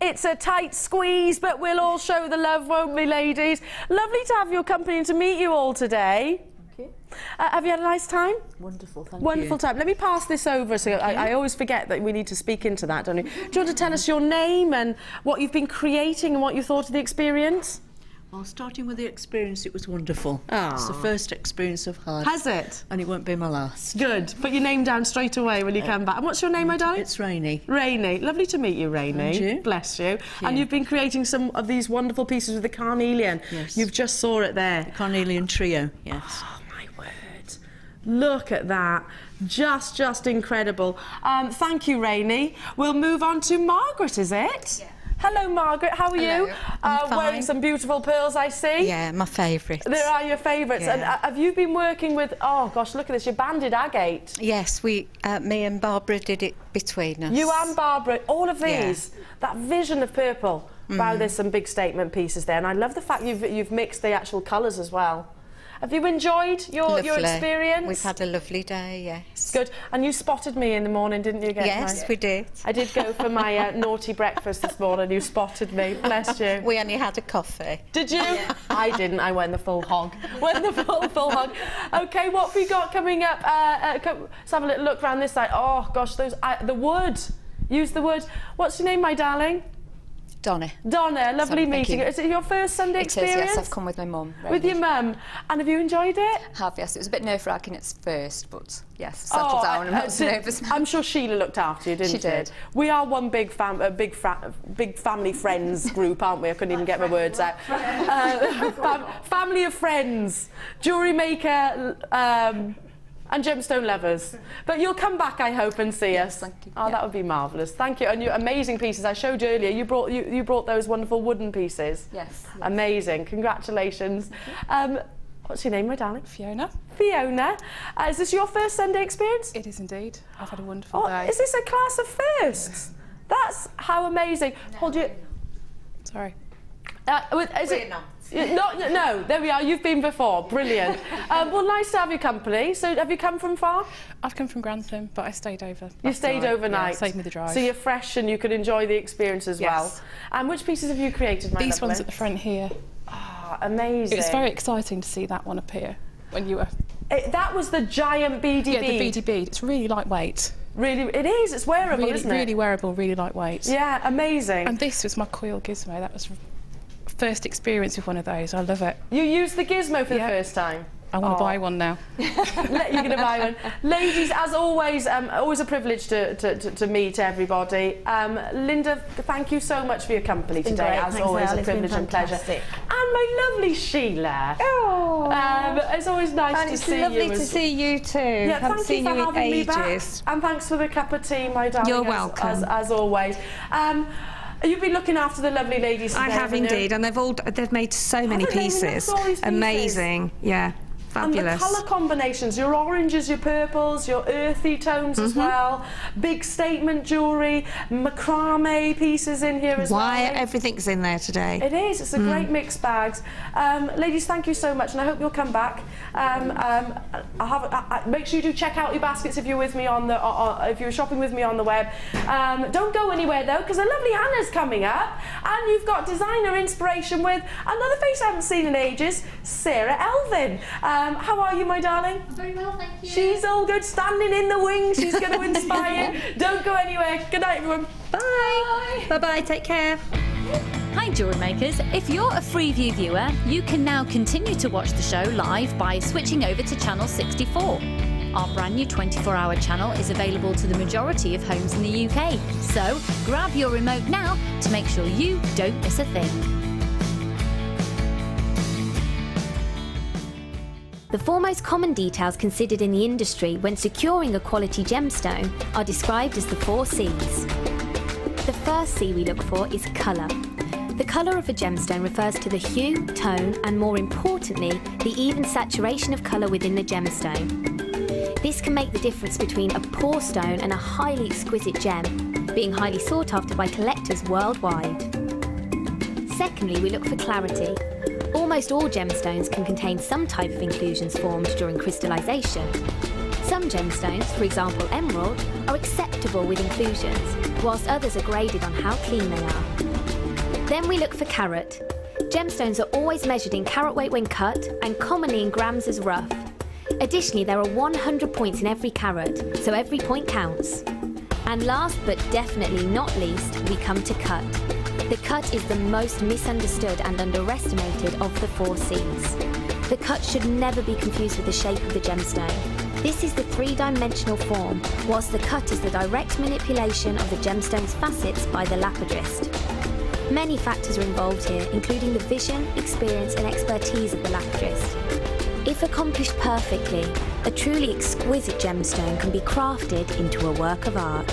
It's a tight squeeze, but we'll all show the love, won't we, ladies? Lovely to have your company and to meet you all today. Thank you. Have you had a nice time? Wonderful, thank you. Wonderful time. Let me pass this over. So I always forget that we need to speak into that, don't we? Do you want to tell us your name and what you've been creating and what you thought of the experience? Well, starting with the experience, it was wonderful. Aww. It's the first experience I've had. Has it? And it won't be my last. Good. Put your name down straight away when you come back. And what's your name, my darling? It's Rainey. Rainey. Lovely to meet you, Rainey. And you. Bless you. And you've been creating some of these wonderful pieces with the carnelian. Yes. You've just saw it there. The carnelian trio, yes. Oh, my word. Look at that. Just incredible. Thank you, Rainey. We'll move on to Margaret, is it? Yeah. Hello, Margaret. How are you? I'm fine. Wearing some beautiful pearls, I see. Yeah, my favourites. There are your favourites. Yeah. And have you been working with, oh gosh, look at this, your banded agate. Yes, me and Barbara did it between us. You and Barbara, all of these, Yeah. that vision of purple. Wow, there's some big statement pieces there. And I love the fact you've mixed the actual colours as well. Have you enjoyed your experience? We've had a lovely day, yes. Good. And you spotted me in the morning, didn't you? Yes, we did. I did go for my naughty breakfast this morning. You spotted me. Bless you. We only had a coffee. Did you? Yeah. I didn't. I went the full hog. Went the full hog. OK, what have we got coming up? Let's have a little look around this side. Oh, gosh, those the wood. Use the wood. What's your name, my darling? Donna. Donna, lovely meeting you. Is it your first Sunday experience? It is, yes. I've come with my mum. With your mum. And have you enjoyed it? Have, yes. It was a bit nerve-wracking at first, but yes, settled down. I'm not so nervous. I'm sure Sheila looked after you, didn't she? She did. We are one big family friends group, aren't we? I couldn't even get my words out. Family of friends, JewelleryMaker, and gemstone lovers. But you'll come back, I hope, and see us. Thank you. Oh, that would be marvellous. Thank you. And your amazing pieces. I showed you earlier. You brought those wonderful wooden pieces. Yes. Amazing. Congratulations. What's your name, my darling? Fiona. Fiona. Is this your first Sunday experience? It is indeed. I've had a wonderful day. Is this a class of firsts? That's how amazing. Hold you. Sorry. Is it? No, there we are. You've been before. Brilliant. Well, nice to have your company. So, have you come from far? I've come from Grantham, but I stayed over. You stayed overnight. Yeah, saved me the drive. So you're fresh and you could enjoy the experience as well. And which pieces have you created, my These lovely? ones at the front here. Ah, amazing. It was very exciting to see that one appear when you were. That was the giant beady Yeah, bead. the beady bead. It's really lightweight. Really, it is. It's wearable, really, isn't it? Really wearable, really lightweight. Yeah, amazing. And this was my coil gizmo. That was first experience with one of those. I love it. You used the gizmo for the first time? I want to buy one now. You're going to buy one. Ladies, as always, always a privilege to meet everybody. Linda, thank you so much for your company today. As always, a privilege and pleasure. And my lovely Sheila. Oh, it's always nice to see you. It's lovely to see you too. Yeah, haven't thank seen you for you in having me back. ages. And thanks for the cup of tea, my darling. You're welcome. As always. You've been looking after the lovely ladies today, I have indeed, and they've made so many pieces. Amazing, yeah. Fabulous. And the colour combinations, your oranges, your purples, your earthy tones as well, big statement jewellery, macrame pieces in here as well. Everything's in there today. It is, it's a great mixed bags. Ladies, thank you so much, and I hope you'll come back. Make sure you do check out your baskets if you're with me on the, if you're shopping with me on the web. Don't go anywhere though, because the lovely Hannah's coming up, and you've got designer inspiration with another face I haven't seen in ages, Sara Elvin. How are you, my darling? Very well, thank you. She's all good, standing in the wings. She's going to inspire you. Don't go anywhere. Good night, everyone. Bye. Bye-bye. Take care. Hi, Jewellery Makers. If you're a Freeview viewer, you can now continue to watch the show live by switching over to channel 64. Our brand new 24-hour channel is available to the majority of homes in the UK. So grab your remote now to make sure you don't miss a thing. The four most common details considered in the industry when securing a quality gemstone are described as the 4 C's. The first C we look for is colour. The colour of a gemstone refers to the hue, tone, and more importantly, the even saturation of colour within the gemstone. This can make the difference between a poor stone and a highly exquisite gem, being highly sought after by collectors worldwide. Secondly, we look for clarity. Almost all gemstones can contain some type of inclusions formed during crystallisation. Some Some gemstones, for example emerald, are acceptable with inclusions, whilst others are graded on how clean they are. Then we look for carat. Gemstones are always measured in carat weight when cut and commonly in grams as rough. Additionally, there are 100 points in every carat, so every point counts. And last but definitely not least, we come to cut. The cut is the most misunderstood and underestimated of the 4 C's. The cut should never be confused with the shape of the gemstone. This is the 3-dimensional form, whilst the cut is the direct manipulation of the gemstone's facets by the lapidrist. Many factors are involved here, including the vision, experience and expertise of the lapidrist. If accomplished perfectly, a truly exquisite gemstone can be crafted into a work of art.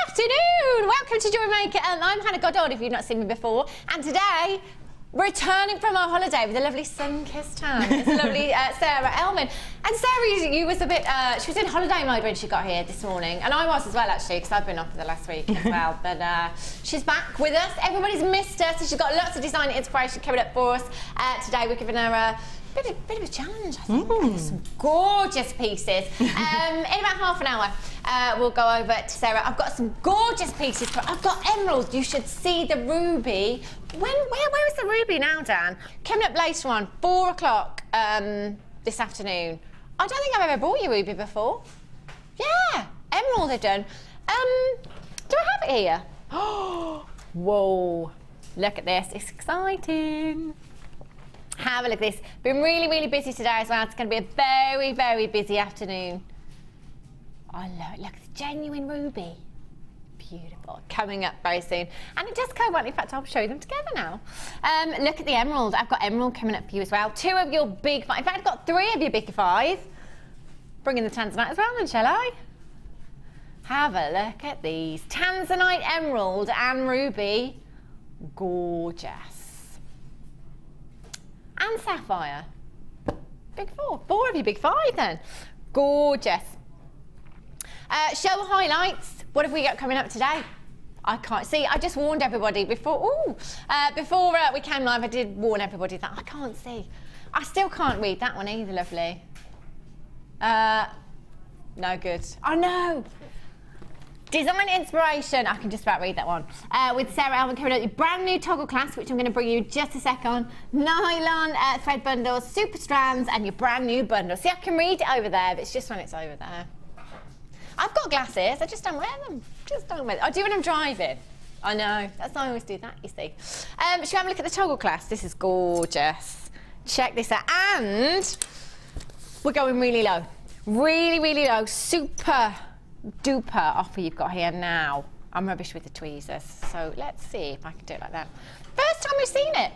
Afternoon! Welcome to JewelleryMaker, and I'm Goddard if you've not seen me before. And today, returning from our holiday with a lovely sun-kissed tan. It's a lovely Sara, Elvin. And Sara, you was a bit, she was in holiday mode when she got here this morning. And I was as well, actually, because I've been off for the last week as well. But she's back with us. Everybody's missed her, so she's got lots of design inspiration coming up for us. Today, we're giving her a bit of a challenge, I think. Some gorgeous pieces. In about half an hour, we'll go over to Sara. I've got some gorgeous pieces. I've got emeralds. You should see the ruby. Where is the ruby now, Dan? Coming up later on, 4 o'clock this afternoon. I don't think I've ever bought you ruby before. Yeah, emerald they've done. Do I have it here? Oh, whoa! Look at this. It's exciting. Have a look at this. Been really, really busy today as well. It's going to be a very, very busy afternoon. I love it. Look, it's genuine ruby. Beautiful. Coming up very soon. And it does come on. In fact, I'll show them together now. Look at the emerald. I've got emerald coming up for you as well. 2 of your big 5. In fact, I've got 3 of your big 5. Bring in the tanzanite as well then, shall I? Have a look at these. Tanzanite, emerald and ruby. Gorgeous. And sapphire. Big 4. 4 of your big 5 then. Gorgeous. Show highlights. What have we got coming up today? I can't see. I just warned everybody before. Before we came live, I did warn everybody that I can't see. I still can't read that one either, lovely. No good. Oh no. Design inspiration. I can just about read that one. With Sara, Elvin coming out your brand new toggle class, which I'm going to bring you just a sec on. Nylon thread bundles, super strands, and your brand new bundle. See, I can read it over there, but it's just when it's over there. I've got glasses, I just don't wear them. Just don't wear them. I do when I'm driving. I know, that's why I always do that, you see. Shall we have a look at the toggle class? This is gorgeous. Check this out. And we're going really low. Really, really low. Super duper offer you've got here now. I'm rubbish with the tweezers, so let's see if I can do it like that. First time we've seen it.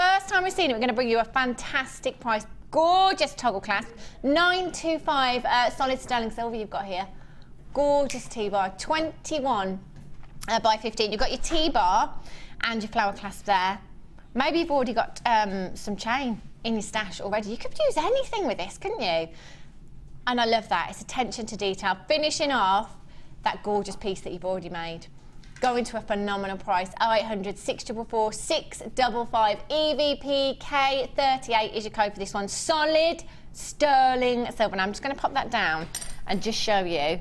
first time we've seen it, we're going to bring you a fantastic price. Gorgeous toggle clasp, 925 solid sterling silver you've got here. Gorgeous T-bar, 21 by 15. You've got your T-bar and your flower clasp there. Maybe you've already got some chain in your stash already. You could use anything with this, couldn't you? And I love that. It's attention to detail. Finishing off that gorgeous piece that you've already made. Going to a phenomenal price. 0800 644 655. EVP K38 is your code for this one. Solid sterling silver. And I'm just going to pop that down and just show you.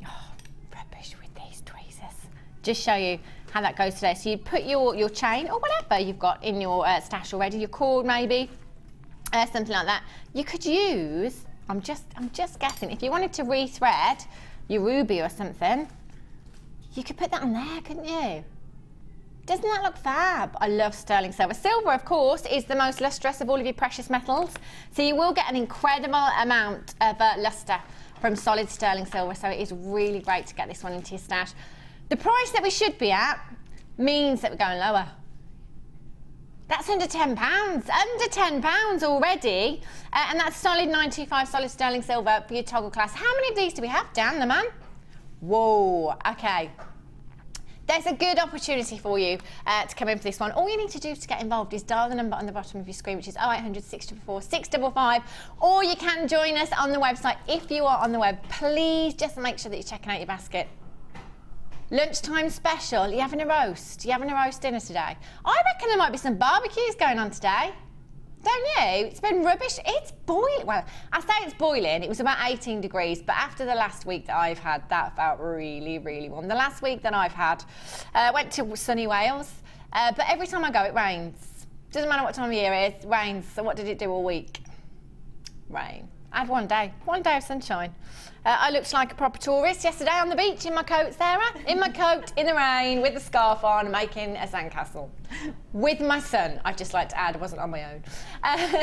Oh, rubbish with these tweezers. Just show you how that goes today. So you put your chain or whatever you've got in your stash already, your cord maybe, something like that. You could use, I'm just guessing, if you wanted to rethread your ruby or something, you could put that on there, couldn't you? Doesn't that look fab? I love sterling silver. Silver, of course, is the most lustrous of all of your precious metals. So you will get an incredible amount of lustre from solid sterling silver. So it is really great to get this one into your stash. The price that we should be at means that we're going lower. That's under £10, under £10 already. And that's solid 925 solid sterling silver for your toggle class. How many of these do we have, Dan, the man? Whoa, okay. There's a good opportunity for you to come in for this one. All you need to do to get involved is dial the number on the bottom of your screen, which is 0800 644 655, or you can join us on the website. If you are on the web, please just make sure that you're checking out your basket. Lunchtime special, are you having a roast? Are you having a roast dinner today? I reckon there might be some barbecues going on today. Don't you? It's been rubbish. It's boiling. Well, I say it's boiling. It was about 18 degrees, but after the last week that I've had, that felt really, really warm. The last week that I've had, I went to sunny Wales, but every time I go, it rains. Doesn't matter what time of year it is, it rains. So what did it do all week? Rain. I had one day of sunshine. I looked like a proper tourist yesterday on the beach in my coat, Sarah. In my coat, in the rain, with the scarf on, making a sandcastle. With my son, I'd just like to add, I wasn't on my own.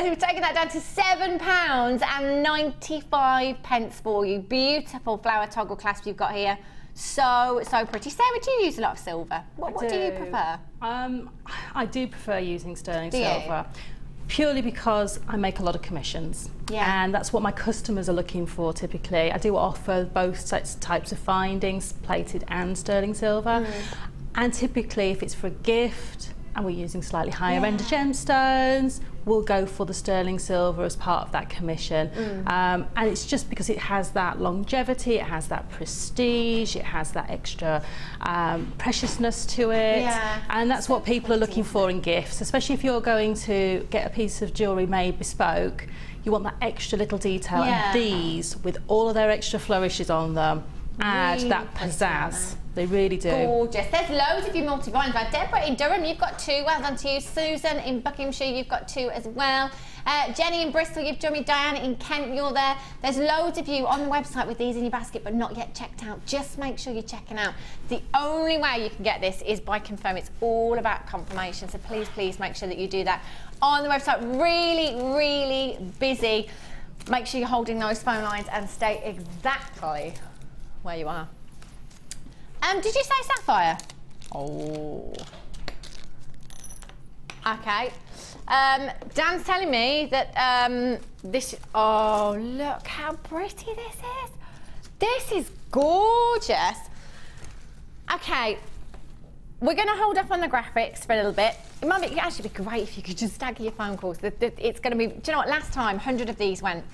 We've taken that down to £7.95 for you. Beautiful flower toggle clasp you've got here. So pretty. Sarah, do you use a lot of silver? What do you prefer? I do prefer using sterling silver. Purely because I make a lot of commissions, and that's what my customers are looking for typically. I do offer both types of findings, plated and sterling silver, and typically if it's for a gift and we're using slightly higher end gemstones, we'll go for the sterling silver as part of that commission. And it's just because it has that longevity, it has that prestige, it has that extra preciousness to it, and that's what people are looking for in gifts, especially if you're going to get a piece of jewellery made bespoke. You want that extra little detail, and these, with all of their extra flourishes on them, add that pizzazz. They really do. Gorgeous. There's loads of you multi-vines. Deborah in Durham, you've got 2. Well done to you. Susan in Buckinghamshire, you've got 2 as well. Jenny in Bristol, you've joined me. Diane in Kent, you're there. There's loads of you on the website with these in your basket but not yet checked out. Just make sure you're checking out. The only way you can get this is by confirming. It's all about confirmation. So please, please make sure that you do that on the website. Really, really busy. Make sure you're holding those phone lines and stay exactly where you are. Did you say sapphire? Oh. Okay. Dan's telling me that this. Oh, look how pretty this is. This is gorgeous. Okay. We're going to hold up on the graphics for a little bit. It might actually be great if you could just stagger your phone calls. It's going to be. Do you know what? Last time, 100 of these went.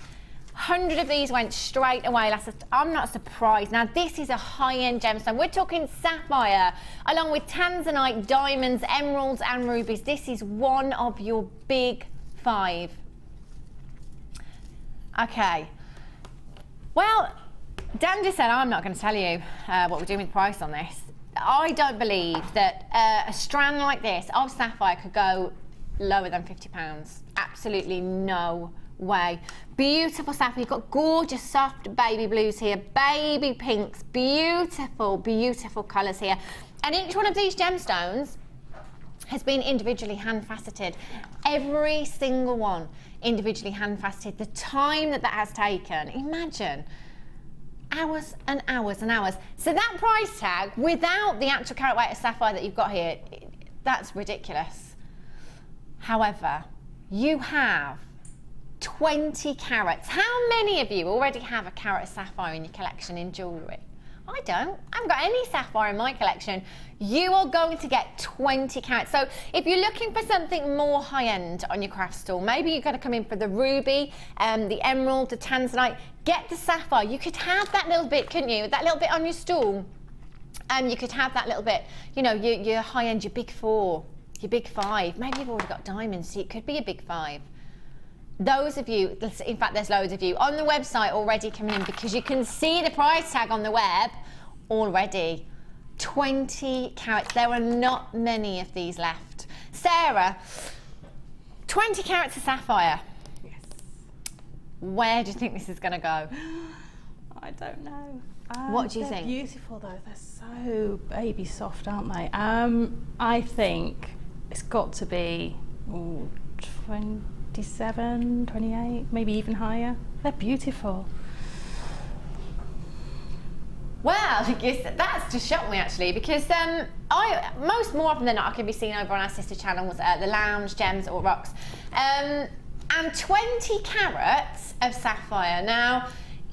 100 of these went straight away. I'm not surprised. Now, this is a high-end gemstone. We're talking sapphire, along with tanzanite, diamonds, emeralds, and rubies. This is one of your big 5. Okay. Well, Dan just said I'm not going to tell you what we're doing with the price on this. I don't believe that a strand like this of sapphire could go lower than £50. Absolutely no way. Beautiful sapphire. You've got gorgeous soft baby blues here, baby pinks, beautiful, beautiful colours here. And each one of these gemstones has been individually hand faceted. Every single one individually hand faceted. The time that has taken, imagine. Hours and hours and hours. So that price tag, without the actual carat weight of sapphire that you've got here, that's ridiculous. However, you have 20 carats. How many of you already have a carat of sapphire in your collection in jewellery? I don't. I haven't got any sapphire in my collection. You are going to get 20 carats. So if you're looking for something more high-end on your craft store, maybe you've got to come in for the ruby, the emerald, the tanzanite, get the sapphire. You could have that little bit, couldn't you? That little bit on your stall. You could have that little bit, you know, your high-end, your big 4, your big 5. Maybe you've already got diamonds, so it could be a big 5. Those of you, in fact there's loads of you on the website already coming in, because you can see the price tag on the web already. 20 carats. There are not many of these left. Sarah, 20 carats of sapphire. Yes. Where do you think this is going to go? I don't know. What do you think? They're beautiful though. They're so baby soft, aren't they? I think it's got to be 27, 28, maybe even higher. They're beautiful. Well, yes, that's just shocked me actually, because more often than not I can be seen over on our sister channels, the Lounge, Gems or Rocks, and 20 carats of sapphire. Now,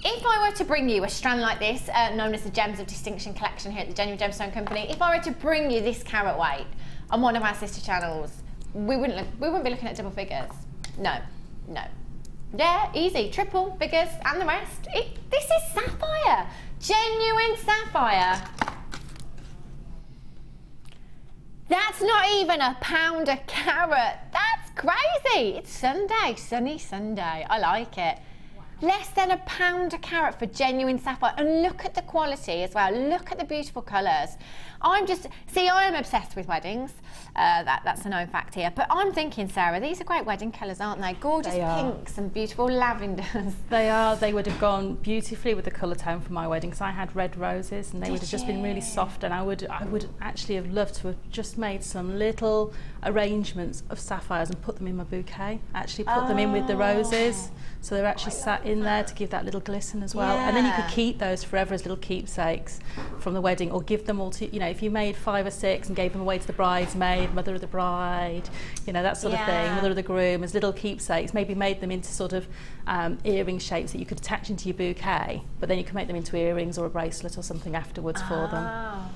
if I were to bring you a strand like this, known as the Gems of Distinction collection here at the Genuine Gemstone Company, if I were to bring you this carat weight on one of our sister channels, we wouldn't be looking at double figures. No, no. Yeah, easy, triple figures and the rest. This is sapphire, genuine sapphire. That's not even £1 a carat. That's crazy. It's Sunday, sunny Sunday. I like it. Wow. Less than £1 a carat for genuine sapphire. And look at the quality as well. Look at the beautiful colours. I am obsessed with weddings. That's a known fact here. But I'm thinking, Sarah, these are great wedding colours, aren't they? Gorgeous pinks and beautiful lavenders. They are. They would have gone beautifully with the colour tone for my wedding, because I had red roses and they would have just been really soft, and I would actually have loved to have just made some little arrangements of sapphires and put them in my bouquet. Actually put them in with the roses, so they're actually sat in there to give that little glisten as well. And then you could keep those forever as little keepsakes from the wedding, or give them all to, you know, if you made 5 or 6 and gave them away to the bridesmaid, mother of the bride, you know, that sort of thing, mother of the groom, as little keepsakes, maybe made them into sort of earring shapes that you could attach into your bouquet, but then you could make them into earrings or a bracelet or something afterwards for them.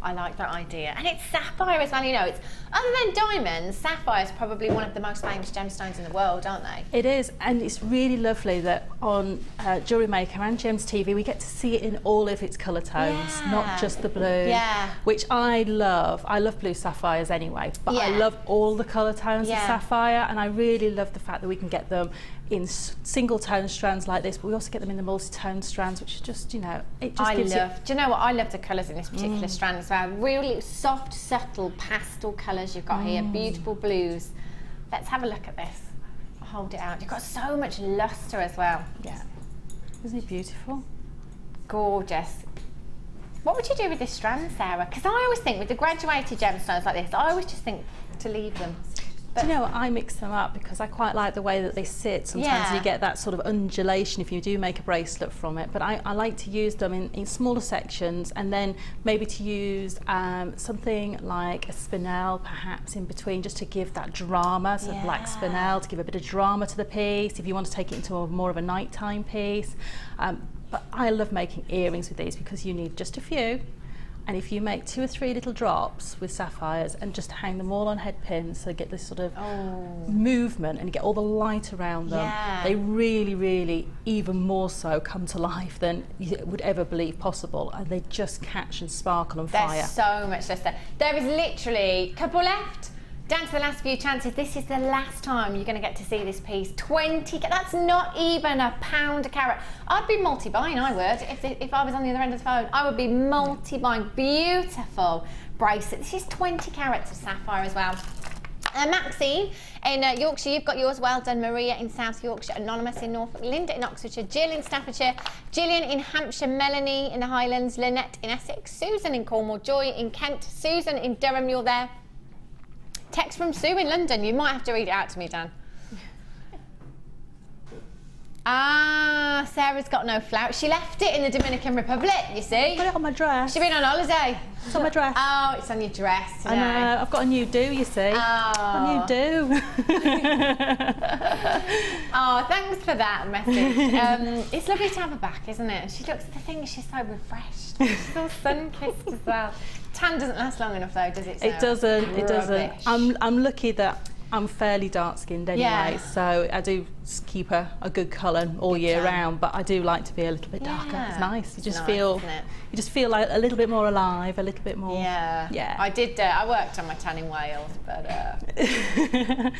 I like that idea. And it's sapphire as well, you know. It's, other than diamonds, sapphire is probably one of the most famous gemstones in the world, aren't they? It is, and it's really lovely that on JewelleryMaker and Gems TV we get to see it in all of its colour tones, not just the blue, which I love. I love blue sapphires anyway, but I love all the colour tones of sapphire, and I really love the fact that we can get them in single tone strands like this, but we also get them in the multi-tone strands, which is just, you know, it just gives you... Do you know what? I love the colours in this particular strand as well. Really soft, subtle pastel colours you've got here, beautiful blues. Let's have a look at this. I'll hold it out. You've got so much lustre as well. Yeah. Isn't it beautiful? Gorgeous. What would you do with this strand, Sarah? Because I always think with the graduated gemstones like this, I always just think to leave them. Do you know what? I mix them up because I quite like the way that they sit. Sometimes you get that sort of undulation if you do make a bracelet from it, but I like to use them in smaller sections, and then maybe to use something like a spinel perhaps in between, just to give that drama, so black spinel to give a bit of drama to the piece if you want to take it into more of a nighttime piece. But I love making earrings with these because you need just a few. And if you make 2 or 3 little drops with sapphires and just hang them all on head pins, so get this sort of movement and get all the light around them, they really, really, even more so, come to life than you would ever believe possible. And they just catch and sparkle on fire. There's so much less there. There is literally a couple left. Down to the last few chances. This is the last time you're going to get to see this piece. 20, that's not even £1 a carat. I'd be multi-buying, I would. If I was on the other end of the phone, I would be multi-buying. Beautiful bracelet. This is 20 carats of sapphire as well. Maxine in Yorkshire, you've got yours. Well done. Maria in South Yorkshire, Anonymous in Norfolk, Linda in Oxfordshire, Jill in Staffordshire, Gillian in Hampshire, Melanie in the Highlands, Lynette in Essex, Susan in Cornwall, Joy in Kent, Susan in Durham, you're there. Text from Sue in London. You might have to read it out to me, Dan. Sarah's got no flout. She left it in the Dominican Republic, you see. Put it on my dress. She's been on holiday. It's on my dress. Oh, it's on your dress today. I know. I've got a new do, you see. Oh. A new do. Oh, thanks for that message. It's lovely to have her back, isn't it? And she looks, the thing is, she's so refreshed. She's all sun-kissed as well. Tan doesn't last long enough though, does it, Sarah? It doesn't, it doesn't. Rubbish. I'm lucky that I'm fairly dark-skinned anyway, so I do keep a good colour all year round, but I do like to be a little bit darker. It's nice. You just feel like a little bit more alive, a little bit more. Yeah. I did. I worked on my tan in Wales, but it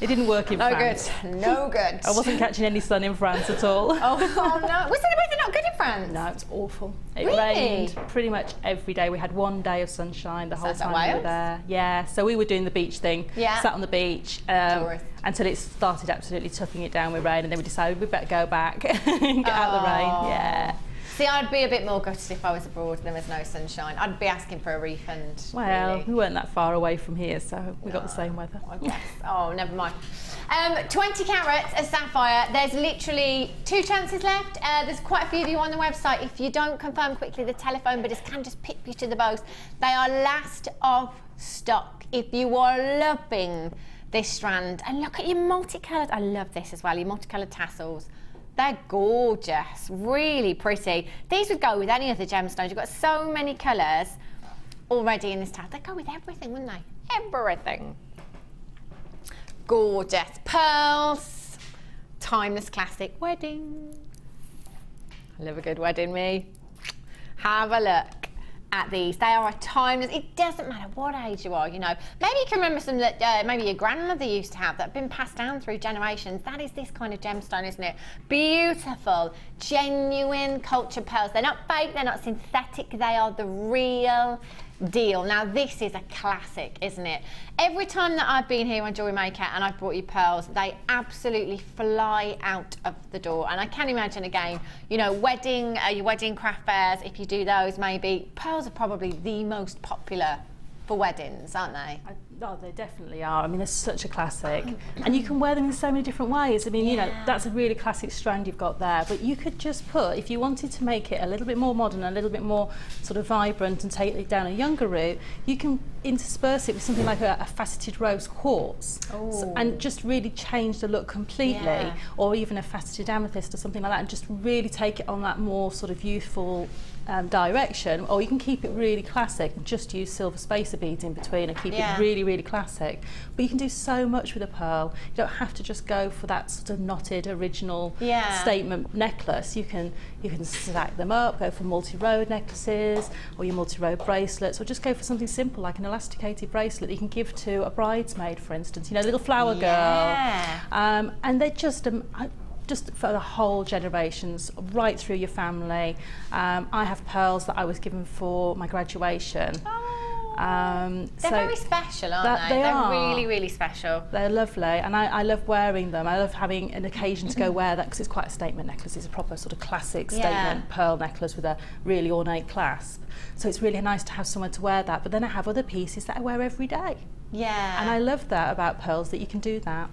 didn't work in France. No good. No good. I wasn't catching any sun in France at all. Oh no! Was the weather not good in France? No, it was awful. It really? rained pretty much every day. We had one day of sunshine the whole time we were there. Yeah. So we were doing the beach thing. Yeah. Sat on the beach until it started absolutely tucking it down with rain, and then we decided we'd better go back and get out of the rain. Yeah. See, I'd be a bit more gutted if I was abroad and there was no sunshine. I'd be asking for a refund. Well, really. we weren't that far away from here, so we got the same weather. I guess. Oh, never mind. 20 carats of sapphire. There's literally 2 chances left. There's quite a few of you on the website. If you don't confirm quickly, the telephone bidders can just pick you to the post. They are last of stock. If you are loving this strand, and look at your multicoloured, I love this as well, your multicoloured tassels. They're gorgeous, really pretty. These would go with any of the gemstones. You've got so many colours already in this tassel. They'd go with everything, wouldn't they? Everything. Gorgeous. Pearls. Timeless classic wedding. I love a good wedding, me. Have a look at these. They are a timeless, it doesn't matter what age you are, you know. Maybe you can remember some that maybe your grandmother used to have that have been passed down through generations. That is this kind of gemstone, isn't it? Beautiful, genuine cultured pearls. They're not fake, they're not synthetic, they are the real deal. Now this is a classic, isn't it? Every time that I've been here on Jewellery Maker and I've brought you pearls, they absolutely fly out of the door. And I can imagine again, you know, your wedding craft fairs, if you do those, maybe pearls are probably the most popular for weddings, aren't they? Oh, they definitely are. I mean, they're such a classic. And you can wear them in so many different ways. I mean, you know, that's a really classic strand you've got there. But you could just put, if you wanted to make it a little bit more modern, a little bit more sort of vibrant and take it down a younger route, you can intersperse it with something like a faceted rose quartz. And just really change the look completely. Or even a faceted amethyst or something like that, and just really take it on that more sort of youthful direction. Or you can keep it really classic and just use silver spacer beads in between and keep it really, really classic. But you can do so much with a pearl. You don't have to just go for that sort of knotted original statement necklace. You can stack them up, go for multi-road necklaces or your multi-road bracelets, or just go for something simple like an elasticated bracelet that you can give to a bridesmaid, for instance, you know, a little flower girl. And they're just for the whole generations, right through your family. I have pearls that I was given for my graduation. They're very special, aren't they? They're really, really special. They're lovely, and I love wearing them. I love having an occasion to go wear that because it's quite a statement necklace. It's a proper sort of classic statement pearl necklace with a really ornate clasp. So it's really nice to have somewhere to wear that. But then I have other pieces that I wear every day. Yeah. And I love that about pearls, that you can do that.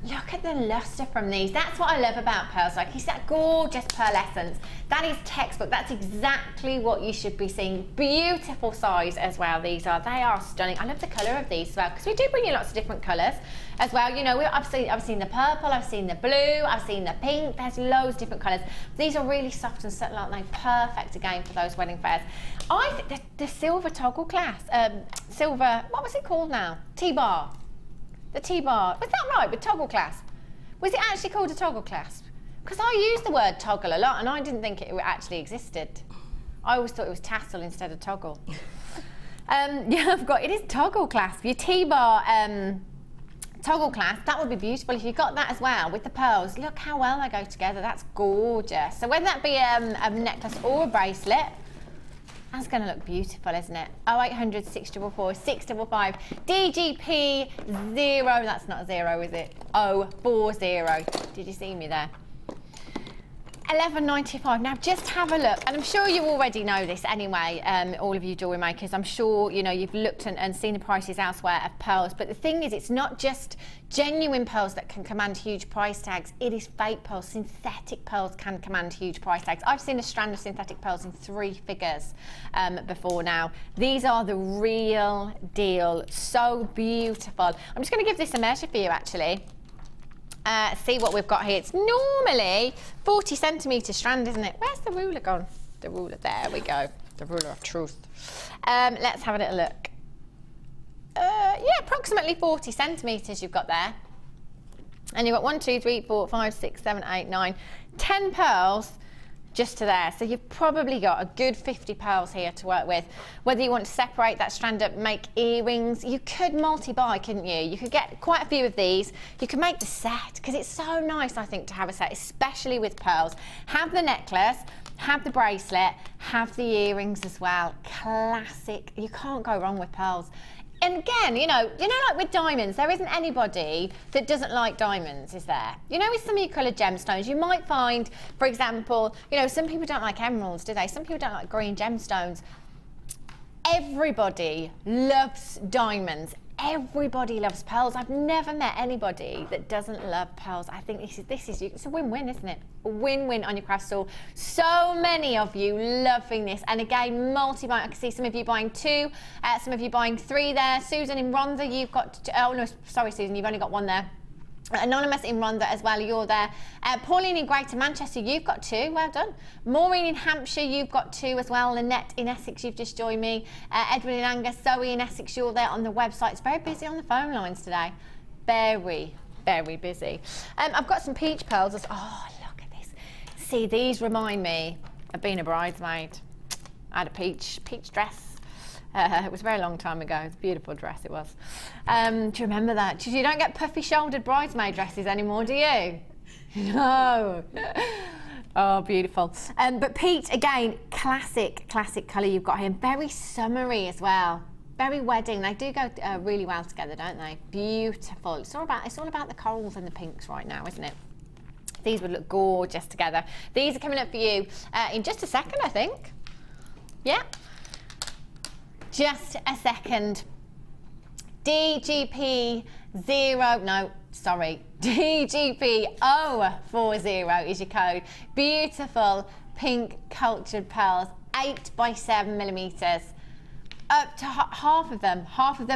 Look at the lustre from these. That's what I love about pearls. Like, it's that gorgeous pearl essence. That is textbook. That's exactly what you should be seeing. Beautiful size as well, these are. They are stunning. I love the colour of these as well, because we do bring you lots of different colours as well. You know, I've seen the purple, I've seen the blue, I've seen the pink. There's loads of different colours. These are really soft and subtle, aren't they? Perfect again for those wedding fairs. I think the silver toggle clasp, silver, what was it called now? T-bar. The T-bar, was that right, with toggle clasp? Was it actually called a toggle clasp? Because I use the word toggle a lot and I didn't think it actually existed. I always thought it was tassel instead of toggle. Yeah, it is toggle clasp. Your T-bar toggle clasp, that would be beautiful if you got that as well with the pearls. Look how well they go together, that's gorgeous. So whether that be a necklace or a bracelet, that's going to look beautiful, isn't it? 0800 644 655 DGP 0. That's not a 0, is it? 040. Did you see me there? 11.95. Now just have a look, and I'm sure you already know this anyway, all of you jewellery makers. I'm sure you know you've looked and seen the prices elsewhere of pearls, but the thing is, it's not just genuine pearls that can command huge price tags. It is fake pearls. Synthetic pearls can command huge price tags. I've seen a strand of synthetic pearls in 3 figures before now. These are the real deal. So beautiful. I'm just going to give this a measure for you actually. See what we've got here. It's normally 40 centimetre strand, isn't it? Where's the ruler gone? The ruler, there we go. The ruler of truth. Let's have a little look. Yeah, approximately 40 centimetres you've got there. And you've got 1, 2, 3, 4, 5, 6, 7, 8, 9, 10 pearls just to there. So you've probably got a good 50 pearls here to work with. Whether you want to separate that strand up, make earrings, you could multi-buy, couldn't you? You could get quite a few of these. You could make the set, because it's so nice, I think, to have a set, especially with pearls. Have the necklace, have the bracelet, have the earrings as well. Classic. You can't go wrong with pearls. And again, you know, like with diamonds, there isn't anybody that doesn't like diamonds, is there? You know, with some of your coloured gemstones, you might find, for example, you know, some people don't like emeralds, do they? Some people don't like green gemstones. Everybody loves diamonds. Everybody loves pearls. I've never met anybody that doesn't love pearls. I think it's a win-win, isn't it? A win-win on your craft store. So many of you loving this. And again, multi-buy. I can see some of you buying 2, some of you buying 3 there. Susan in Rhondda, you've got, oh no, sorry Susan, you've only got 1 there. Anonymous in Rhondda as well, you're there. Pauline in Greater Manchester, you've got 2, well done. Maureen in Hampshire, you've got 2 as well. Lynette in Essex, you've just joined me. Edwin in Angus, Zoe in Essex, you're there on the website. It's very busy on the phone lines today. Very, very busy. I've got some peach pearls. Oh, look at this. See, these remind me of being a bridesmaid. I had a peach dress. It was a very long time ago. It was a beautiful dress, it was. Do you remember that? You don't get puffy-shouldered bridesmaid dresses anymore, do you? No. Oh, beautiful. But peach, again, classic colour you've got here. Very summery as well. Very wedding. They do go really well together, don't they? Beautiful. It's all about the corals and the pinks right now, isn't it? These would look gorgeous together. These are coming up for you in just a second, I think. Yeah. Just a second. DGP 0, no, sorry, DGP 040 is your code. Beautiful pink cultured pearls, 8 by 7 millimetres. Up to half of them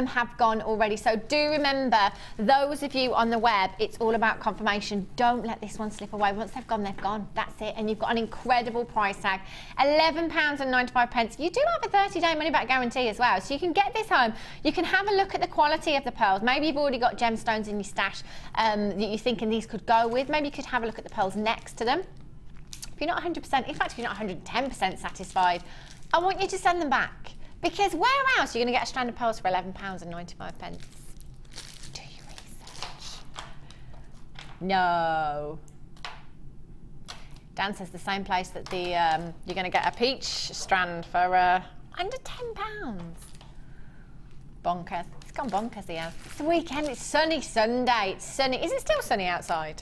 have gone already. So do remember, those of you on the web, it's all about confirmation. Don't let this one slip away. Once they've gone, that's it. And you've got an incredible price tag, £11.95. You do have a 30-day money-back guarantee as well. So you can get this home. You can have a look at the quality of the pearls. Maybe you've already got gemstones in your stash that you're thinking these could go with. Maybe you could have a look at the pearls next to them. If you're not 100%, in fact, if you're not 110% satisfied, I want you to send them back. Because where else are you going to get a strand of pearls for £11.95? Do your research. No. Dan says the same place that the you're going to get a peach strand for under £10. Bonkers. It's gone bonkers here. It's the weekend. It's sunny Sunday. It's sunny. Is it still sunny outside?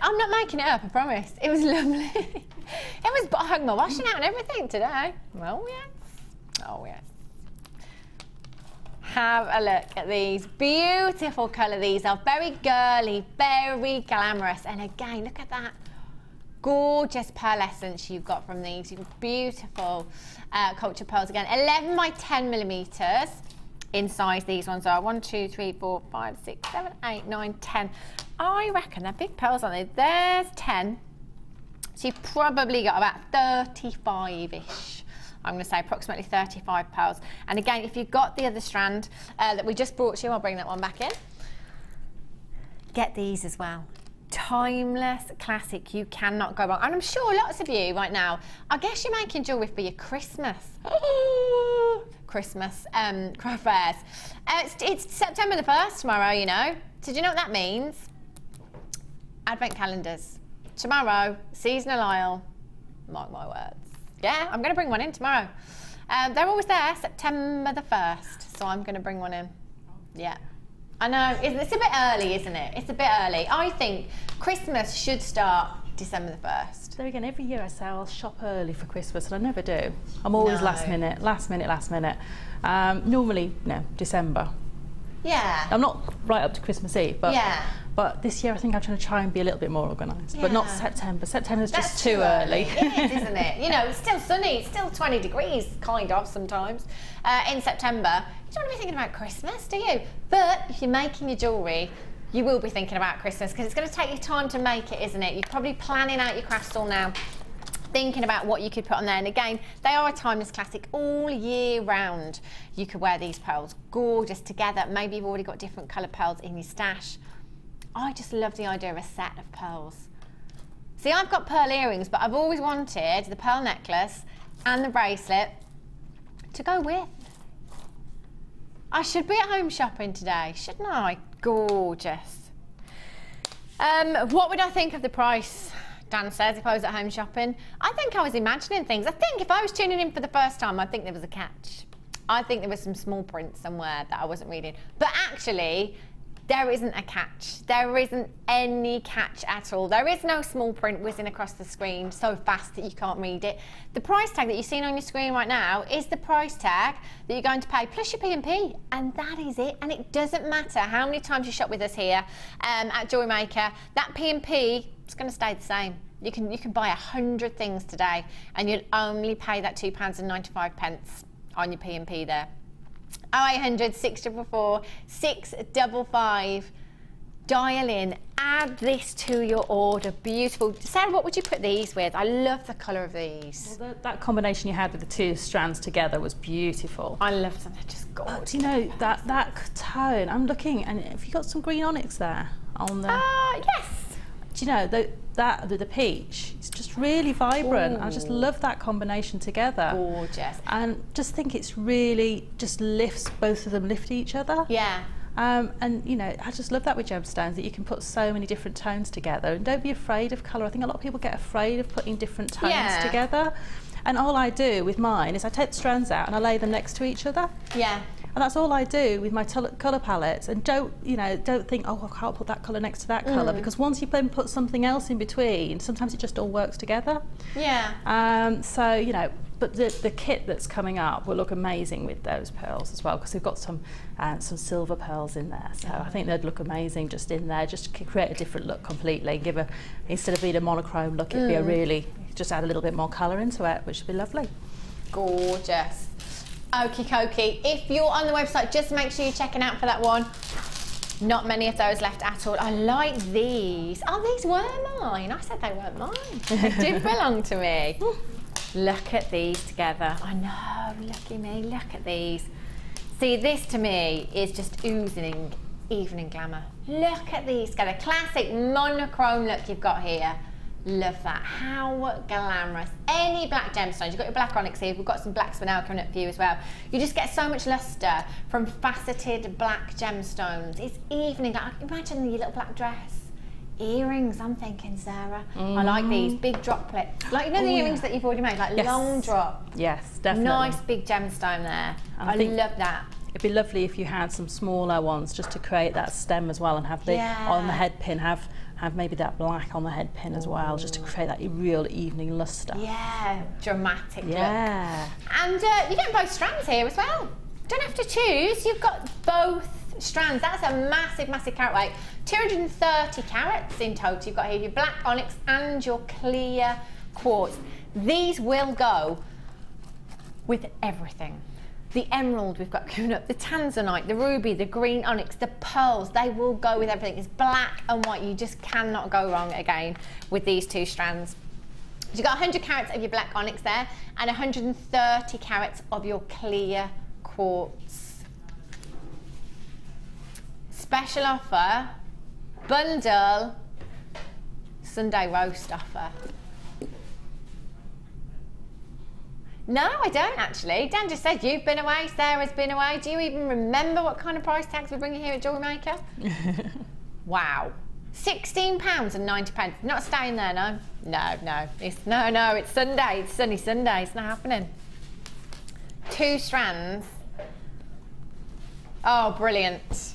I'm not making it up, I promise. It was lovely. I hung my washing out and everything today. Oh yes. Oh yes. Have a look at these. Beautiful colour these are. Very girly, very glamorous. And again, look at that gorgeous pearlescence you've got from these. Beautiful cultured pearls again. 11 by 10 millimetres in size. These ones are 1, 2, 3, 4, 5, 6, 7, 8, 9, 10. I reckon they're big pearls, aren't they? There's 10. So you've probably got about 35-ish. I'm going to say approximately 35 pearls. And again, if you've got the other strand that we just brought to you, I'll bring that one back in. Get these as well. Timeless classic, you cannot go wrong. And I'm sure lots of you right now, I guess you're making jewellery for your Christmas. Christmas craft fairs. It's September the 1st tomorrow, you know. So do you know what that means? Advent calendars. Tomorrow, seasonal aisle. Mark my words. Yeah, I'm going to bring one in tomorrow. They're always there, September the 1st. So I'm going to bring one in. Yeah. I know, it's a bit early, isn't it? It's a bit early. I think Christmas should start December the 1st. There again, every year I say I'll shop early for Christmas, and I never do. I'm always last minute. Normally, no, December. Yeah. I'm not right up to Christmas Eve, but this year I think I'm try and be a little bit more organised. But not September. September's just too early. It is, isn't it? You know, it's still sunny. It's still 20 degrees, kind of, sometimes, in September. You don't want to be thinking about Christmas, do you? But if you're making your jewellery, you will be thinking about Christmas, because it's going to take you time to make it, isn't it? You're probably planning out your craft stall now, thinking about what you could put on there. And again, they are a timeless classic all year round. You could wear these pearls gorgeous together. Maybe you've already got different coloured pearls in your stash. I just love the idea of a set of pearls. See, I've got pearl earrings, but I've always wanted the pearl necklace and the bracelet to go with. I should be at home shopping today, shouldn't I? Gorgeous. What would I think of the price? Dan says, if I was at home shopping. I think I was imagining things. I think if I was tuning in for the first time, I think there was a catch. I think there was some small print somewhere that I wasn't reading. But actually, there isn't a catch. There isn't any catch at all. There is no small print whizzing across the screen so fast that you can't read it. The price tag that you're seeing on your screen right now is the price tag that you're going to pay plus your P&P, and that is it. And it doesn't matter how many times you shop with us here at JewelleryMaker, that P&P is going to stay the same. You can buy 100 things today and you'll only pay that £2.95 on your P&P there. 0800 644 655. Dial in, add this to your order. Beautiful. Sarah, what would you put these with? I love the colour of these. Well, that combination you had with the two strands together was beautiful. I love them, they're just gorgeous. You know, that tone, I'm looking, and have you got some green onyx there on the... Yes. Do you know, the peach, it's just really vibrant. Ooh. I just love that combination together. Gorgeous. And just think it's really just lifts, both of them lift each other. Yeah. And you know, I just love that with gemstones, that you can put so many different tones together, and don't be afraid of colour. I think a lot of people get afraid of putting different tones together. And all I do with mine is I take the strands out and I lay them next to each other. Yeah. And that's all I do with my colour palettes. And don't think, oh, I can't put that colour next to that colour, because once you then put something else in between, sometimes it just all works together. Yeah. So, you know, but the kit that's coming up will look amazing with those pearls as well, because we've got some silver pearls in there. So I think they'd look amazing just in there, just to create a different look completely. Instead of being a monochrome look, it'd be a really, just add a little bit more colour into it, which would be lovely. Gorgeous. Okie dokie. If you're on the website, just make sure you're checking out for that one. Not many of those left at all. I like these. Oh, these were mine. I said they weren't mine. They did belong to me. Look at these together. I know, lucky me, look at these. See, this to me is just oozing evening glamour. Look at these together. Classic monochrome look you've got here. Love that. How glamorous. Any black gemstones. You've got your black onyx here. We've got some black spinel coming up for you as well. You just get so much lustre from faceted black gemstones. It's evening. Imagine your little black dress. Earrings, I'm thinking, Sarah. I like these big droplets. Like, you know the earrings that you've already made? Like long drop. Yes, definitely. Nice big gemstone there. I love that. It'd be lovely if you had some smaller ones just to create that stem as well, and have the on the head pin have maybe that black on the head pin as well, just to create that real evening lustre. Yeah, dramatic look. Yeah. And you're getting both strands here as well. Don't have to choose, you've got both strands. That's a massive, massive carat weight. 230 carats in total you've got here, your black onyx and your clear quartz. These will go with everything. The emerald we've got coming up, the tanzanite, the ruby, the green onyx, the pearls, they will go with everything. It's black and white. You just cannot go wrong again with these two strands. You've got 100 carats of your black onyx there and 130 carats of your clear quartz. Special offer, bundle, Sunday roast offer. No, I don't actually. Dan just said you've been away, Sarah's been away. Do you even remember what kind of price tags we're bringing here at JewelleryMaker? Wow. £16.90. Not staying there, no? No. It's Sunday. It's sunny Sunday. It's not happening. 2 strands. Oh, brilliant.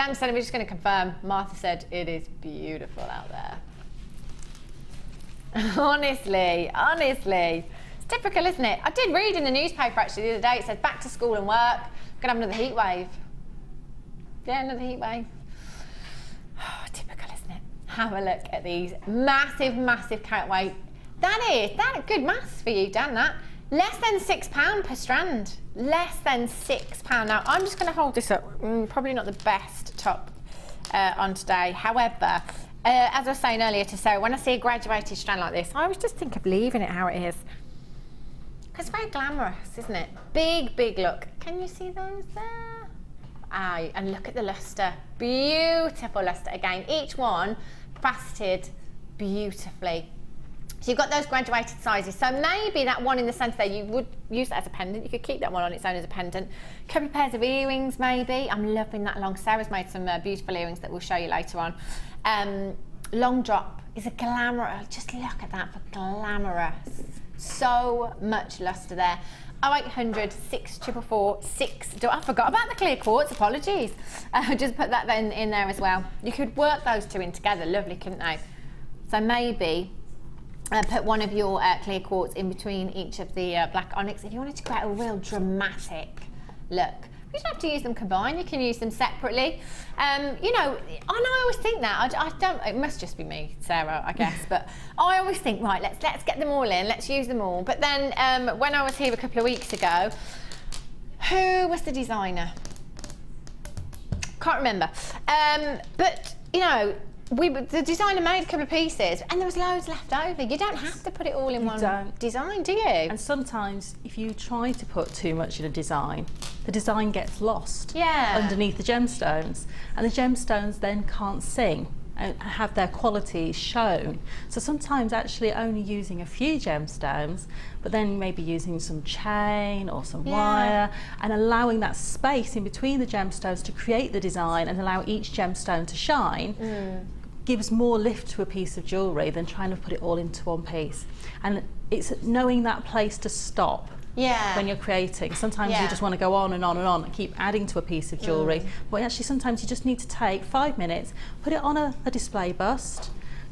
Dan said, we're just going to confirm. Martha said, it is beautiful out there. Honestly. It's typical, isn't it? I did read in the newspaper actually the other day, it said back to school and work, we're going to have another heat wave. Yeah, another heat wave. Oh, typical, isn't it? Have a look at these massive carat weight. That good maths for you, Dan, that. Less than £6 per strand. Less than £6. Now, I'm just going to hold this up. Probably not the best top on today. However, as I was saying earlier to Sarah, when I see a graduated strand like this, I always just think of leaving it how it is. Because it's very glamorous, isn't it? Big look. Can you see those there? Aye, and look at the lustre. Beautiful lustre again. Each one faceted beautifully. So you've got those graduated sizes. So maybe that one in the centre there, you would use that as a pendant. You could keep that one on its own as a pendant. A couple of pairs of earrings maybe. I'm loving that long. Sarah's made some beautiful earrings that we'll show you later on. Long drop is a glamorous, just look at that for glamorous. So much lustre there. 0800 644 6. I forgot about the clear quartz, apologies. Just put that then in there as well. You could work those two in together, lovely, couldn't they? So maybe put one of your clear quartz in between each of the black onyx if you wanted to create a real dramatic look. You don't have to use them combined, you can use them separately. You know, and I always think that, I don't, it must just be me, Sarah, I guess, but I always think, right, let's get them all in, let's use them all. But then when I was here a couple of weeks ago, who was the designer? Can't remember. But, you know, the designer made a couple of pieces and there was loads left over. You don't have to put it all in one design, do you? And sometimes if you try to put too much in a design, the design gets lost underneath the gemstones, and the gemstones then can't sing and have their qualities shown. So sometimes actually only using a few gemstones, but then maybe using some chain or some wire and allowing that space in between the gemstones to create the design and allow each gemstone to shine gives more lift to a piece of jewellery than trying to put it all into one piece. And it's knowing that place to stop when you're creating. Sometimes you just want to go on and on and on and keep adding to a piece of jewellery, but actually sometimes you just need to take 5 minutes, put it on a display bust,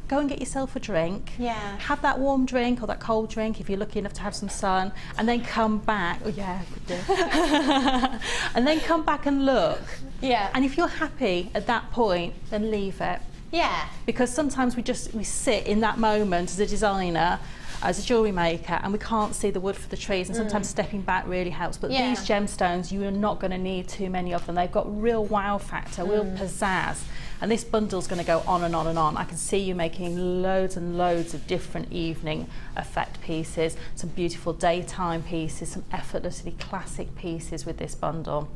go and get yourself a drink, have that warm drink or that cold drink if you're lucky enough to have some sun, and then come back, and then come back and look. And if you're happy at that point, then leave it. Because sometimes we sit in that moment as a designer, as a jewellery maker, and we can't see the wood for the trees, and sometimes stepping back really helps. But these gemstones, you are not going to need too many of them. They've got real wow factor, real pizzazz, and this bundle's going to go on and on and on. I can see you making loads and loads of different evening effect pieces, some beautiful daytime pieces, some effortlessly classic pieces with this bundle.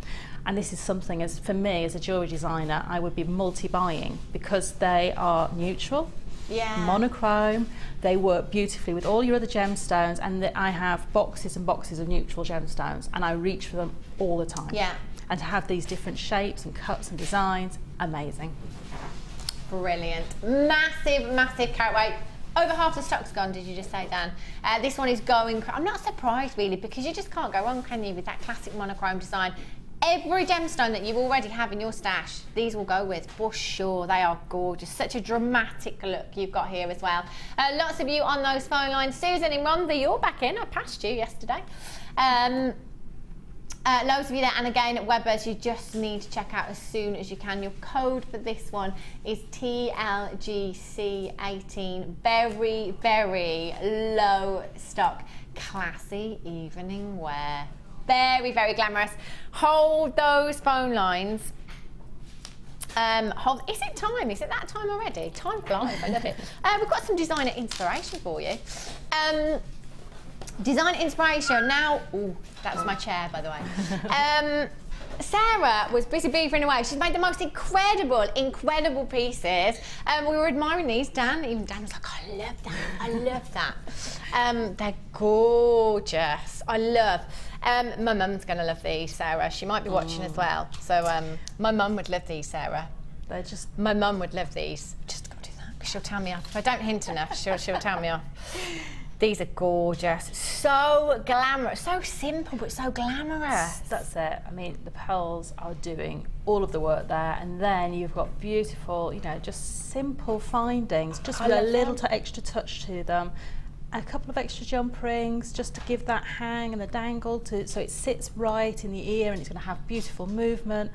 And this is something, as for me as a jewellery designer, I would be multi-buying because they are neutral, monochrome, they work beautifully with all your other gemstones, and I have boxes and boxes of neutral gemstones and I reach for them all the time. And to have these different shapes and cuts and designs, amazing. Brilliant. Massive carat weight. Over half the stock's gone, did you just say, Dan? This one is going, I'm not surprised really, because you just can't go wrong, can you, with that classic monochrome design. Every gemstone that you already have in your stash, these will go with, for sure. They are gorgeous. Such a dramatic look you've got here as well. Lots of you on those phone lines. Susan and Rhonda, you're back in. I passed you yesterday. Loads of you there. And again, at Webbers, you just need to check out as soon as you can. Your code for this one is TLGC18. Very low stock. Classy evening wear. Very glamorous. Hold those phone lines. Is it time? Is it that time already? Time flies, I love it. We've got some designer inspiration for you. Designer inspiration now. Ooh, that was my chair, by the way. Sarah was busy beavering away. She's made the most incredible pieces. We were admiring these. Even Dan was like, I love that. They're gorgeous. I love. My mum's going to love these, Sarah. She might be watching as well. So my mum would love these, Sarah. My mum would love these. Just go do that, because she'll tell me off. If I don't hint enough, she'll tell me off. These are gorgeous, so glamorous, so simple but so glamorous. That's it. I mean, the pearls are doing all of the work there, and then you've got beautiful, you know, just simple findings, just with a little extra touch to them. A couple of extra jump rings just to give that hang and the dangle to, so it sits right in the ear and it's going to have beautiful movement.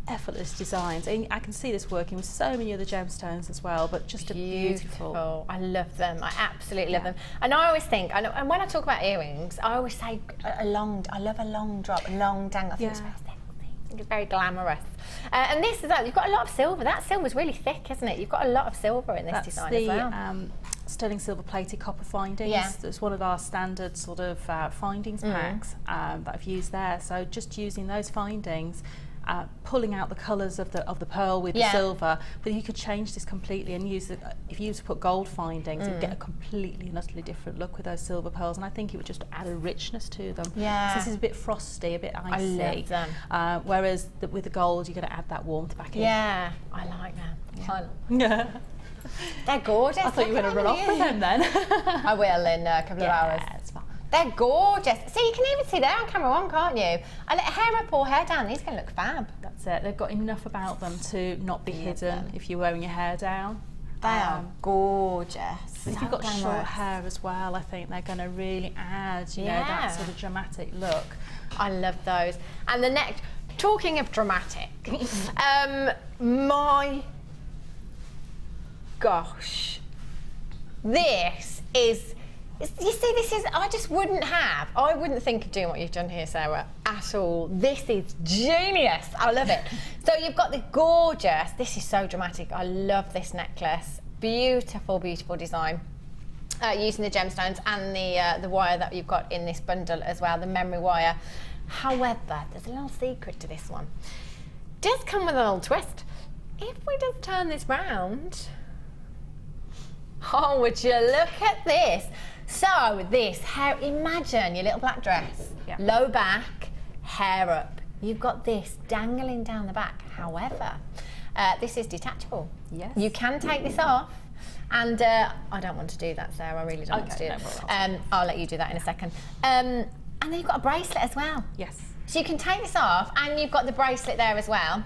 Effortless designs. And I can see this working with so many other gemstones as well, but just beautiful. I love them. I absolutely love them. And I always think, and when I talk about earrings, I always say I love a long drop, a long dangle. I think it's very sexy. I think it's very glamorous. And this is you've got a lot of silver. That silver's really thick, isn't it? You've got a lot of silver in this design as well. Sterling silver plated copper findings. Yeah. That's one of our standard sort of findings packs that I've used there. So just using those findings, pulling out the colours of the pearl with the silver, but you could change this completely and use it. If you used to put gold findings, you'd get a completely and utterly different look with those silver pearls, and I think it would just add a richness to them. Yeah. So this is a bit frosty, a bit icy. I love them. Whereas with the gold, you're going to add that warmth back in. Yeah, I like them. Yeah. They're gorgeous. I thought you were going to run off with them then. I will in a couple of hours. It's fine. They're gorgeous. See, you can even see there on camera one, can't you? Hair up or hair down, these are going to look fab. That's it. They've got enough about them to not be hidden if you're wearing your hair down. They are gorgeous. If you've got short hair as well, I think they're going to really add, you know, that sort of dramatic look. I love those. And the next, talking of dramatic, my gosh, this is, you see, this is, I wouldn't think of doing what you've done here, Sarah, at all. This is genius. I love it. So you've got the gorgeous, this is so dramatic. I love this necklace. Beautiful, beautiful design. Using the gemstones and the wire that you've got in this bundle as well, the memory wire. However, there's a little secret to this one. It does come with a little twist. If we just turn this round, oh, would you look at this? So this hair, imagine your little black dress, low back, hair up. You've got this dangling down the back. However, this is detachable. Yes. You can take this off. And I don't want to do that, Sarah. I really don't want to do it. I'll let you do that in a second. And then you've got a bracelet as well. Yes. So you can take this off, and you've got the bracelet there as well,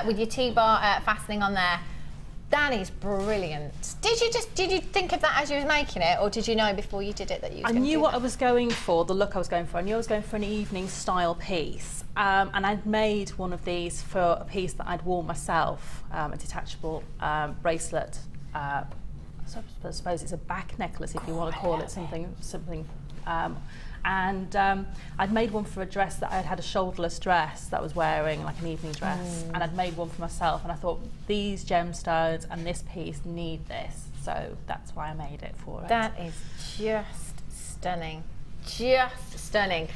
with your T-bar fastening on there. That is brilliant. Did you think of that as you was making it, or did you know before you did it that you was I knew what I was going for, the look I was going for. I knew I was going for an evening style piece, and I'd made one of these for a piece that I'd worn myself, a detachable bracelet. I suppose it's a back necklace, if you want to call it something. I'd made one for a dress that I'd had a shoulderless dress that I was wearing, like an evening dress, and I'd made one for myself, and I thought these gemstones and this piece need this, so that's why I made it for it. That is just stunning, just stunning.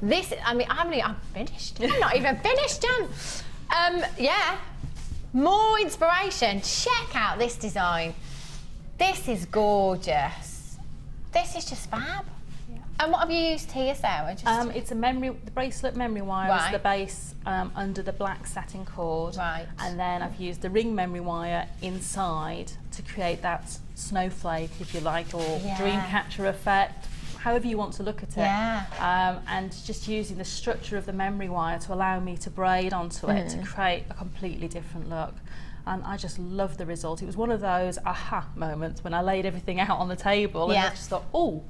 This, I mean, I'm finished. I'm not even finished, Jan. Yeah, more inspiration. Check out this design. This is gorgeous. This is just fab. And what have you used here, Sarah? It's the bracelet memory wire as the base under the black satin cord. Right. And then I've used the ring memory wire inside to create that snowflake, if you like, or dream catcher effect, however you want to look at it. Yeah. And just using the structure of the memory wire to allow me to braid onto it to create a completely different look. And I just love the result. It was one of those aha moments when I laid everything out on the table and I just thought, oh,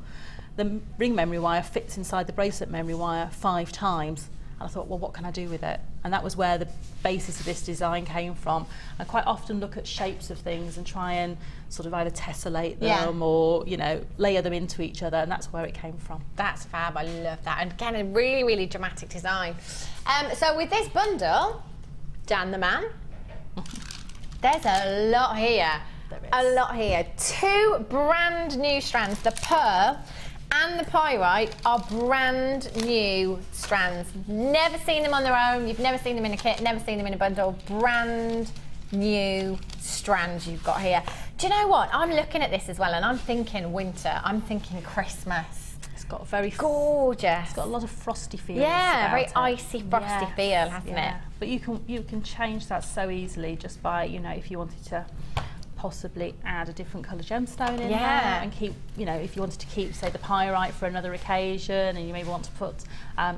the ring memory wire fits inside the bracelet memory wire 5 times. And I thought, well, what can I do with it? And that was where the basis of this design came from. I quite often look at shapes of things and try and sort of either tessellate them or, you know, layer them into each other, and that's where it came from. That's fab, I love that. And again, a really, really dramatic design. So with this bundle, Dan the man, there's a lot here. There is. A lot here. 2 brand new strands, the pearl and the pyrite are brand new strands. Never seen them on their own, you've never seen them in a kit, never seen them in a bundle. Brand new strands you've got here. Do you know what? I'm looking at this as well and I'm thinking winter, I'm thinking Christmas. It's got a very gorgeous. It's got a lot of frosty feel. Yeah, very icy, frosty feel, hasn't it? But you can change that so easily just by, you know, if you wanted to possibly add a different colour gemstone in Yeah. there and keep, you know, if you wanted to keep, say, the pyrite for another occasion, and you maybe want to put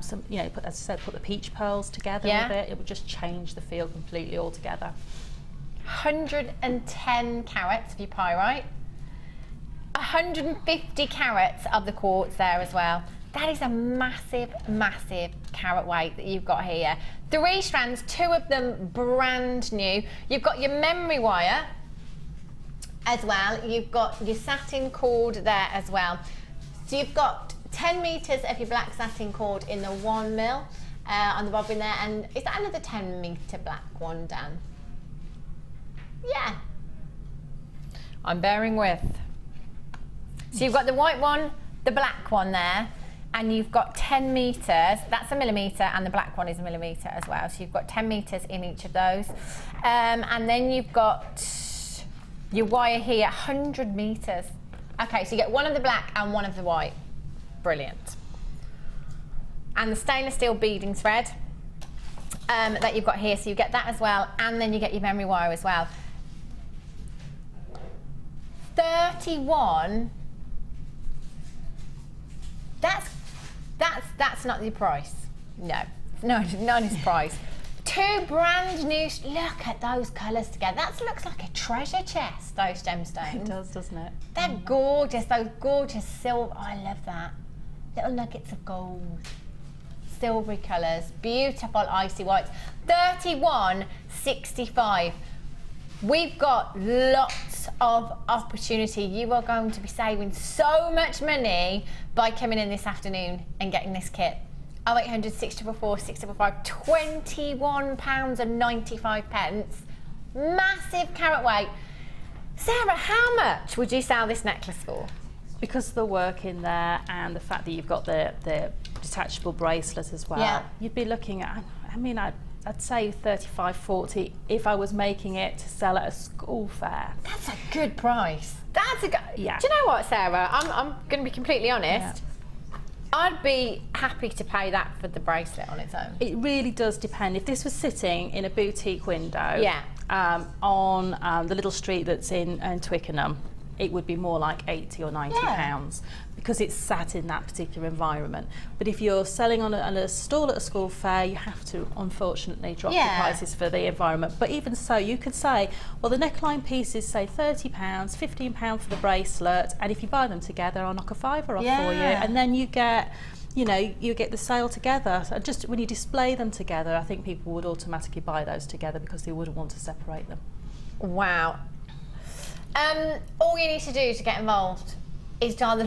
some, you know, put, as I said, put the peach pearls together with it would just change the feel completely altogether. 110 carats of your pyrite, 150 carats of the quartz there as well. That is a massive, massive carat weight that you've got here. 3 strands, 2 of them brand new. You've got your memory wire as well. You've got your satin cord there as well. So you've got 10 metres of your black satin cord in the 1 mil on the bobbin there. And is that another 10 metre black one, Dan? Yeah. I'm bearing with. So you've got the white one, the black one there, and you've got 10 metres, that's a millimetre, and the black one is a millimetre as well. So you've got 10 metres in each of those. And then you've got your wire here, 100 metres. Okay, so you get one of the black and one of the white. Brilliant. And the stainless steel beading thread that you've got here, so you get that as well, and then you get your memory wire as well. 31. That's not the price. No, not his price. 2 brand new. Look at those colours together. That looks like a treasure chest. Those gemstones. It does, doesn't it? They're gorgeous. Those gorgeous silver. Oh, I love that. Little nuggets of gold. Silvery colours. Beautiful icy whites. 31.65. We've got lots of opportunity. You are going to be saving so much money by coming in this afternoon and getting this kit. 0800 644 655, £21.95. Massive carat weight. Sarah, how much would you sell this necklace for? Because of the work in there and the fact that you've got the detachable bracelet as well, you'd be looking at, I mean, I'd say 35, 40 if I was making it to sell at a school fair. That's a good price. That's a good... Yeah. Do you know what, Sarah? I'm going to be completely honest. I'd be happy to pay that for the bracelet on its own. It really does depend. If this was sitting in a boutique window on the little street that's in Twickenham, it would be more like 80 or 90 pounds because it's sat in that particular environment. But if you're selling on a stall at a school fair, you have to, unfortunately, drop the prices for the environment. But even so, you could say, well, the neckline piece is, say, £30, £15 for the bracelet, and if you buy them together, I'll knock a £5 off for you. And then you get, you know, you get the sale together. So just when you display them together, I think people would automatically buy those together because they wouldn't want to separate them. Wow. All you need to do to get involved is dial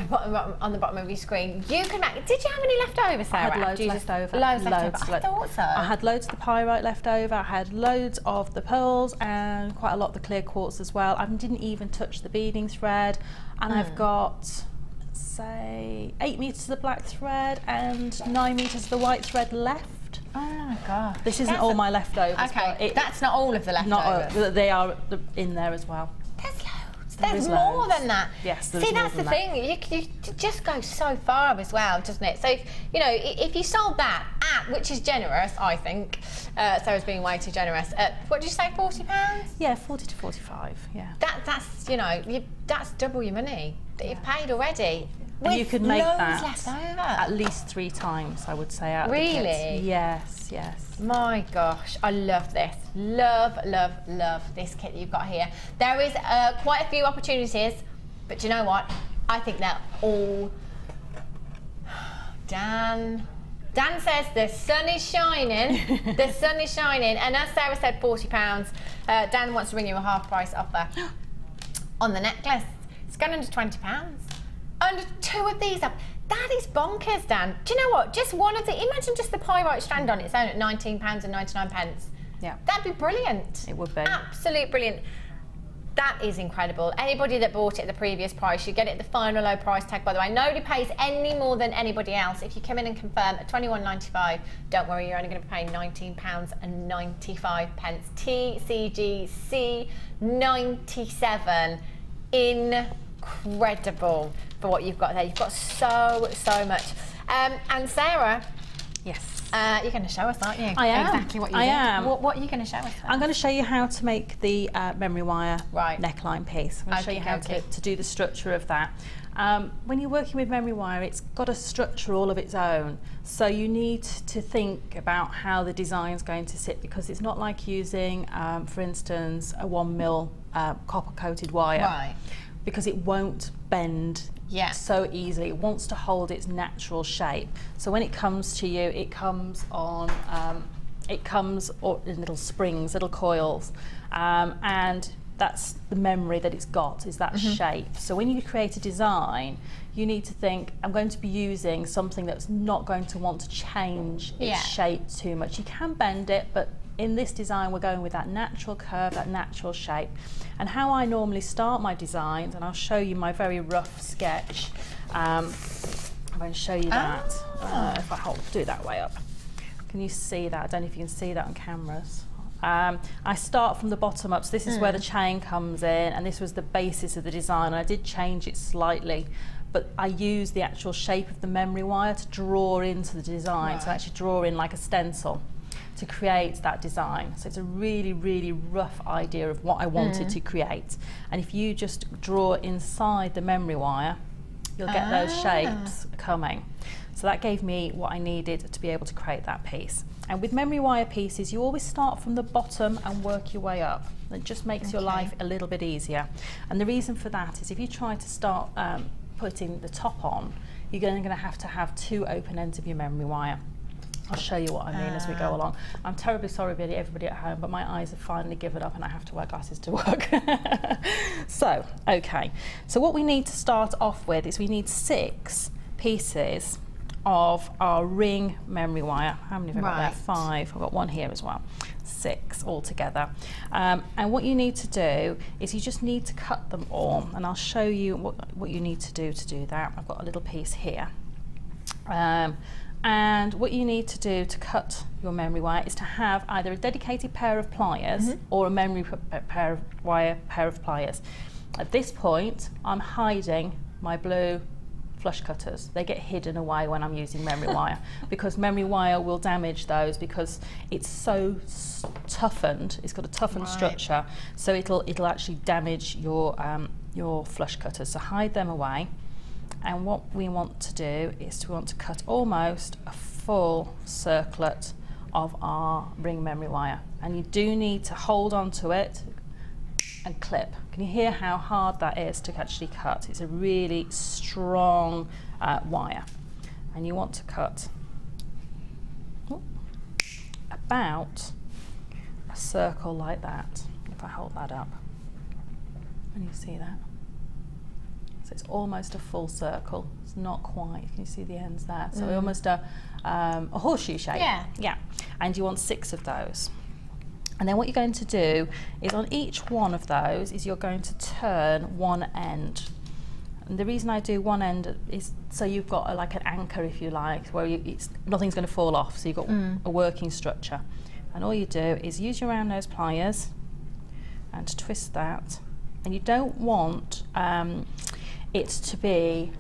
on the bottom of your screen. You can make... Did you have any left over, Sarah? I had loads left over. Loads left over. I thought so. I had loads of the pyrite left over. I had loads of the pearls and quite a lot of the clear quartz as well. I didn't even touch the beading thread. And I've got, say, 8 metres of the black thread and 9 metres of the white thread left. Oh my gosh. This isn't all my leftovers. Okay, that's not all of the leftovers. Not, they are in there as well. There's loads. There's more than that. Yes, see, that's the thing. You just go so far as well, doesn't it? So, you know, if you sold that at, which is generous, I think, Sarah's being way too generous. What did you say, £40? Yeah, 40 to 45. Yeah. That's you know, that's double your money that you've paid already. And you could make that left over. at least 3 times, I would say, out of the kits. Yes, yes. My gosh, I love this. Love, love, love this kit you've got here. There is quite a few opportunities, but do you know what? I think they're all... Dan says the sun is shining. The sun is shining. And as Sarah said, £40. Dan wants to bring you a half price offer on the necklace. It's going under £20. Under 2 of these up. That is bonkers, Dan. Do you know what? Just one of the... Imagine just the pyrite strand on its own at £19.99. Yeah. That'd be brilliant. It would be. Absolutely brilliant. That is incredible. Anybody that bought it at the previous price, you get it at the final low price tag, by the way. Nobody pays any more than anybody else. If you come in and confirm at £21.95, don't worry, you're only going to be paying £19.95. TCGC 97. Incredible for what you've got there. You've got so much. And Sarah, Yes. You're going to show us, aren't you? I am. Exactly what you do. I am. What are you going to show us? I'm going to show you how to make the memory wire Right. neckline piece. I'm going to show you how to do the structure of that. When you're working with memory wire, it's got a structure all of its own. So you need to think about how the design's going to sit, because it's not like using, for instance, a 1mm copper-coated wire. Right. Because it won't bend so easily. It wants to hold its natural shape. So when it comes to you, it comes on, in little springs, little coils, and that's the memory that it's got, is that shape. So when you create a design, you need to think, I'm going to be using something that's not going to want to change its shape too much. You can bend it, but in this design, we're going with that natural curve, that natural shape. And how I normally start my designs, and I'll show you my very rough sketch. I'm going to show you that. If I do it that way up. Can you see that? I don't know if you can see that on cameras. I start from the bottom up, so this is where the chain comes in, and this was the basis of the design. I did change it slightly, but I used the actual shape of the memory wire to draw into the design, to actually draw in like a stencil to create that design. So it's a really, really rough idea of what I wanted to create. And if you just draw inside the memory wire, you'll get those shapes coming. So that gave me what I needed to be able to create that piece. And with memory wire pieces, you always start from the bottom and work your way up. It just makes your life a little bit easier. And the reason for that is if you try to start putting the top on, you're going to have 2 open ends of your memory wire. I'll show you what I mean as we go along. I'm terribly sorry, really, everybody at home, but my eyes have finally given up and I have to wear glasses to work. So, okay. So what we need to start off with is we need 6 pieces of our ring memory wire. How many have I got there? 5. I've got 1 here as well. 6 altogether. And what you need to do is you just need to cut them all, and I'll show you what you need to do that. I've got a little piece here. And what you need to do to cut your memory wire is to have either a dedicated pair of pliers or a memory pair of pliers. At this point, I'm hiding my blue flush cutters. They get hidden away when I'm using memory wire, because memory wire will damage those because it's so toughened. It's got a toughened structure, so it'll actually damage your flush cutters. So hide them away. And what we want to do is we want to cut almost a full circlet of our ring memory wire. And you do need to hold on to it and clip. Can you hear how hard that is to actually cut? It's a really strong wire. And you want to cut about a circle like that. If I hold that up, and you see that? It's almost a full circle. It's not quite. Can you see the ends there? So almost a horseshoe shape. Yeah. And you want 6 of those. And then what you're going to do is on each one of those is you're going to turn one end. And the reason I do one end is so you've got like an anchor, if you like, where nothing's going to fall off. So you've got a working structure. And all you do is use your round nose pliers and twist that. And you don't want it to be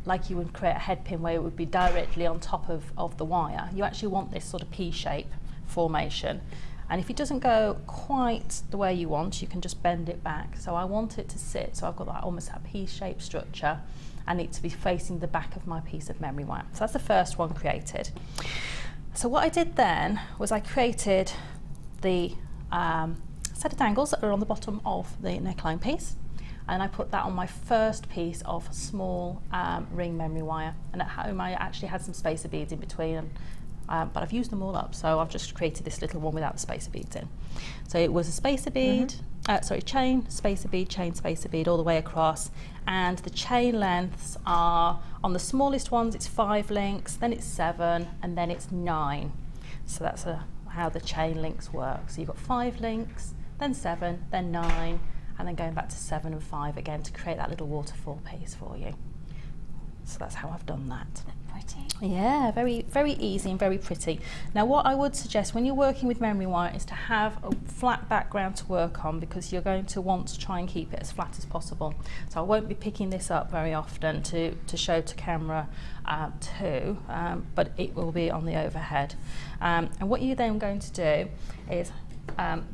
like you would create a head pin where it would be directly on top of the wire. You actually want this sort of P-shape formation. And if it doesn't go quite the way you want, you can just bend it back. So I want it to sit, so I've got that almost that P-shaped structure, and it to be facing the back of my piece of memory wire. So that's the first one created. So what I did then was I created the set of dangles that are on the bottom of the neckline piece, and I put that on my first piece of small ring memory wire. And at home I actually had some spacer beads in between, but I've used them all up, so I've just created this little one without the spacer beads in. So it was a spacer bead, chain, spacer bead all the way across, and the chain lengths are, on the smallest ones it's 5 links, then it's 7, and then it's 9. So that's how the chain links work. So you've got 5 links, then 7, then 9, and then going back to 7 and 5 again to create that little waterfall piece for you. So that's how I've done that. pretty. Yeah, very, very easy and very pretty. Now what I would suggest when you're working with memory wire is to have a flat background to work on, because you're going to want to try and keep it as flat as possible. So I won't be picking this up very often to show to camera too, but it will be on the overhead. And what you're then going to do is I'm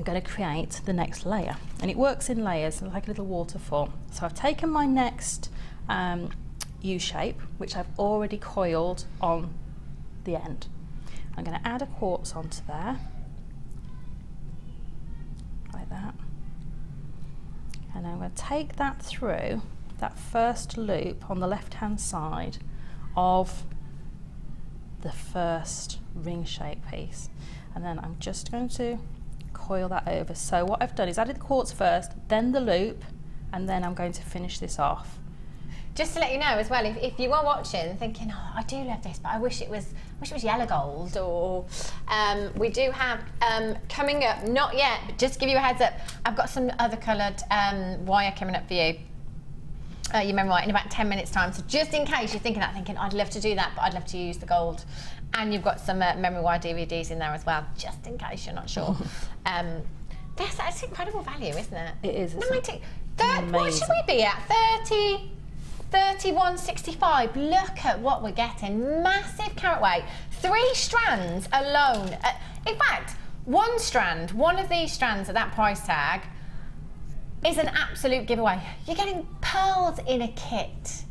going to create the next layer, and it works in layers like a little waterfall. So I've taken my next U-shape, which I've already coiled on the end. I'm going to add a quartz onto there, like that, and I'm going to take that through that first loop on the left hand side of the first ring shape piece, and then I'm just going to coil that over. So what I've done is added the quartz first, then the loop, and then I'm going to finish this off. Just to let you know as well, if you are watching thinking, oh, I do love this, but I wish it was yellow gold, or we do have coming up, not yet, but just to give you a heads up, I've got some other coloured wire coming up for you. You remember what, in about 10 minutes time. So just in case you're thinking that, I'd love to do that, but I'd love to use the gold. And you've got some memory wire DVDs in there as well, just in case you're not sure. That's incredible value, isn't it? It is. 90. What should we be at? 30. 31.65. Look at what we're getting. Massive carat weight. 3 strands alone. In fact, one of these strands at that price tag is an absolute giveaway. You're getting pearls in a kit.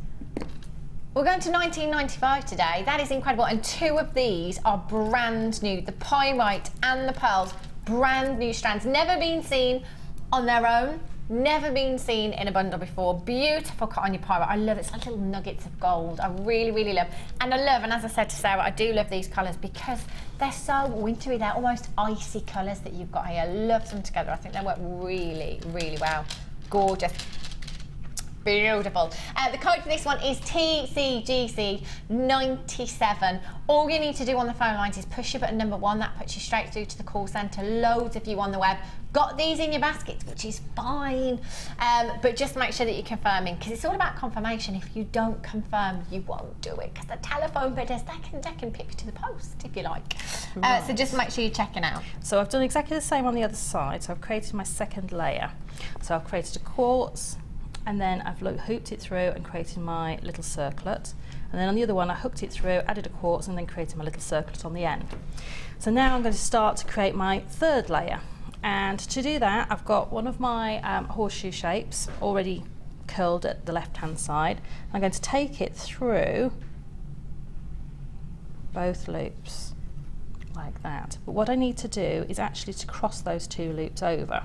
We're going to $19.95 today. That is incredible. And 2 of these are brand new. The pyrite and the pearls, brand new strands. Never been seen on their own. Never been seen in a bundle before. Beautiful cut on your pyrite. I love it. It's like little nuggets of gold. I really, really love. And as I said to Sarah, I do love these colours because they're so wintry. They're almost icy colours that you've got here. I love them together. I think they work really, really well. Gorgeous. Beautiful. The code for this one is TCGC97. All you need to do on the phone lines is push your button number 1. That puts you straight through to the call centre. Loads of you on the web. Got these in your baskets, which is fine. But just make sure that you're confirming, because it's all about confirmation. If you don't confirm, you won't do it, because the telephone bidders, they can pip you to the post if you like. Right. So just make sure you're checking out. So I've done exactly the same on the other side. So I've created my second layer. So I've created a quartz, and then I've hooped it through and created my little circlet. And then on the other one, I hooked it through, added a quartz, and then created my little circlet on the end. So now I'm going to start to create my third layer. And to do that, I've got one of my horseshoe shapes already curled at the left-hand side. I'm going to take it through both loops, like that. But what I need to do is actually to cross those 2 loops over.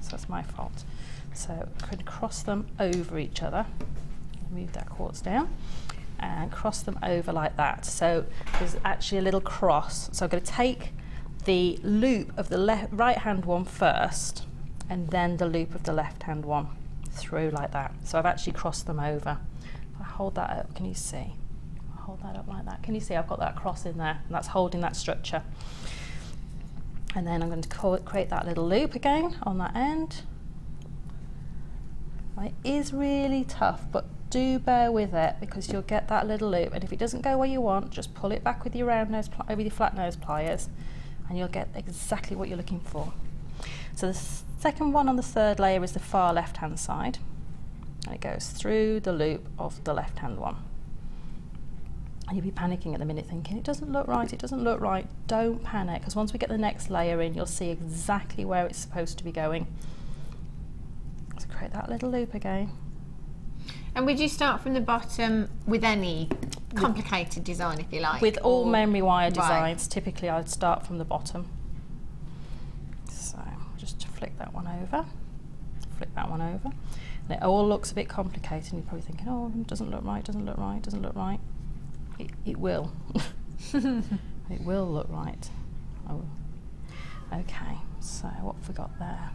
So that's my fault. So I'm going to cross them over each other. Move that quartz down and cross them over like that. So there's actually a little cross. So I'm going to take the loop of the right hand one first, and then the loop of the left hand one through like that. So I've actually crossed them over. If I hold that up, can you see? I'll hold that up like that. Can you see I've got that cross in there, and that's holding that structure. And then I'm going to create that little loop again on that end. It is really tough, but do bear with it, because you'll get that little loop, and if it doesn't go where you want, just pull it back with your round nose, with your flat nose pliers, and you'll get exactly what you're looking for. So the second one on the third layer is the far left hand side, and it goes through the loop of the left hand one. And you'll be panicking at the minute thinking, it doesn't look right, it doesn't look right. Don't panic, because once we get the next layer in, you'll see exactly where it's supposed to be going. So create that little loop again. And would you start from the bottom with any complicated design, if you like? With all memory wire designs, typically I'd start from the bottom. So just to flick that one over, flick that one over. And it all looks a bit complicated, and you're probably thinking, oh, it doesn't look right, doesn't look right, doesn't look right. It will. It will look right. Oh. Okay, so what have we got there?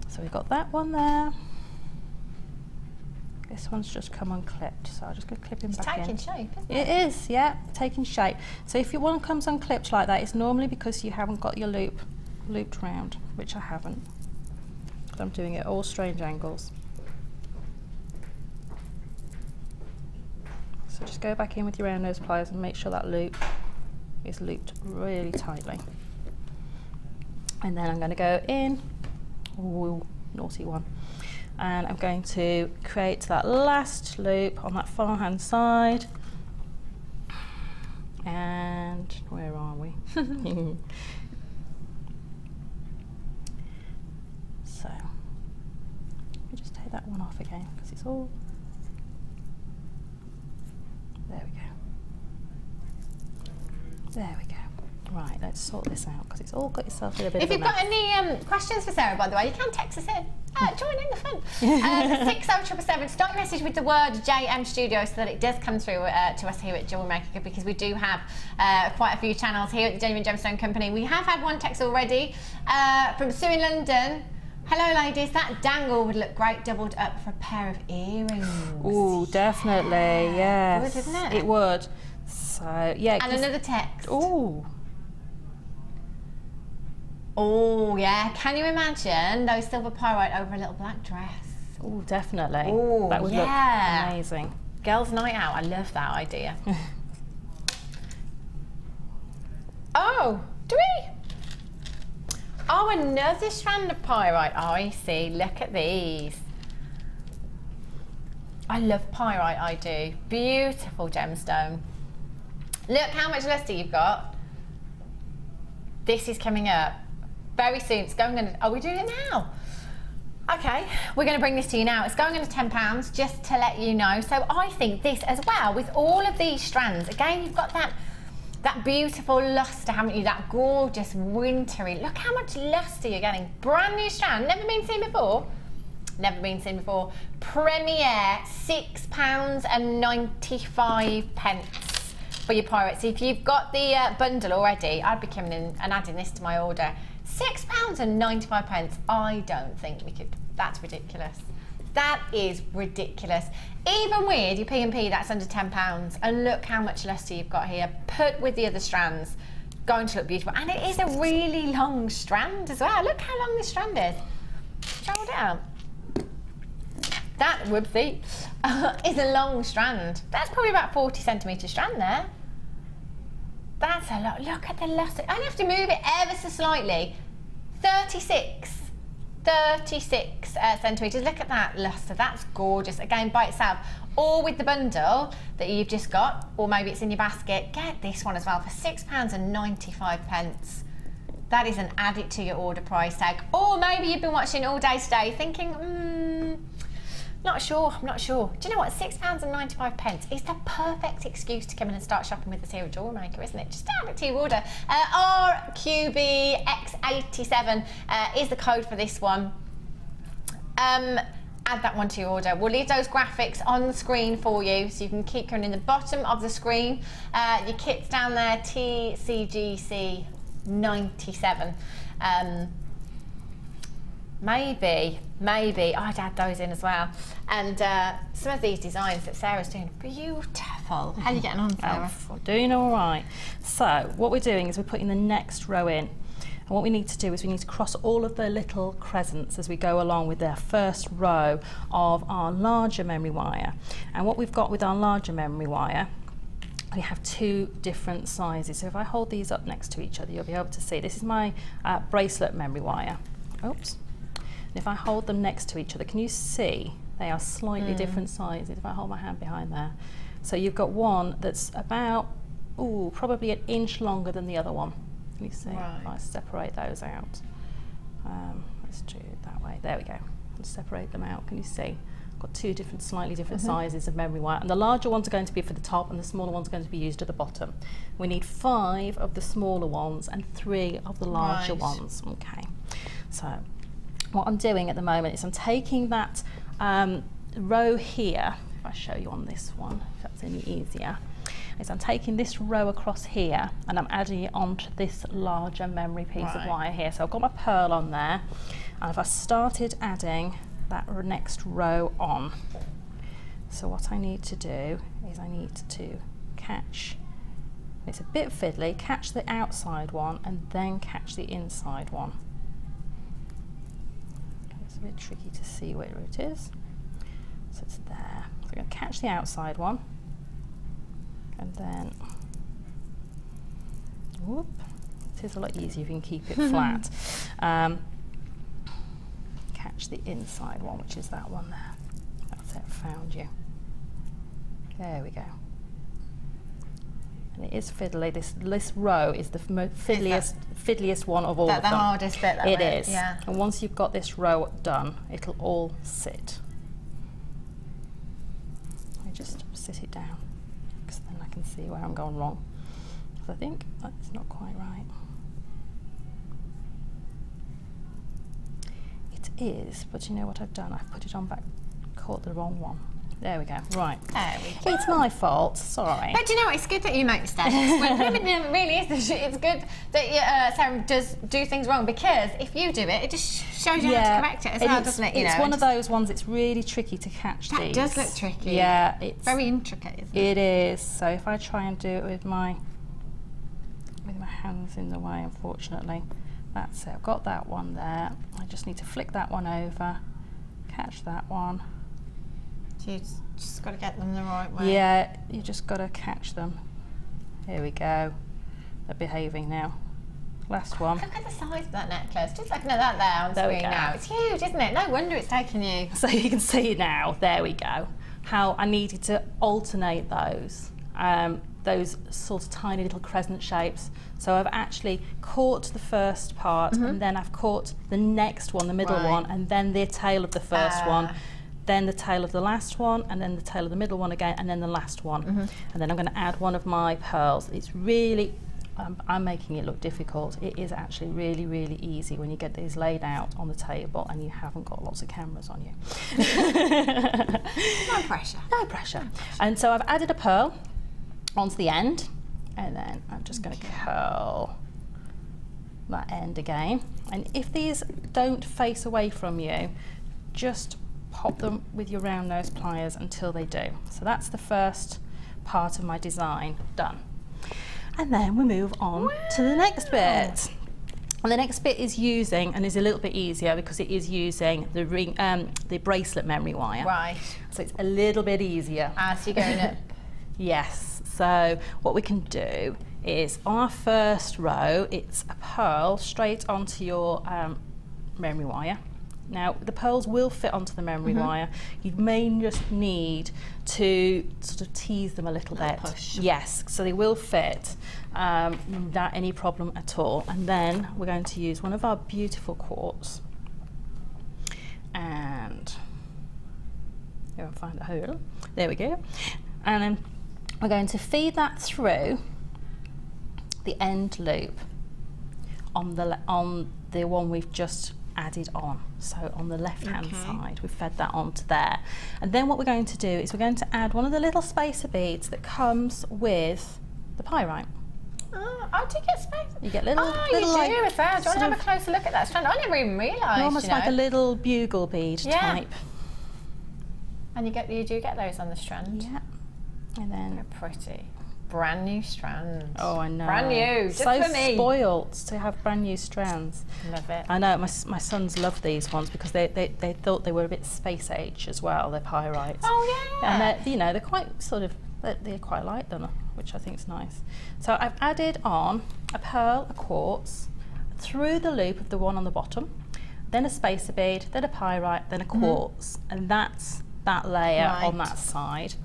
So we've got that one there. This one's just come unclipped, so I'm just going to clip him back in. It's taking shape, isn't it? It is, yeah, taking shape. So if your one comes unclipped like that, it's normally because you haven't got your loop looped round, which I haven't. So I'm doing it all strange angles. So So just go back in with your round nose pliers and make sure that loop is looped really tightly. And then I'm going to go in, ooh, naughty one, and I'm going to create that last loop on that far hand side. And where are we? So let me just take that one off again because it's all, there we go. There we go. Right, let's sort this out because it's all got itself in a bit of a mess. If you've got any questions for Sarah, by the way, you can text us in. Join in the fun. 60777. Start your message with the word JM Studio so that it does come through to us here at JewelleryMaker, because we do have quite a few channels here at the Genuine Gemstone Company. We have had one text already from Sue in London. Hello ladies, that dangle would look great doubled up for a pair of earrings. Ooh, definitely, yes. It would, wouldn't it? It would. So, yeah. And another text. Ooh. Oh, yeah. Can you imagine those silver pyrite over a little black dress? Oh, definitely. Oh, that would look amazing. Girls' night out. I love that idea. Oh, do we? Oh, another strand of pyrite. Oh, I see. Look at these. I love pyrite, I do. Beautiful gemstone. Look how much luster you've got. This is coming up very soon. It's going on. Are we doing it now? Okay, we're going to bring this to you now. It's going under £10, just to let you know. So I think this as well, with all of these strands, again, you've got that beautiful luster, haven't you? That gorgeous wintry. Look how much luster you're getting. Brand new strand, never been seen before. Never been seen before. Premier, £6.95 for your pirates. If you've got the bundle already, I'd be coming in and adding this to my order. £6.95. I don't think we could. That's ridiculous. That is ridiculous. Even with your P&P, that's under £10. And look how much luster you've got here. Put with the other strands, going to look beautiful. And it is a really long strand as well. Look how long this strand is. Hold it out. That, whoopsie, is a long strand. That's probably about 40 centimetre strand there. That's a lot. Look at the luster. I have to move it ever so slightly. 36 centimetres. Look at that luster. That's gorgeous. Again, by itself. Or with the bundle that you've just got, or maybe it's in your basket, get this one as well for £6.95. That is an add it to your order price tag. Or maybe you've been watching all day today thinking, I'm not sure. Do you know what? £6.95 is the perfect excuse to come in and start shopping with us here at JewelleryMaker, isn't it? Just add it to your order. RQBX87 is the code for this one. Add that one to your order. We'll leave those graphics on the screen for you so you can keep going in the bottom of the screen. Your kit's down there, TCGC 97. Maybe I'd add those in as well. And some of these designs that Sarah's doing, beautiful. How are you getting on, Sarah? Oh, doing all right. So what we're doing is we're putting the next row in. And what we need to do is we need to cross all of the little crescents as we go along with our first row of our larger memory wire. And what we've got with our larger memory wire, we have two different sizes. So if I hold these up next to each other, you'll be able to see. This is my bracelet memory wire. Oops. And if I hold them next to each other, can you see they are slightly different sizes if I hold my hand behind there? So you've got one that's about, probably an inch longer than the other one. Can you see? Right. If I separate those out. Let's do it that way. There we go. Let's separate them out. Can you see? I've got two different, slightly different sizes of memory wire. And the larger ones are going to be for the top and the smaller ones are going to be used at the bottom. We need 5 of the smaller ones and 3 of the larger ones. Okay. So what I'm doing at the moment is I'm taking that row here, if I show you on this one, if that's any easier, is I'm taking this row across here and I'm adding it onto this larger memory piece of wire here. So I've got my pearl on there, and if I started adding that next row on, so what I need to do is I need to catch, it's a bit fiddly, catch the outside one and then catch the inside one. It's a bit tricky to see where it is. So it's there. So I'm going to catch the outside one. And then, whoop, it is a lot easier if you can keep it flat. Catch the inside one, which is that one there. That's it, found you. There we go. And it is fiddly. This row is the fiddliest one of all of them. The hardest bit. It is. Yeah. And once you've got this row done, it'll all sit. I just sit it down, because then I can see where I'm going wrong. Because I think that's not quite right. It is, but you know what I've done? I've put it on back, caught the wrong one. There we go. Right. There we go. It's my fault. Sorry. But do you know what? It's good that you make mistakes. It really is. It's good that Sarah does do things wrong, because if you do it, it just shows you how to correct it as well, doesn't it? It's one of those ones. It's really tricky to catch these. That does look tricky. Yeah, it's very intricate, isn't it? It is. So if I try and do it with my hands in the way, unfortunately, that's it. I've got that one there. I just need to flick that one over, catch that one. So you just got to get them the right way. Yeah, you just got to catch them. Here we go. They're behaving now. Last one. Look at the size of that necklace. Just looking at that there on screen now. It's huge, isn't it? No wonder it's taken you. So you can see now, there we go, how I needed to alternate those sort of tiny little crescent shapes. So I've actually caught the first part, and then I've caught the next one, the middle one, and then the tail of the first one. Then the tail of the last one, and then the tail of the middle one again, and then the last one. And then I'm going to add one of my pearls. It's really, I'm making it look difficult. It is actually really, really easy when you get these laid out on the table and you haven't got lots of cameras on you. No pressure. No pressure. And so I've added a pearl onto the end, and then I'm just going to curl that end again. And if these don't face away from you, just pop them with your round nose pliers until they do. So that's the first part of my design done. And then we move on to the next bit. And the next bit is using, and is a little bit easier because it is using the ring, the bracelet memory wire. Right. So it's a little bit easier. So you're going up. Yes. So what we can do is on our first row, it's a pearl straight onto your memory wire. Now, the pearls will fit onto the memory wire. You may just need to sort of tease them a little bit. Push. Yes, so they will fit without any problem at all. And then we're going to use one of our beautiful quartz. And here, I'll find a hole. There we go. And then we're going to feed that through the end loop on the one we've just added on. So on the left hand side, we've fed that onto there. And then what we're going to do is we're going to add one of the little spacer beads that comes with the pyrite. Oh, do you get space? You get little, you little do, like, as well. Do you want to have a closer look at that strand? I never even realised. almost like a little bugle bead type. And you do get those on the strand. Yeah. And then they're pretty. Brand new strands. Oh, I know. Brand new, just so for me. Spoilt to have brand new strands. Love it. I know, my sons love these ones because they thought they were a bit space age as well, they're pyrite. Oh, yeah. And they're, you know, they're quite sort of, they're quite light done, which I think is nice. So I've added on a pearl, a quartz, through the loop of the one on the bottom, then a spacer bead, then a pyrite, then a quartz, and that's that layer on that side.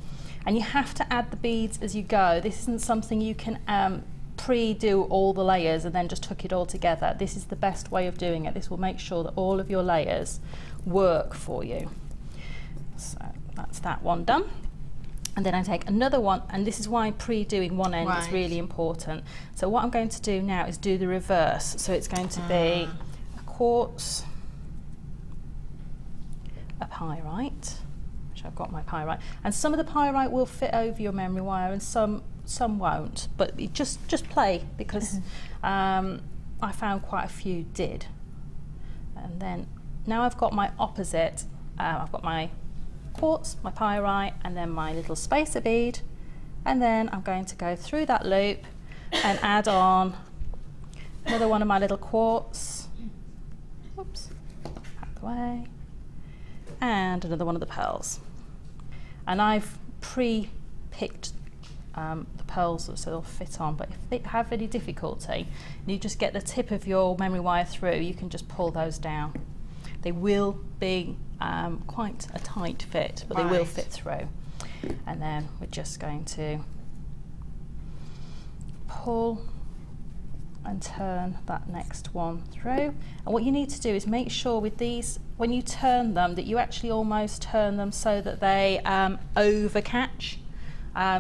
And you have to add the beads as you go. This isn't something you can pre-do all the layers and then just hook it all together. This is the best way of doing it. This will make sure that all of your layers work for you. So that's that one done. And then I take another one, and this is why pre-doing one end is really important. So what I'm going to do now is do the reverse. So it's going to be a quartz, a pyrite, I've got my pyrite, and some of the pyrite will fit over your memory wire and some won't, but just play, because I found quite a few did. And then now I've got my opposite, I've got my quartz, my pyrite, and then my little spacer bead, and then I'm going to go through that loop and add on another one of my little quartz, oops, out the way, and another one of the pearls. And I've pre-picked the pearls so they'll fit on. But if they have any difficulty, you just get the tip of your memory wire through, you can just pull those down. They will be quite a tight fit, but they will fit through. And then we're just going to pull and turn that next one through. And what you need to do is make sure with these, when you turn them, that you actually almost turn them so that they overcatch.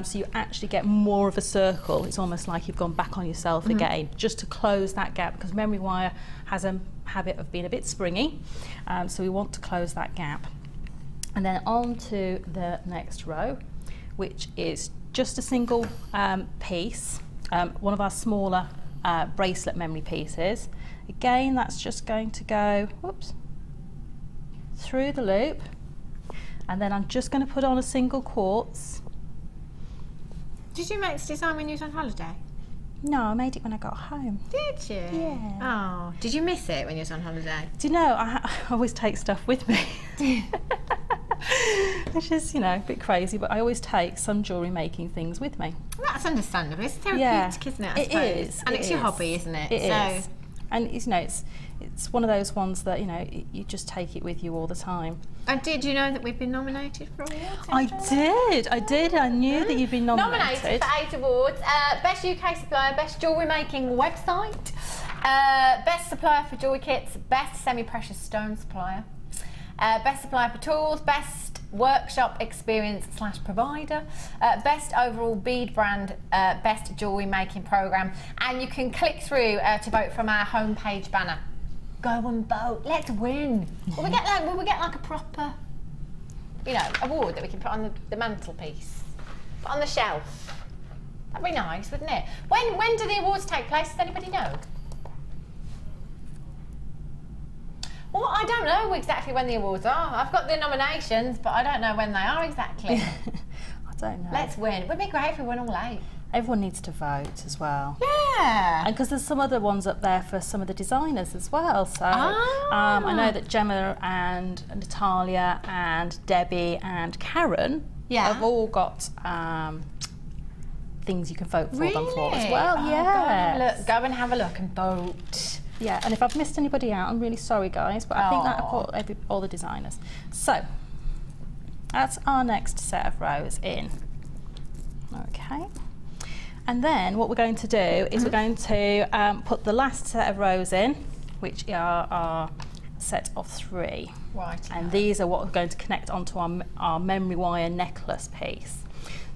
So you actually get more of a circle. It's almost like you've gone back on yourself again, just to close that gap, because memory wire has a habit of being a bit springy. So we want to close that gap. And then on to the next row, which is just a single piece, one of our smaller bracelet memory pieces. Again, that's just going to go, whoops, through the loop. And then I'm just going to put on a single quartz. Did you make this design when you was on holiday? No, I made it when I got home. Did you? Yeah. Oh, did you miss it when you was on holiday? Do you know, I always take stuff with me. Which is, you know, a bit crazy, but I always take some jewellery making things with me. Well, that's understandable. It's therapeutic, isn't it? I suppose? It is. And it's your hobby, isn't it? It is. And it's, you know, it's one of those ones that, you know, you just take it with you all the time. And did you know that we've been nominated for awards? I did. I knew that you'd been nominated. Nominated for 8 awards. Best UK supplier, best jewellery making website, best supplier for jewellery kits, best semi-precious stone supplier, best supplier for tools, best workshop experience / provider, best overall bead brand, best jewellery making programme. And you can click through to vote from our homepage banner. Go and vote. Let's win. Will we get like a proper, you know, award that we can put on the mantelpiece, put on the shelf? That'd be nice, wouldn't it? When do the awards take place? Does anybody know? Well, I don't know exactly when the awards are. I've got the nominations, but I don't know when they are exactly. I don't know. Let's win. It would be great if we won all 8. Everyone needs to vote as well. Yeah. And because there's some other ones up there for some of the designers as well. So I know that Gemma and Natalia and Debbie and Karen have all got things you can vote for them for as well. Go and have a look and vote. Yeah, and if I've missed anybody out, I'm really sorry, guys, but I think that I put all the designers. So that's our next set of rows in. Okay. And then what we're going to do is we're going to put the last set of rows in, which are our set of 3. Right. And these are what we're going to connect onto our memory wire necklace piece.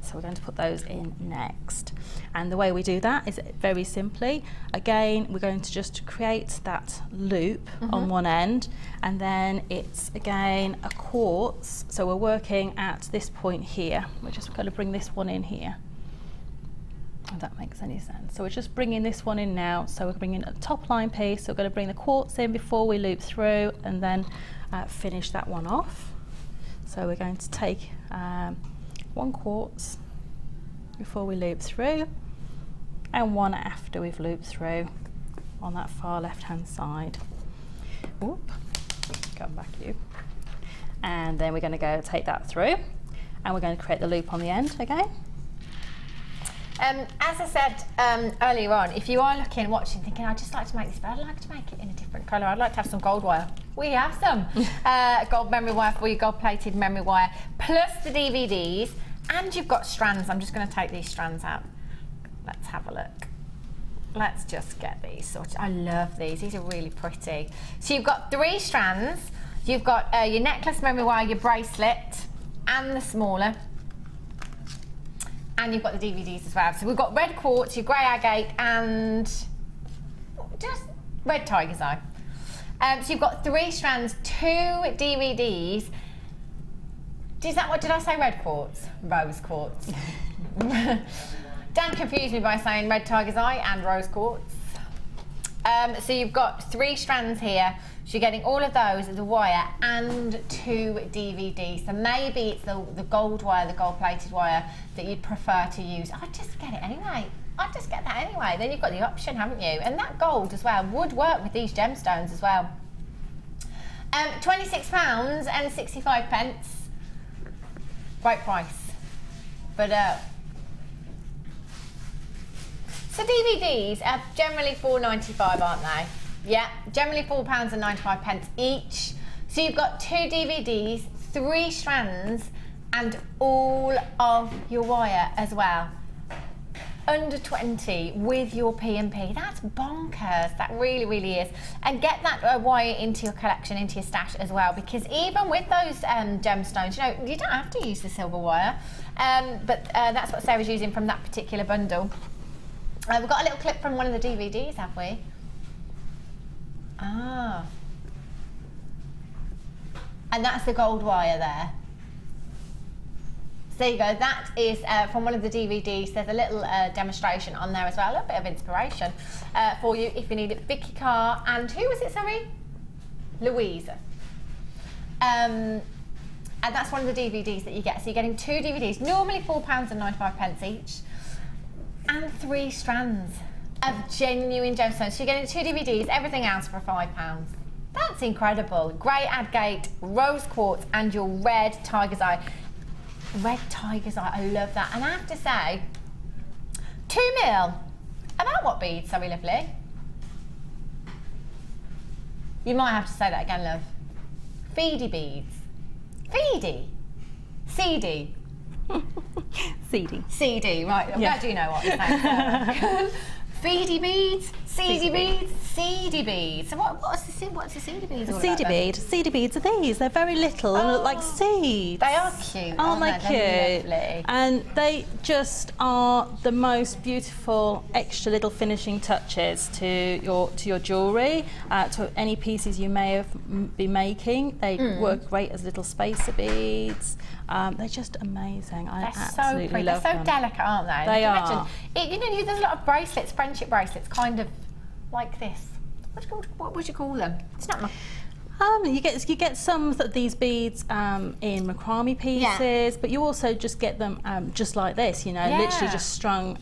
So we're going to put those in next. And the way we do that is very simply, again, we're going to just create that loop on one end, and then it's again a quartz. So we're working at this point here. We're just going to bring this one in here. If that makes any sense. So we're just bringing this one in now. So we're bringing a top line piece. So we're going to bring the quartz in before we loop through, and then finish that one off. So we're going to take 1 quartz before we loop through, and 1 after we've looped through on that far left hand side. Whoop, come back you. And then we're going to go take that through, and we're going to create the loop on the end again. As I said earlier on, if you are watching, thinking, I'd just like to make this, but I'd like to make it in a different colour. I'd like to have some gold wire. We have some gold memory wire for you, gold-plated memory wire, plus the DVDs, and you've got strands. I'm just going to take these strands out. Let's have a look. Let's just get these sorted. I love these. These are really pretty. So you've got 3 strands. You've got your necklace memory wire, your bracelet, and the smaller. And you've got the DVDs as well. So we've got red quartz, your grey agate, and just red tiger's eye. So you've got 3 strands, 2 DVDs. Did I say red quartz? Rose quartz. Dan confused me by saying red tiger's eye and rose quartz. So you've got 3 strands here. So you're getting all of those, the wire, and 2 DVDs. So maybe it's the gold wire, the gold-plated wire that you'd prefer to use. I'd just get it anyway. I'd just get that anyway. Then you've got the option, haven't you? And that gold as well would work with these gemstones as well. £26 and 65 pence. Great price. But So DVDs are generally £4.95, aren't they? Yeah, generally £4.95 each. So you've got 2 DVDs, 3 strands, and all of your wire as well. Under 20 with your P&P. That's bonkers. That really, really is. And get that wire into your collection, into your stash as well, because even with those gemstones, you know, you don't have to use the silver wire. But that's what Sarah's using from that particular bundle. We've got a little clip from one of the DVDs, have we? Ah. And that's the gold wire there. So there you go, that is from one of the DVDs. There's a little demonstration on there as well, a little bit of inspiration for you if you need it. Vicky Carr and who was it, sorry? Louisa. And that's one of the DVDs that you get. So you're getting 2 DVDs, normally £4.95 each, and 3 strands of genuine gemstones. So you're getting 2 DVDs, everything else for £5. That's incredible. Grey agate, rose quartz, and your red tiger's eye. Red tiger's eye, I love that. And I have to say, 2 mil. About what beads, sorry, lovely? You might have to say that again, love. Feedy beads. Feedy. Seedy. Seedy. Seedy, right. I'm glad you know what I'm saying. Feedy beads, seedy beads, seedy beads. So what's the seedy beads all about? Seedy beads are these. They're very little and look like seeds. They are cute, aren't they? They're Cute? lovely. And they just are the most beautiful extra little finishing touches to your jewellery, to any pieces you may have been making. They work great as little spacer beads. They're just amazing. I absolutely love them. They're so delicate, aren't they? They are. You know, there's a lot of bracelets, friendship bracelets, kind of like this. What would you call them? It's not my... You get some of these beads in macrame pieces, but you also just get them just like this, you know, literally just strung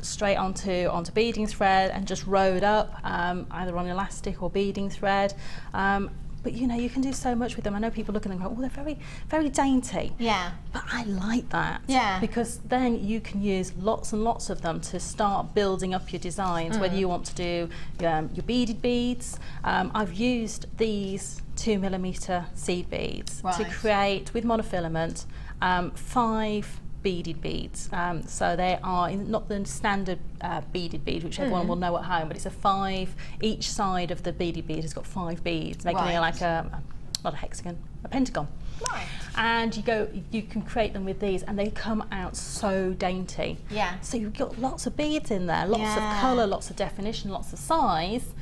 straight onto beading thread and just rode up either on elastic or beading thread. But you know, you can do so much with them. I know people look at them and go, oh, they're very, very dainty. Yeah. But I like that. Yeah. Because then you can use lots and lots of them to start building up your designs, whether you want to do your beaded beads. I've used these 2mm seed beads to create, with monofilament, 5 beaded beads. So they are not the standard beaded bead, which everyone will know at home, but it's a 5, each side of the beaded bead has got 5 beads, making it like not a hexagon, a pentagon. Right. And you can create them with these, and they come out so dainty. Yeah. So you've got lots of beads in there, lots of colour, lots of definition, lots of size.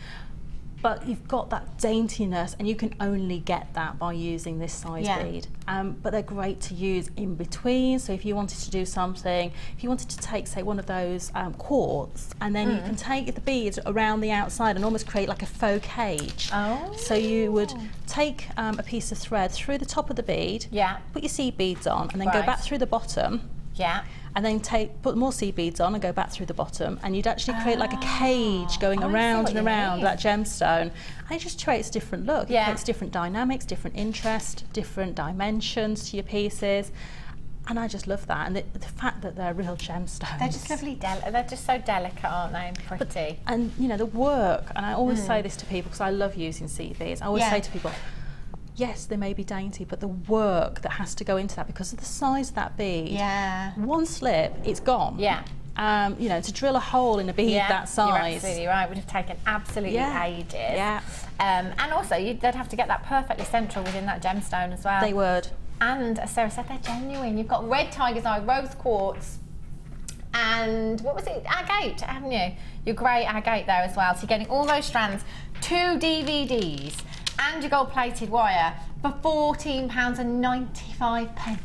But you've got that daintiness, and you can only get that by using this size bead. But they're great to use in between. So if you wanted to do something, if you wanted to take, say, one of those quartz, and then you can take the beads around the outside and almost create like a faux cage. Oh. So you would take a piece of thread through the top of the bead, put your seed beads on, and then go back through the bottom. Yeah. And then put more seed beads on and go back through the bottom, and you'd actually create like a cage going around and around that gemstone, and it just creates a different look. It creates different dynamics, different interest, different dimensions to your pieces, and I just love that. And the fact that they're real gemstones. They're just lovely, they're just so delicate, aren't they, and pretty. And you know, the work, and I always say this to people because I love using seed beads, I always say to people, yes, they may be dainty, but the work that has to go into that, because of the size of that bead, one slip, it's gone. Yeah. You know, to drill a hole in a bead that size. You're absolutely right. Would have taken absolutely ages. Yeah. And also, they'd have to get that perfectly central within that gemstone as well. They would. And as Sarah said, they're genuine. You've got red tiger's eye, rose quartz, and what was it? Agate, haven't you? Your grey agate there as well. So you're getting all those strands, 2 DVDs, and your gold-plated wire for £14.95.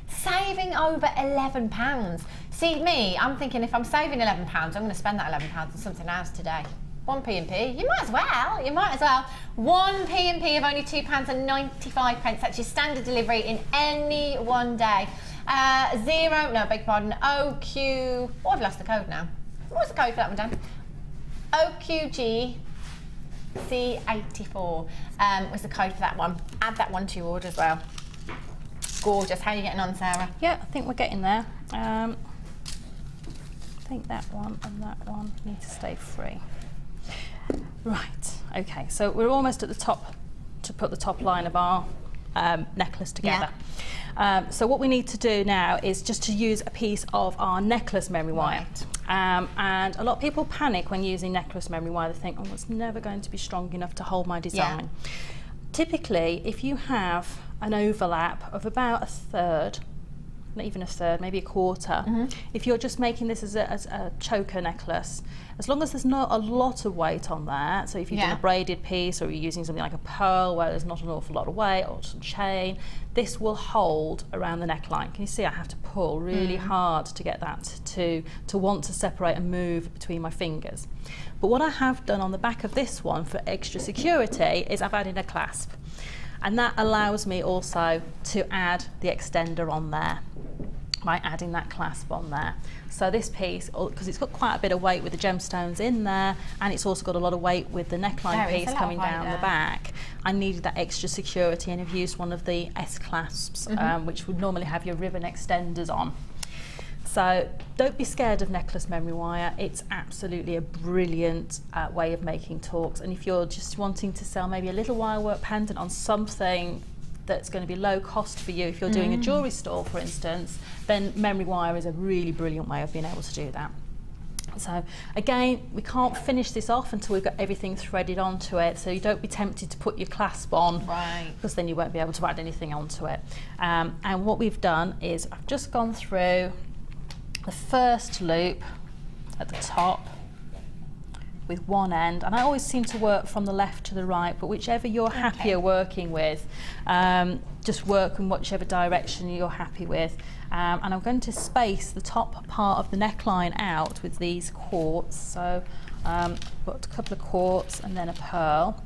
Saving over £11. See, me, I'm thinking if I'm saving £11, I'm going to spend that £11 on something else today. 1 P&P, you might as well. 1 P&P of only £2.95. That's your standard delivery in any one day. OQ, oh, I've lost the code now. What's the code for that one, Dan? OQG C84 was the code for that one. Add that one to your order as well. Gorgeous. How are you getting on, Sarah? Yeah, I think we're getting there. I think that one and that one need to stay free. Right, okay, so we're almost at the top to put the top line of our necklace together. So what we need to do now is just to use a piece of our necklace memory wire. And a lot of people panic when using necklace memory wire. They think, oh, it's never going to be strong enough to hold my design. Typically, if you have an overlap of about a third, not even a third, maybe a quarter, if you're just making this as a choker necklace, as long as there's not a lot of weight on that, so if you've done a braided piece or you're using something like a pearl where there's not an awful lot of weight, or some chain, this will hold around the neckline. Can you see I have to pull really hard to get that to want to separate and move between my fingers. But what I have done on the back of this one for extra security is I've added a clasp. And that allows me also to add the extender on there by adding that clasp on there. So this piece, because it's got quite a bit of weight with the gemstones in there, and it's also got a lot of weight with the neckline piece coming down the back, I needed that extra security, and I've used one of the S clasps, which would normally have your ribbon extenders on. So don't be scared of necklace memory wire. It's absolutely a brilliant way of making talks. And if you're just wanting to sell maybe a little wire work pendant on something that's going to be low cost for you, if you're doing a jewellery store, for instance, then memory wire is a really brilliant way of being able to do that. So again, we can't finish this off until we've got everything threaded onto it, so you don't be tempted to put your clasp on, because then you won't be able to add anything onto it. And what we've done is I've just gone through the first loop at the top with one end, and I always seem to work from the left to the right, but whichever you're happier working with, just work in whichever direction you're happy with. And I'm going to space the top part of the neckline out with these quartz. So put a couple of quartz and then a pearl.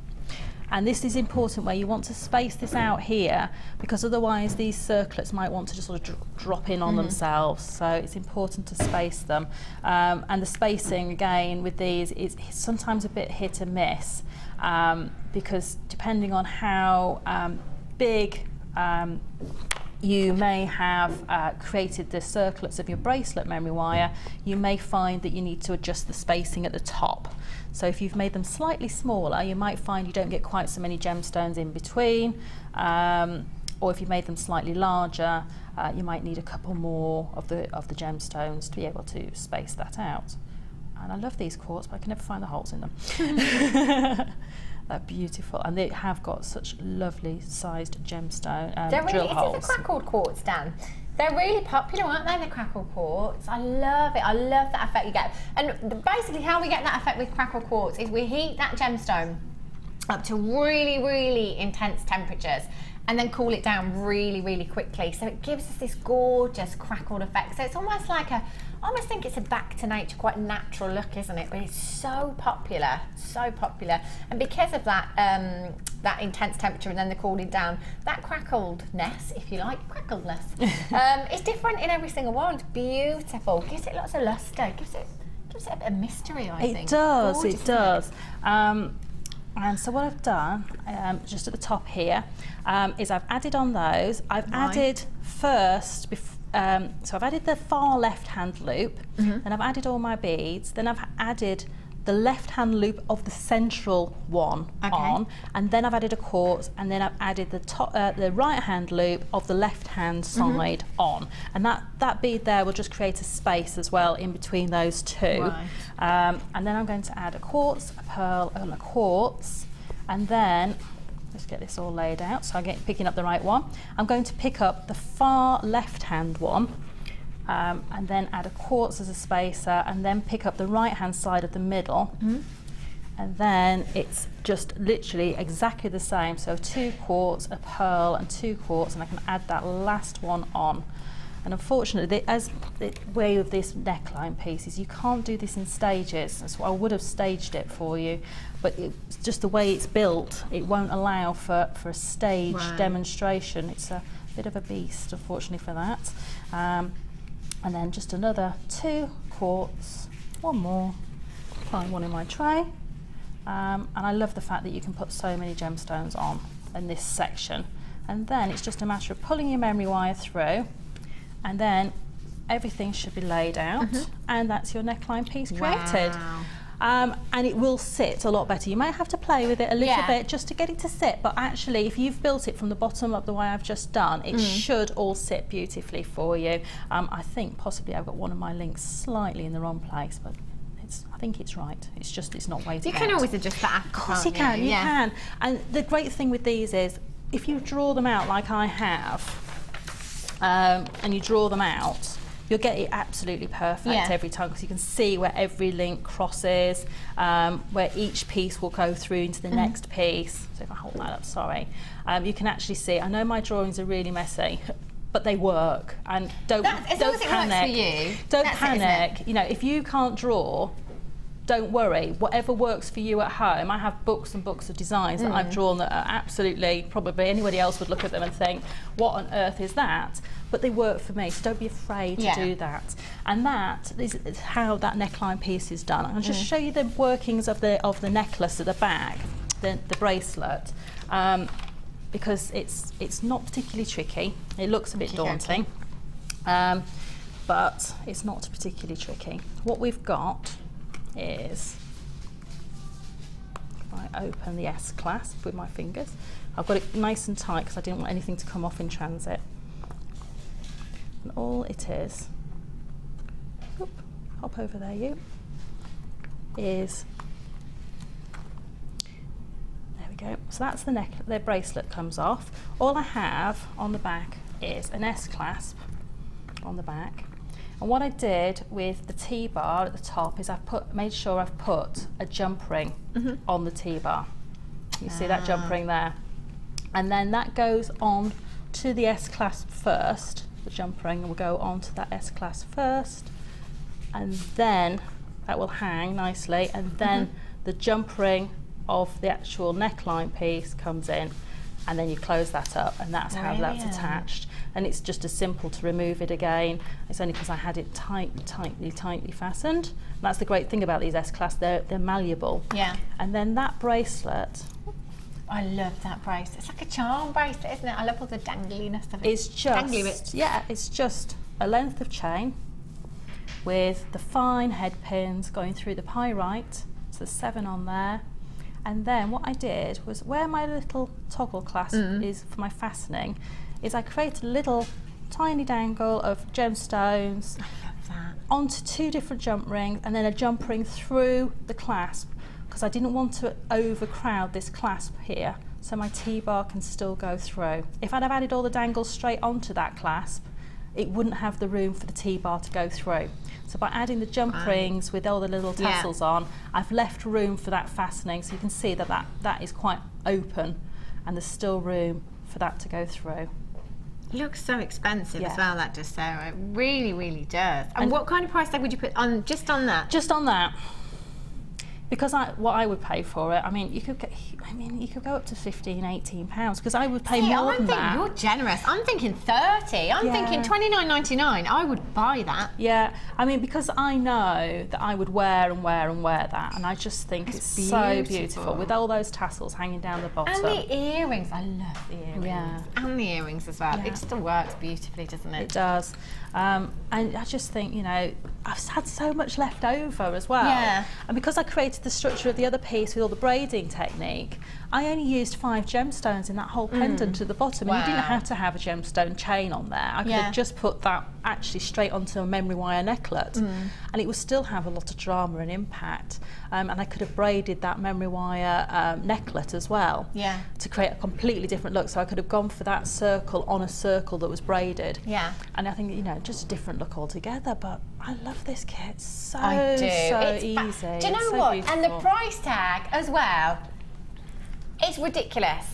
And this is important where you want to space this out here, because otherwise these circlets might want to just sort of drop in on themselves. So it's important to space them. And the spacing, again, with these is sometimes a bit hit and miss, because depending on how big you may have created the circlets of your bracelet memory wire, you may find that you need to adjust the spacing at the top. So if you've made them slightly smaller, you might find you don't get quite so many gemstones in between, or if you've made them slightly larger, you might need a couple more of the gemstones to be able to space that out. And I love these quartz, but I can never find the holes in them. They're beautiful, and they have got such lovely sized gemstone drill holes. Is it the crackled quartz, Dan? They're really popular, aren't they, the crackled quartz? I love it. I love that effect you get. And basically how we get that effect with crackled quartz is we heat that gemstone up to really, really intense temperatures and then cool it down really, really quickly. So it gives us this gorgeous crackled effect. So it's almost like I almost think it's a back to nature, quite natural look, isn't it? But it's so popular, so popular. And because of that, that intense temperature and then the cooling down, that crackledness, if you like, it's different in every single one. It's beautiful. Gives it lots of luster. Gives it a bit of mystery, I think. It does, it does. And so what I've done, just at the top here, is I've added on those. I've added first, so I've added the far left-hand loop, then I've added all my beads, then I've added the left-hand loop of the central one on, and then I've added a quartz, and then I've added the top, the right-hand loop of the left-hand side on, and that bead there will just create a space as well in between those two. And then I'm going to add a quartz, a pearl, and a quartz, and then let's get this all laid out. So I'm picking up the right one. I'm going to pick up the far left-hand one. And then add a quartz as a spacer, and then pick up the right hand side of the middle, and then it's just literally exactly the same. So 2 quartz, a pearl, and 2 quartz, and I can add that last one on. And unfortunately, as the way of this neckline piece is, you can't do this in stages. So I would have staged it for you, but it's just the way it's built, it won't allow for a staged demonstration. It's a bit of a beast, unfortunately, for that. And then just another 2 quartz, one more, find one in my tray. And I love the fact that you can put so many gemstones on in this section. And then it's just a matter of pulling your memory wire through, and then everything should be laid out, and that's your neckline piece created. And it will sit a lot better. You might have to play with it a little bit just to get it to sit, but actually if you've built it from the bottom up the way I've just done, it should all sit beautifully for you. I think possibly I've got one of my links slightly in the wrong place, but I think it's right. It's just, it's not weighted. You can always adjust that after. Of course you can, you can. And the great thing with these is, if you draw them out like I have, and you draw them out, you'll get it absolutely perfect every time, because you can see where every link crosses, where each piece will go through into the next piece. So if I hold that up, sorry. You can actually see, I know my drawings are really messy, but they work, and don't panic. Don't panic. You know, if you can't draw, don't worry. Whatever works for you at home. I have books and books of designs that I've drawn that are absolutely, probably anybody else would look at them and think, what on earth is that? But they work for me, so don't be afraid to do that. And that is how that neckline piece is done. I'll just show you the workings of the necklace at the back, the bracelet. Because it's not particularly tricky. It looks a bit daunting, but it's not particularly tricky. What we've got is, if I open the S clasp with my fingers, I've got it nice and tight because I didn't want anything to come off in transit. And all it is, hop over there you, is, go. So that's the bracelet comes off. All I have on the back is an S clasp on the back. And what I did with the T-bar at the top is I've made sure I've put a jump ring on the T-bar. You see that jump ring there? And then that goes on to the S clasp first. The jump ring will go on to that S clasp first, and then that will hang nicely, and then the jump ring of the actual neckline piece comes in, and then you close that up, and that's how that's attached. And it's just as simple to remove it again. It's only because I had it tightly fastened. And that's the great thing about these S-clasps, they're malleable. Yeah. And then that bracelet, I love that bracelet. It's like a charm bracelet, isn't it? I love all the dangliness of it. It's just, it's just a length of chain with the fine head pins going through the pyrite. So there's 7 on there. And then what I did was, where my little toggle clasp is for my fastening, is I created a little tiny dangle of gemstones onto 2 different jump rings, and then a jump ring through the clasp, because I didn't want to overcrowd this clasp here, so my T-bar can still go through. If I'd have added all the dangles straight onto that clasp, it wouldn't have the room for the T-bar to go through. So by adding the jump rings with all the little tassels on, I've left room for that fastening, so you can see that that is quite open, and there's still room for that to go through. It looks so expensive as well, that does, Sarah. It really, really does. And what kind of price tag would you put on just on that? Just on that. Because what I would pay for it, I mean, you could go up to £15, £18, because I would pay more than that. You're generous. I'm thinking 30. I'm thinking £29.99. I would buy that. Yeah, I mean, because I know that I would wear and wear and wear that, and I just think it's so beautiful with all those tassels hanging down the bottom. And the earrings. I love the earrings. Yeah. And the earrings as well. It still works beautifully, doesn't it? It does. And I just think, you know, I've had so much left over as well. Yeah. And because I created the structure of the other piece with all the braiding technique, I only used 5 gemstones in that whole pendant at the bottom. And you didn't have to have a gemstone chain on there. I could have just put that actually straight onto a memory wire necklet, and it would still have a lot of drama and impact. And I could have braided that memory wire necklet as well to create a completely different look. So I could have gone for that circle on a circle that was braided. Yeah. And I think, you know, just a different look altogether. But I love this kit. So easy. Do you know what? Beautiful. And the price tag as well. It's ridiculous.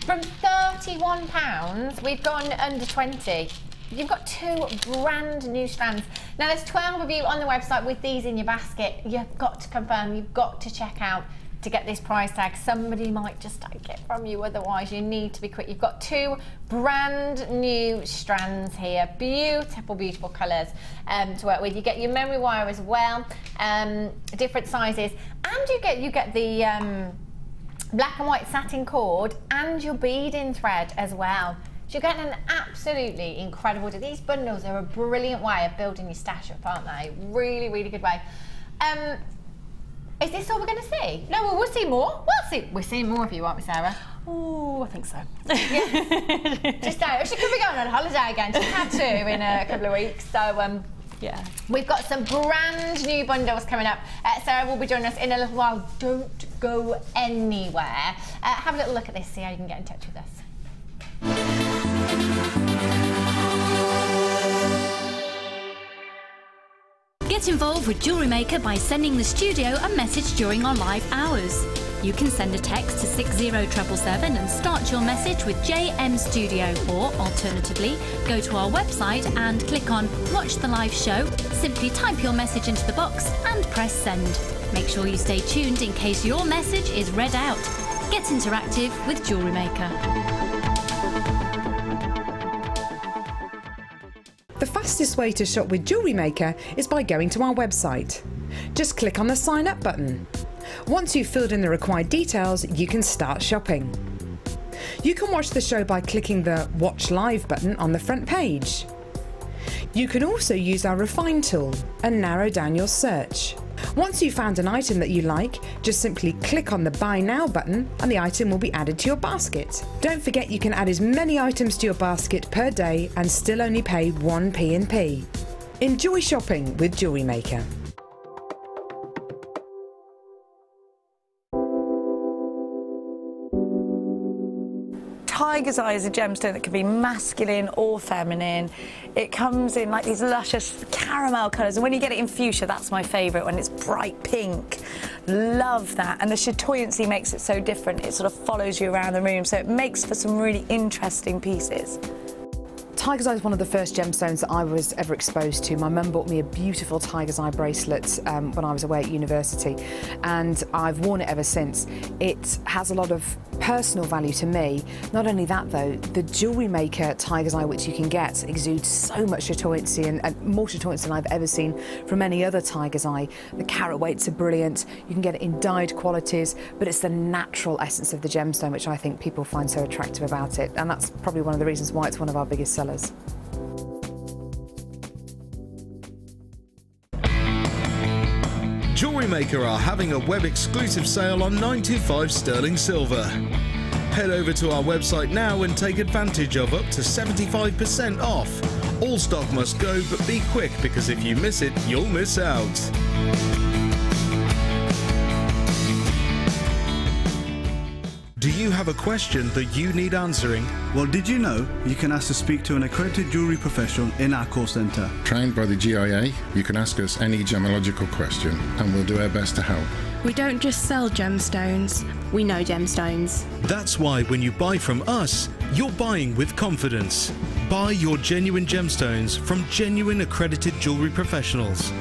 From £31, we've gone under 20. You've got 2 brand new strands. Now there's 12 of you on the website with these in your basket. You've got to confirm, you've got to check out to get this price tag. Somebody might just take it from you, otherwise you need to be quick. You've got 2 brand new strands here. Beautiful, beautiful colours to work with. You get your memory wire as well, different sizes, and you get the black and white satin cord and your beading thread as well. So you're getting an absolutely incredible deal. These bundles are a brilliant way of building your stash up, aren't they? Really, really good way. Is this all we're going to see? No, well, we'll see more. We're seeing more of you, aren't we, Sarah? Oh, I think so. Yeah. Just she could be going on holiday again. She's had to in a couple of weeks. So, yeah. We've got some brand new bundles coming up. Sarah will be joining us in a little while. Don't go anywhere. Have a little look at this, see how you can get in touch with us. Get involved with JewelleryMaker by sending the studio a message during our live hours. You can send a text to 60777 and start your message with JM Studio, or alternatively, go to our website and click on Watch the Live Show, simply type your message into the box and press send. Make sure you stay tuned in case your message is read out. Get interactive with JewelleryMaker. The fastest way to shop with JewelleryMaker is by going to our website. Just click on the Sign Up button. Once you've filled in the required details, you can start shopping. You can watch the show by clicking the Watch Live button on the front page. You can also use our Refine tool and narrow down your search. Once you've found an item that you like, just simply click on the Buy Now button and the item will be added to your basket. Don't forget you can add as many items to your basket per day and still only pay 1 P&P. Enjoy shopping with JewelleryMaker. Tiger's Eye is a gemstone that can be masculine or feminine. It comes in like these luscious caramel colours, and when you get it in fuchsia, that's my favourite, when it's bright pink. Love that, and the chatoyancy makes it so different. It sort of follows you around the room, so it makes for some really interesting pieces. Tiger's Eye is one of the first gemstones that I was ever exposed to. My mum bought me a beautiful Tiger's Eye bracelet when I was away at university, and I've worn it ever since. It has a lot of personal value to me. Not only that though, the JewelleryMaker Tiger's Eye which you can get exudes so much chatoyancy, and more chatoyancy than I've ever seen from any other Tiger's Eye. The carat weights are brilliant, you can get it in dyed qualities, but it's the natural essence of the gemstone which I think people find so attractive about it, and that's probably one of the reasons why it's one of our biggest sellers. JewelleryMaker are having a web exclusive sale on 925 sterling silver. Head over to our website now and take advantage of up to 75% off. All stock must go, but be quick because if you miss it, you'll miss out. Do you have a question that you need answering? Well, did you know you can ask to speak to an accredited jewellery professional in our call centre? Trained by the GIA, you can ask us any gemological question and we'll do our best to help. We don't just sell gemstones, we know gemstones. That's why when you buy from us, you're buying with confidence. Buy your genuine gemstones from genuine accredited jewellery professionals.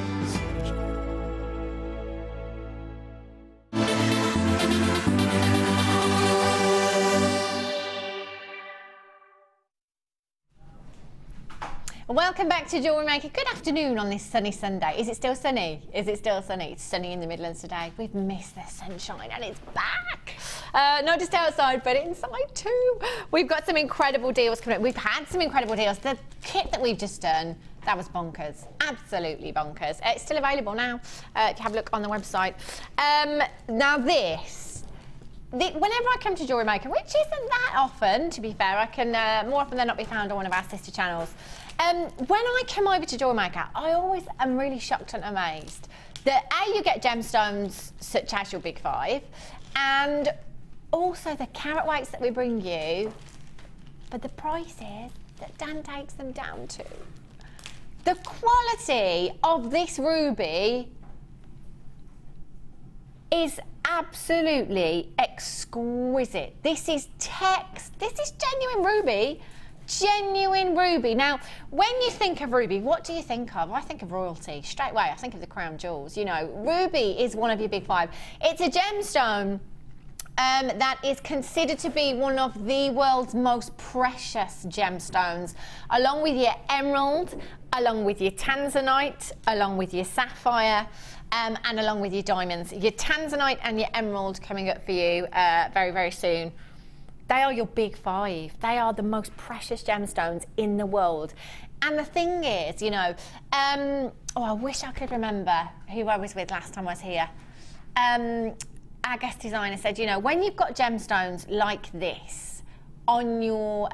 Welcome back to JewelleryMaker. Good afternoon on this sunny Sunday. Is it still sunny? Is it still sunny? It's sunny in the Midlands today. We've missed the sunshine and it's back. Not just outside, but inside too. We've got some incredible deals coming up. We've had some incredible deals. The kit that we've just done, that was bonkers. Absolutely bonkers. It's still available now. If you have a look on the website. Now this. Whenever I come to JewelleryMaker, which isn't that often, to be fair, I can more often than not be found on one of our sister channels. When I come over to JewelleryMaker, I always am really shocked and amazed that A, you get gemstones such as your Big Five, and also the carat weights that we bring you, but the prices that Dan takes them down to. The quality of this ruby is absolutely exquisite. This is genuine ruby. Genuine ruby. Now, when you think of ruby, what do you think of? I think of royalty. Straight away, I think of the crown jewels. You know, ruby is one of your big five. It's a gemstone that is considered to be one of the world's most precious gemstones, along with your emerald, along with your tanzanite, along with your sapphire, and along with your diamonds. Your tanzanite and your emerald coming up for you very, very soon. They are your big 5. They are the most precious gemstones in the world. And the thing is, you know, oh, I wish I could remember who I was with last time I was here. Our guest designer said, you know, when you've got gemstones like this on your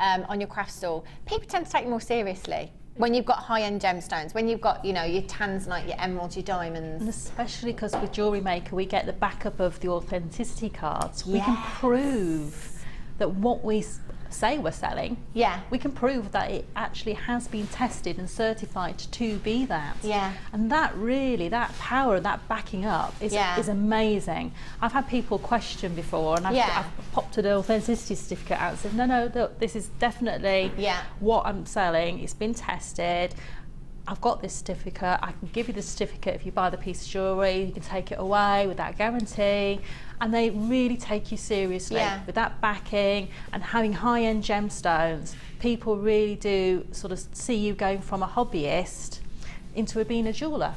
craft stall, people tend to take you more seriously. When you've got high-end gemstones, when you've got, you know, your tanzanite, your emeralds, your diamonds. And especially because with JewelleryMaker, we get the backup of the authenticity cards. We can prove that what we say we're selling, we can prove that it actually has been tested and certified to be that. And that really, that power, that backing up is amazing. I've had people question before, and I've popped an authenticity certificate out and said, no, look, this is definitely what I'm selling. It's been tested. I've got this certificate. I can give you the certificate if you buy the piece of jewellery. You can take it away without guarantee. And they really take you seriously with that backing and having high-end gemstones. People really do sort of see you going from a hobbyist into being a jeweller.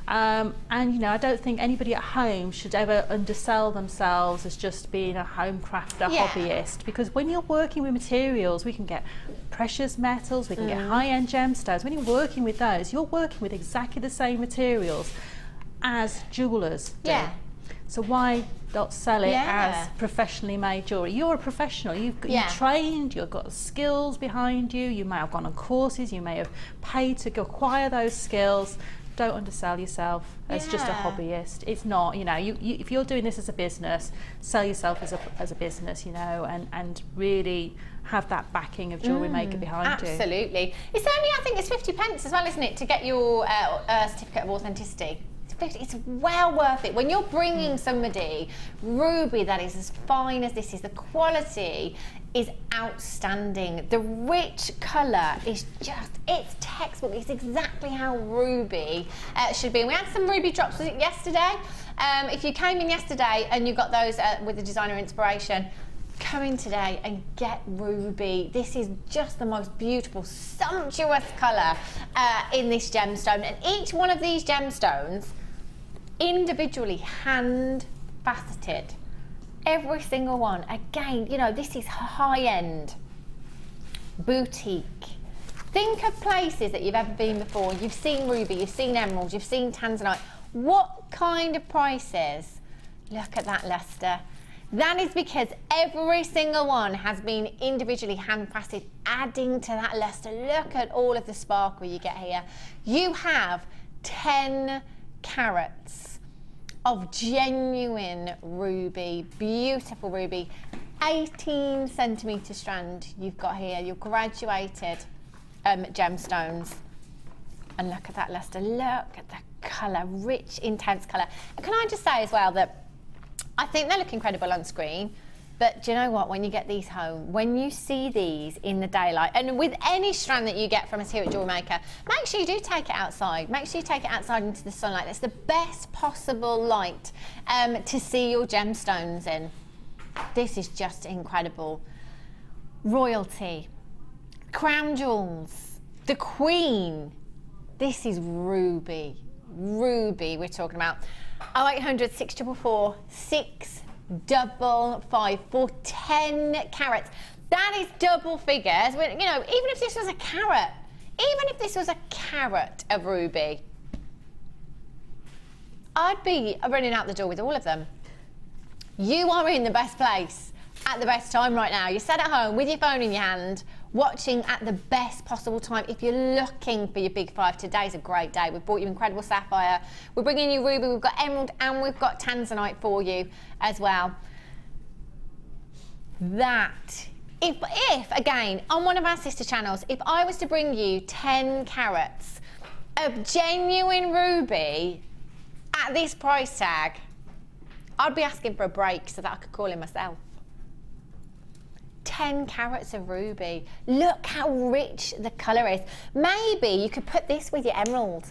And you know, I don't think anybody at home should ever undersell themselves as just being a home crafter hobbyist, because when you're working with materials, we can get precious metals, we can get high-end gemstones. When you're working with those, you're working with exactly the same materials as jewellers do. So why not sell it as professionally made jewellery? You're a professional, you've trained, you've got skills behind you, you may have gone on courses, you may have paid to acquire those skills. Don't undersell yourself as just a hobbyist. It's not, you know, if you're doing this as a business, sell yourself as a business, you know, and really have that backing of JewelleryMaker behind you. Absolutely. It's only, I think it's 50 pence as well, isn't it, to get your certificate of authenticity. It's well worth it. When you're bringing somebody ruby that is as fine as this is, the quality is outstanding. The rich colour is just, it's textbook. It's exactly how ruby should be. And we had some ruby drops, was it yesterday? If you came in yesterday and you got those with the designer inspiration, come in today and get ruby. This is just the most beautiful, sumptuous colour in this gemstone. And each one of these gemstones individually hand faceted, every single one. Again, you know, this is high-end boutique. Think of places that you've ever been before. You've seen ruby, you've seen emeralds, you've seen tanzanite. What kind of prices? Look at that luster. That is because every single one has been individually hand faceted, adding to that luster. Look at all of the sparkle you get here. You have 10 carats of genuine ruby, beautiful ruby, 18 centimetre strand you've got here, your graduated gemstones. And look at that luster, look at the colour, rich, intense colour. And can I just say as well that I think they look incredible on screen, but do you know what, when you get these home, when you see these in the daylight, and with any strand that you get from us here at JewelleryMaker, make sure you do take it outside. Make sure you take it outside into the sunlight. That's the best possible light to see your gemstones in. This is just incredible. Royalty, crown jewels, the Queen. This is ruby. Ruby we're talking about. 0800 644 655 for 10 carats. That is double figures. You know, even if this was a carat, of ruby, I'd be running out the door with all of them. You are in the best place at the best time right now. You're sat at home with your phone in your hand, watching at the best possible time. If you're looking for your big 5, today's a great day. We've brought you incredible sapphire, we're bringing you ruby, we've got emerald, and we've got tanzanite for you as well. That, if again, on one of our sister channels, if I was to bring you 10 carats of genuine ruby at this price tag, I'd be asking for a break so that I could call in myself. 10 carats of ruby. Look how rich the colour is. Maybe you could put this with your emerald.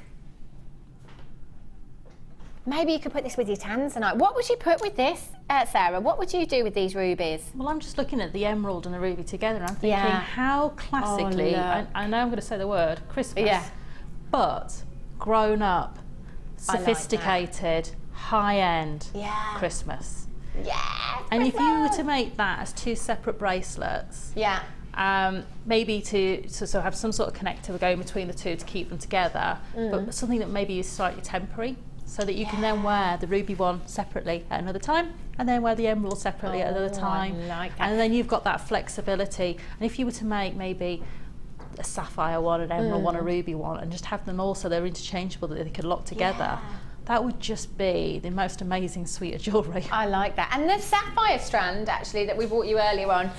Maybe you could put this with your tanzanite. What would you put with this, Sarah? What would you do with these rubies? Well, I'm just looking at the emerald and the ruby together, and I'm thinking how classically, I know I'm going to say the word, Christmas, but grown up, sophisticated, high-end Christmas. Yeah. And if you were to make that as 2 separate bracelets, yeah. Maybe to sort of have some sort of connector going between the two to keep them together, but something that maybe is slightly temporary, so that you can then wear the ruby one separately at another time, and then wear the emerald separately at another time. I like that. And then you've got that flexibility. And if you were to make maybe a sapphire one, an emerald one, a ruby one, and just have them all so they're interchangeable, that they could lock together, that would just be the most amazing suite of jewellery. I like that. And the sapphire strand, actually, that we brought you earlier on,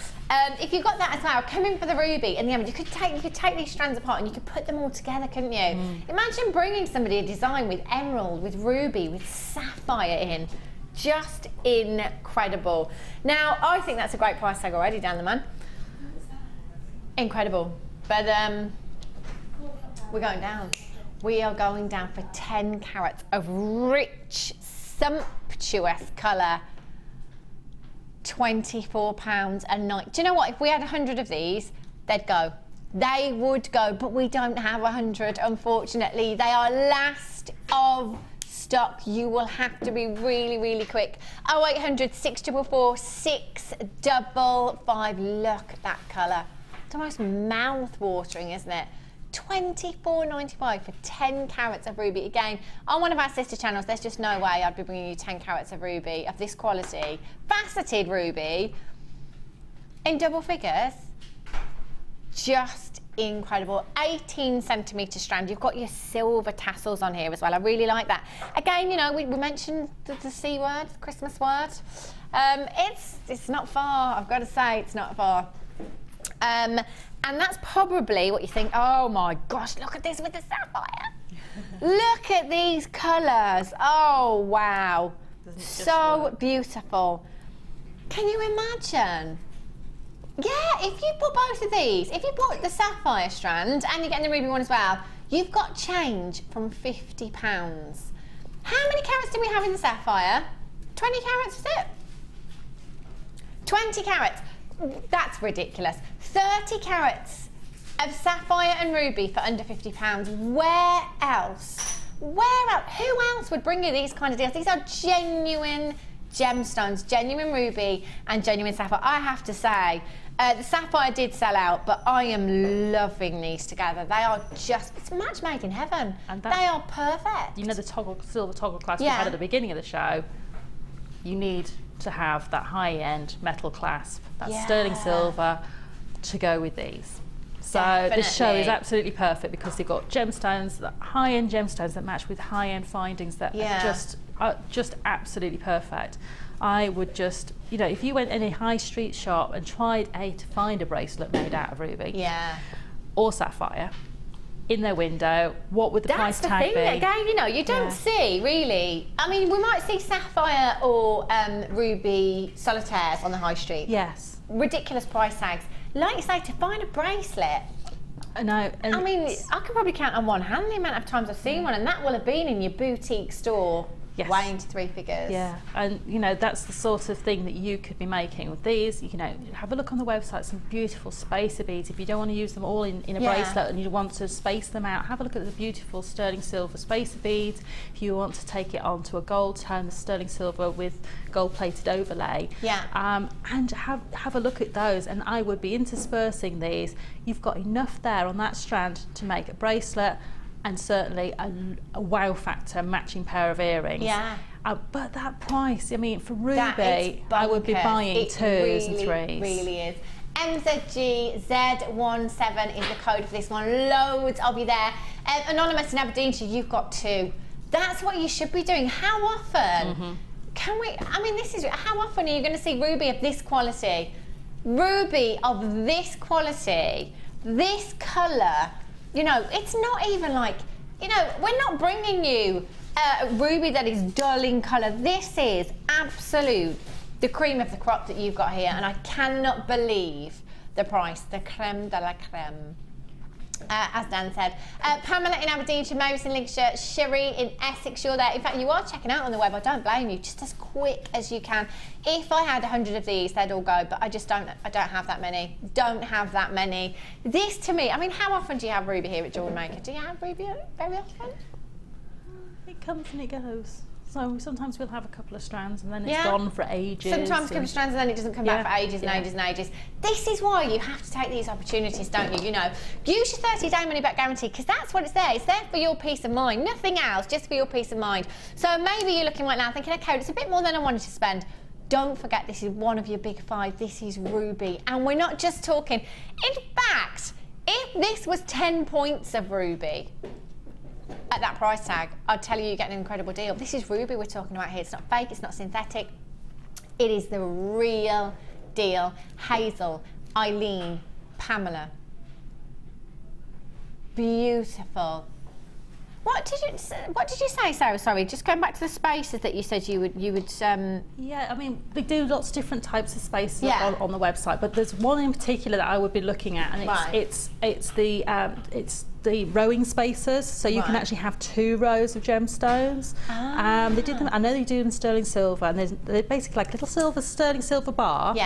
if you got that as well, come in for the ruby and the emerald, you could take these strands apart and you could put them all together, couldn't you? Imagine bringing somebody a design with emerald, with ruby, with sapphire in. Just incredible. Now, I think that's a great price tag already, Dan the Man. Incredible. But we're going down. We are going down for 10 carats of rich, sumptuous colour. £24 a night. Do you know what? If we had 100 of these, they'd go. They would go, but we don't have 100, unfortunately. They are last of stock. You will have to be really, really quick. 0800 644 655. Look at that colour. It's almost mouth-watering, isn't it? £24.95 for 10 carats of ruby. Again, on one of our sister channels, there's just no way I'd be bringing you 10 carats of ruby of this quality. Faceted ruby in double figures. Just incredible. 18 centimetre strand. You've got your silver tassels on here as well. I really like that. Again, you know, we mentioned the C word, the Christmas word. It's not far. I've got to say, it's not far. And that's probably what you think, oh my gosh, look at this with the sapphire. Look at these colours. Oh, wow. So beautiful. Can you imagine? Yeah, if you bought both of these, if you bought the sapphire strand and you're getting the ruby one as well, you've got change from £50. How many carats do we have in the sapphire? 20 carats, was it? 20 carats. That's ridiculous. 30 carats of sapphire and ruby for under £50. Where else? Where else? Who else would bring you these kind of deals? These are genuine gemstones, genuine ruby and genuine sapphire. I have to say, the sapphire did sell out, but I am loving these together. They are just, it's a match made in heaven. And they are perfect. You know the silver toggle clasp we had at the beginning of the show? You need to have that high-end metal clasp, that sterling silver, to go with these. So this show is absolutely perfect because they've got gemstones, high-end gemstones that match with high-end findings that are just absolutely perfect. I would just, you know, if you went in a high street shop and tried to find a bracelet made out of ruby or sapphire in their window, what would the price tag be? That's the thing, again, you know, you don't see really. I mean, we might see sapphire or ruby solitaires on the high street. Yes. Ridiculous price tags. Like you say, to find a bracelet. No, I mean, I could probably count on one hand the amount of times I've seen one, and that will have been in your boutique store. Yes. Way into 3 figures. Yeah, and you know, that's the sort of thing that you could be making with these. You know, have a look on the website, some beautiful spacer beads. If you don't want to use them all in a bracelet and you want to space them out, have a look at the beautiful sterling silver spacer beads. If you want to take it onto a gold tone, the sterling silver with gold plated overlay. And have a look at those, and I would be interspersing these. You've got enough there on that strand to make a bracelet, and certainly a wow factor matching pair of earrings. But that price, I mean, for ruby, I would be buying twos and threes. It really is. MZG Z17 is the code for this one. Loads of you there. Anonymous in Aberdeenshire, you've got 2. That's what you should be doing. How often can we? I mean, this is how often are you going to see ruby of this quality? Ruby of this quality, this colour. You know, it's not even like, you know, we're not bringing you ruby that is dull in colour. This is absolute, the cream of the crop that you've got here, and I cannot believe the price, the creme de la creme. As Dan said. Pamela in Aberdeenshire, Mavis in Lincolnshire, Sherry in Essex, you're there. In fact, you are checking out on the web. I don't blame you, just as quick as you can. If I had 100 of these, they'd all go, but I just don't have that many. Don't have that many. This to me, I mean, how often do you have ruby here at JewelleryMaker? Do you have ruby very often? It comes and it goes. So sometimes we'll have a couple of strands and then it's gone for ages. Sometimes a couple of strands and then it doesn't come back for ages and ages and ages. This is why you have to take these opportunities, don't you? You know, use your 30-day money-back guarantee, because that's what it's there. It's there for your peace of mind, nothing else, just for your peace of mind. So maybe you're looking right now thinking, okay, it's a bit more than I wanted to spend. Don't forget, this is one of your big 5. This is ruby. And we're not just talking. In fact, if this was 10 points of ruby, at that price tag, I'd tell you get an incredible deal. This is ruby we're talking about here. It's not fake, it's not synthetic. It is the real deal. Hazel, Eileen, Pamela. Beautiful. What did you say, Sarah? Sorry, just going back to the spaces that you said you would. Yeah, I mean, we do lots of different types of spaces on the website, but there's one in particular that I would be looking at, and it's the rowing spaces. So you can actually have 2 rows of gemstones. They did them. I know they do in sterling silver, and they're basically like little sterling silver bar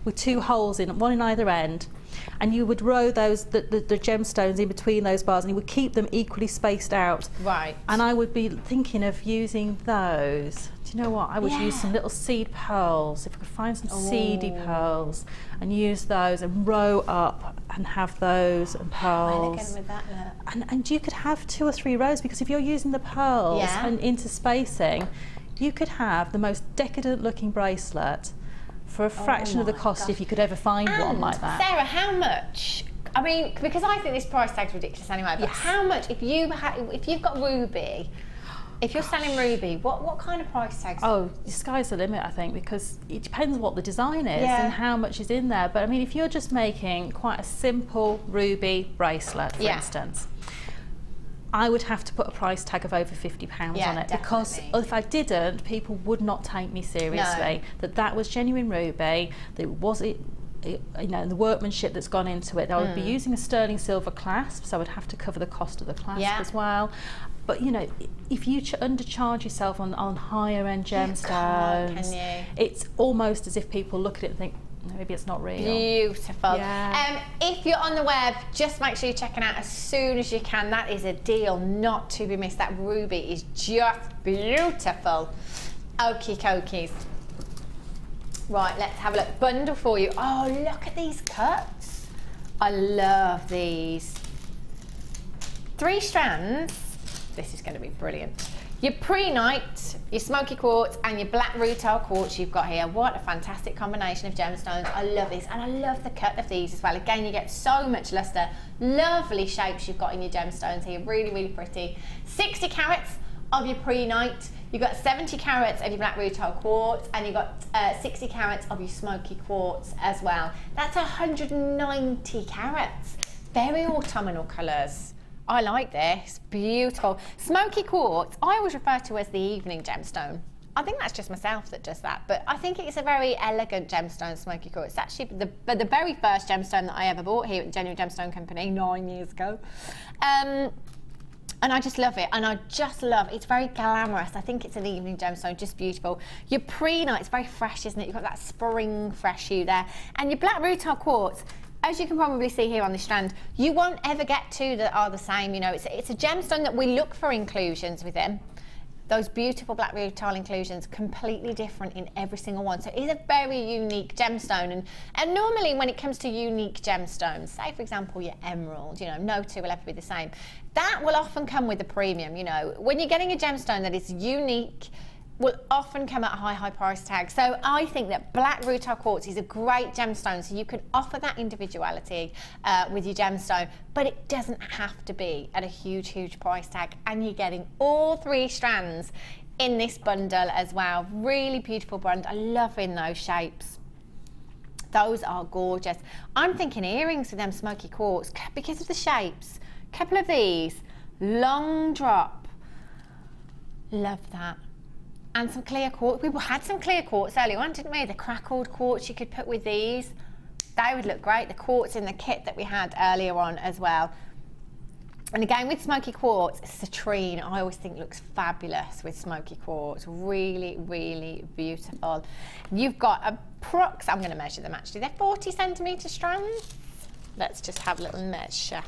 with 2 holes in, one in either end. And you would row those the gemstones in between those bars, and you would keep them equally spaced out. Right. And I would be thinking of using those. Do you know what? I would use some little seed pearls, if I could find some seedy pearls, and use those and row up and have those and pearls. With that and you could have 2 or 3 rows, because if you're using the pearls and interspacing, you could have the most decadent looking bracelet for a fraction of the cost if you could ever find one like that. Sarah, how much? I mean, because I think this price tag's ridiculous anyway, but how much, if you've got ruby, if you're selling ruby, what kind of price tags? Oh, the sky's the limit, I think, because it depends what the design is and how much is in there. But I mean, if you're just making quite a simple ruby bracelet, for instance, I would have to put a price tag of over £50 on it, because if I didn't, people would not take me seriously. That was genuine ruby. That was it. You know, the workmanship that's gone into it. I would be using a sterling silver clasp, so I would have to cover the cost of the clasp as well. But you know, if you undercharge yourself on higher end gemstones, it's almost as if people look at it and think, maybe it's not real. Beautiful. If you're on the web, just make sure you're checking out as soon as you can. That is a deal not to be missed. That ruby is just beautiful. Okie dokies. Right, let's have a look. Bundle for you. Oh, look at these cuts. I love these. 3 strands. This is going to be brilliant. Your pre-night, your smoky quartz, and your black rutile quartz you've got here. What a fantastic combination of gemstones. I love this, and I love the cut of these as well. Again, you get so much luster. Lovely shapes you've got in your gemstones here. Really, really pretty. 60 carats of your pre-night. You've got 70 carats of your black rutile quartz, and you've got 60 carats of your smoky quartz as well. That's 190 carats. Very autumnal colours. I like this, beautiful. Smoky quartz, I always refer to as the evening gemstone. I think that's just myself that does that, but I think it's a very elegant gemstone, smoky quartz. It's actually the very first gemstone that I ever bought here at the Genuine Gemstone Company 9 years ago. And I just love it, and I just love, it's very glamorous. I think it's an evening gemstone, just beautiful. Your pre-night, it's very fresh, isn't it? You've got that spring fresh hue there. And your black rutile quartz, as you can probably see here on this strand, you won't ever get 2 that are the same. You know, it's a gemstone that we look for inclusions within. Those beautiful black rutile inclusions, completely different in every single one. So it is a very unique gemstone. And normally when it comes to unique gemstones, say for example your emerald, you know, no 2 will ever be the same. That will often come with a premium, you know. When you're getting a gemstone that is unique, will often come at a high price tag. So I think that black rutile quartz is a great gemstone, so you can offer that individuality with your gemstone, but it doesn't have to be at a huge price tag. And you're getting all 3 strands in this bundle as well. Really beautiful bundle. I'm loving those shapes. Those are gorgeous. I'm thinking earrings with them smoky quartz because of the shapes. Couple of these, long drop. Love that. And some clear quartz. We had some clear quartz earlier on, didn't we? The crackled quartz you could put with these. They would look great. The quartz in the kit that we had earlier on as well. And again, with smoky quartz, citrine, I always think looks fabulous with smoky quartz. Really, really beautiful. You've got approx, I'm going to measure them actually. They're 40 centimetre strands. Let's just have a little measure.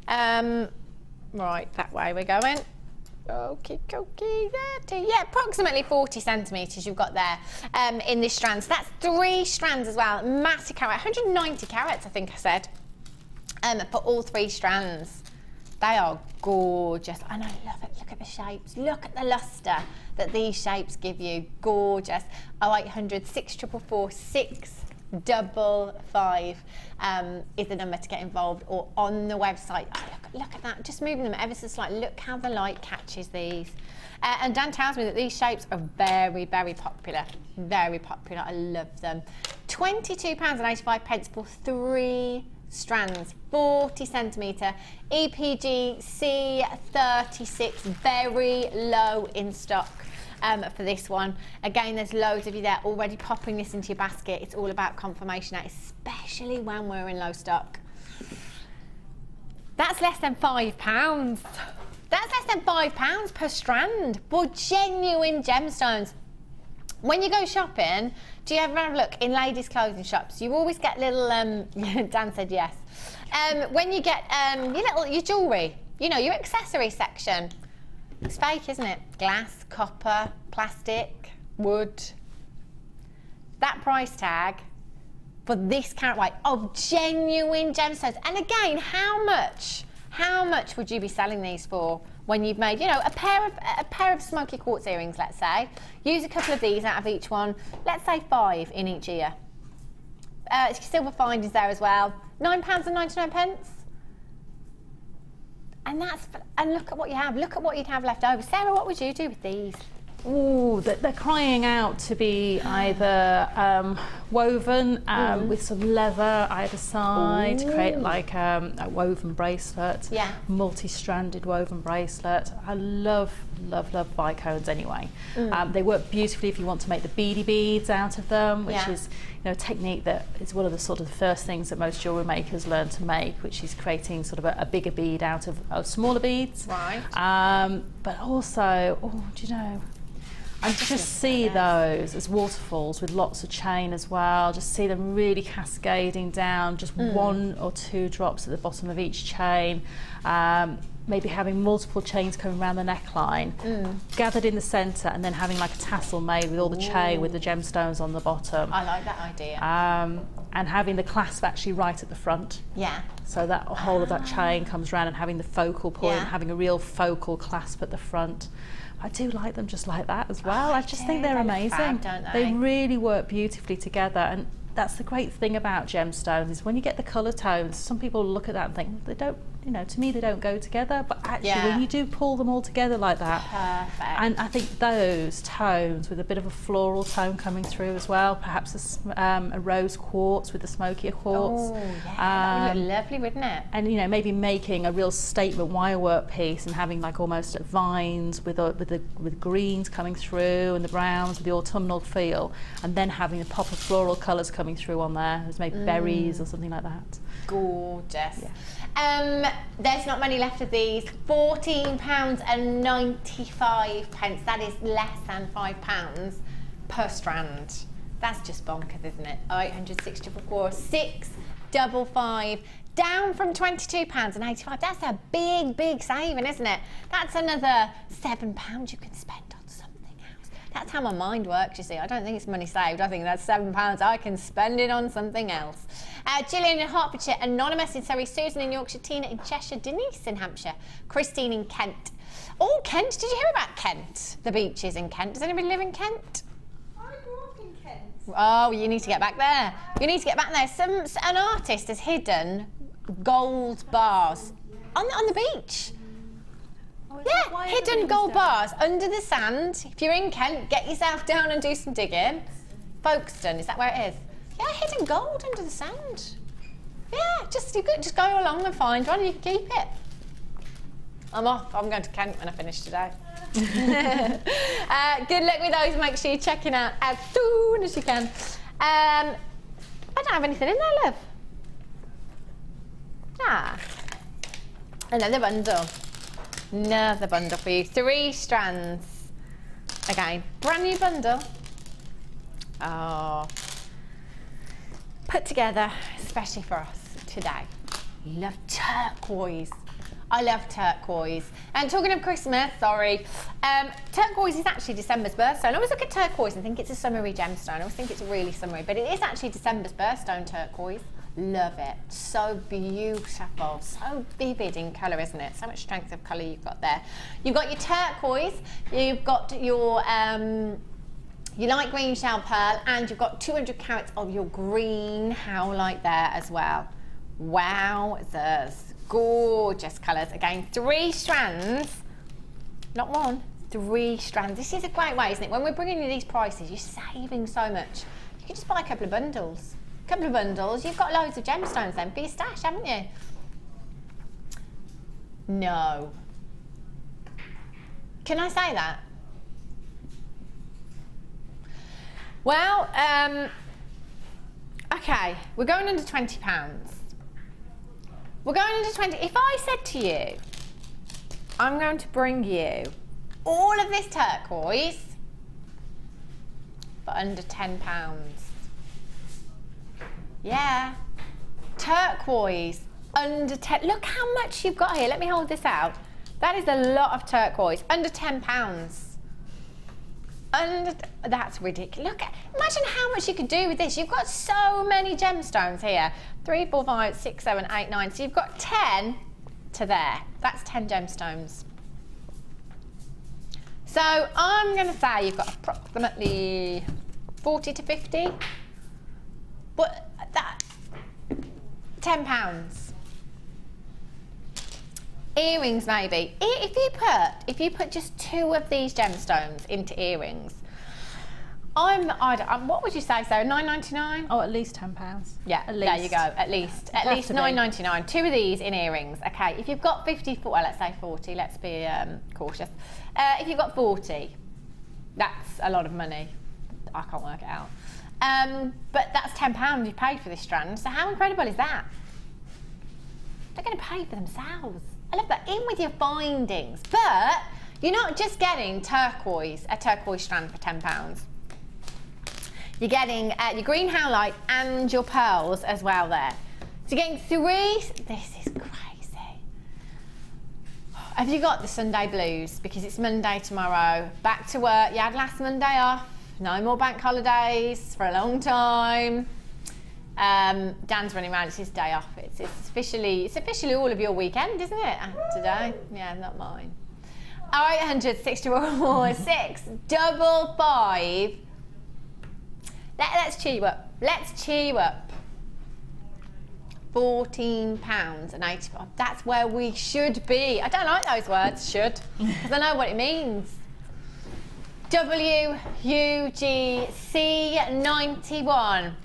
Right, that way we're going. Okie dokie, 30. Yeah, approximately 40 centimetres you've got there in this strand. So that's 3 strands as well. Massive carat, 190 carats, I think I said, for all 3 strands. They are gorgeous, and I love it. Look at the shapes. Look at the lustre that these shapes give you. Gorgeous. 0800 644 655 is the number to get involved, or on the website. Oh, look at that. Just moving them ever so slightly. Look how the light catches these. And Dan tells me that these shapes are very, very popular. Very popular. I love them. £22.85 for 3 strands, 40 centimetre, EPG C36, very low in stock for this one. Again, there's loads of you there already popping this into your basket. It's all about confirmation now, especially when we're in low stock. That's less than £5. That's less than £5 per strand for genuine gemstones. When you go shopping, do you ever have a look in ladies' clothing shops? You always get little, Dan said yes. When you get your jewellery, you know, your accessory section. It's fake, isn't it? Glass, copper, plastic, wood. That price tag for this carat weight of genuine gemstones. And again, how much would you be selling these for when you've made, you know, a pair of smoky quartz earrings, let's say. Use a couple of these out of each one. Let's say 5 in each ear. Silver findings there as well. £9.99. And look at what you have. Look at what you'd have left over. Sarah, what would you do with these? Ooh, they're crying out to be either woven with some leather either side, to create like a woven bracelet, multi-stranded woven bracelet. I love bicones anyway. They work beautifully if you want to make the beady beads out of them, which is, you know, a technique that is one of the sort of the first things that most jewellery makers learn to make, which is creating sort of a bigger bead out of smaller beads. Right. But also, do you know, I just see those as waterfalls with lots of chain as well. Just see them really cascading down, just 1 or 2 drops at the bottom of each chain. Maybe having multiple chains coming around the neckline, gathered in the centre, and then having like a tassel made with all the chain with the gemstones on the bottom. I like that idea. And having the clasp actually right at the front. Yeah. So that whole of that chain comes around, and having the focal point, having a real focal clasp at the front. I do like them just like that as well. I just think they're amazing. Fab, don't they? They really work beautifully together, and that's the great thing about gemstones is when you get the colour tones, some people look at that and think they don't, you know, to me they don't go together, but actually when you do pull them all together like that, and I think those tones with a bit of a floral tone coming through as well, perhaps a rose quartz with the smokier quartz. That would look lovely, wouldn't it? And, you know, maybe making a real statement wirework piece and having like almost vines with greens coming through and the browns with the autumnal feel, and then having a pop of floral colours coming through on there, as maybe berries or something like that. Gorgeous. There's not many left of these. £14.95. That is less than £5 per strand. That's just bonkers, isn't it? 864 655. Down from £22.85. That's a big saving, isn't it? That's another £7 you can spend on something else. That's how my mind works, you see. I don't think it's money saved. I think that's £7 I can spend it on something else. Gillian in Hertfordshire, Anonymous in Surrey, Susan in Yorkshire, Tina in Cheshire, Denise in Hampshire, Christine in Kent. Oh, Kent, did you hear about Kent? The beaches in Kent. Does anybody live in Kent? I grew up in Kent. Oh, you need to get back there. You need to get back there. An artist has hidden gold bars on the beach. Yeah, hidden gold bars under the sand. If you're in Kent, get yourself down and do some digging. Folkestone, is that where it is? Yeah, hidden gold under the sand. Yeah, just go along and find one and you can keep it. I'm off. I'm going to Kent when I finish today. Good luck with those. Make sure you're checking out as soon as you can. I don't have anything in there, love. Another bundle. Another bundle for you. 3 strands. Again, brand new bundle. Oh. Put together, especially for us today. Love turquoise. I love turquoise. And talking of Christmas, sorry, turquoise is actually December's birthstone. I always look at turquoise and think it's a summery gemstone. I always think it's really summery, but it is actually December's birthstone, turquoise. Love it. So beautiful, so vivid in colour, isn't it? So much strength of colour you've got there. You've got your turquoise, you've got your light green shell pearl, and you've got 200 carats of your green howlite there as well. Wow, there's gorgeous colours. Again, 3 strands, not 1, 3 strands. This is a great way, isn't it? When we're bringing you these prices, you're saving so much. You can just buy a couple of bundles. You've got loads of gemstones then for your stash, haven't you? No. Can I say that? Well, okay, we're going under £20. We're going into 20. If I said to you, I'm going to bring you all of this turquoise for under £10. Yeah, turquoise under 10. Look how much you've got here. Let me hold this out. That is a lot of turquoise. Under £10. That's ridiculous. Look, imagine how much you could do with this. You've got so many gemstones here. 3, 4, 5, 6, 7, 8, 9. So you've got 10 to there. That's 10 gemstones. So I'm going to say you've got approximately 40 to 50. But that, £10. Earrings maybe. If you put just 2 of these gemstones into earrings, what would you say, Sarah? £9.99? Oh, at least £10. Yeah, at least. There you go. At least £9.99. 2 of these in earrings. Okay, if you've got 50, well, let's say 40. Let's be cautious. If you've got 40, that's a lot of money. I can't work it out. But that's £10 you paid for this strand. So how incredible is that? They're going to pay for themselves. I love that. In with your findings. But you're not just getting a turquoise strand for £10. You're getting your green howlite and your pearls as well there. So you're getting 3. This is crazy. Have you got the Sunday blues? Because it's Monday tomorrow. Back to work. You had last Monday off. No more bank holidays for a long time. Dan's running around, it's his day off. It's officially all of your weekend, isn't it? Today? Yeah, not mine. 0800 644 655. Let's cheer you up. Let's cheer you up. £14.85. That's where we should be. I don't like those words, should, because I know what it means. WUGC 91.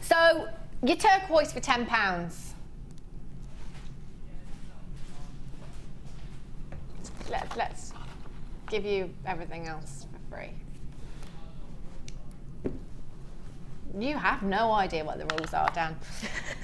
So, your turquoise for £10. Let's give you everything else for free. You have no idea what the rules are, Dan.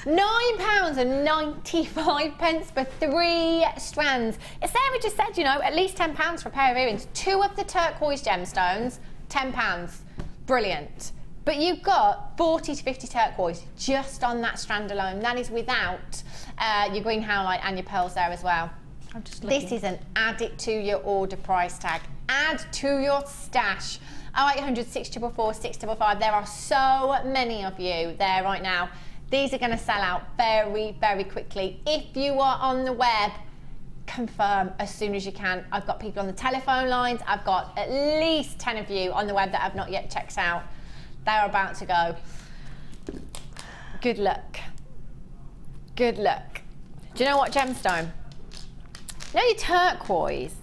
£9.95 for 3 strands. As Sarah just said, you know, at least £10 for a pair of earrings. 2 of the turquoise gemstones, £10. Brilliant. But you've got 40 to 50 turquoise just on that strand alone. That is without your green howlite and your pearls there as well. I'm just looking. This is an add it to your order price tag. Add to your stash. 0800 644 655. There are so many of you there right now. These are going to sell out very, very quickly. If you are on the web, confirm as soon as you can. I've got people on the telephone lines. I've got at least 10 of you on the web that have not yet checked out. They're about to go. Good luck. Good luck. Do you know what gemstone? You know your turquoise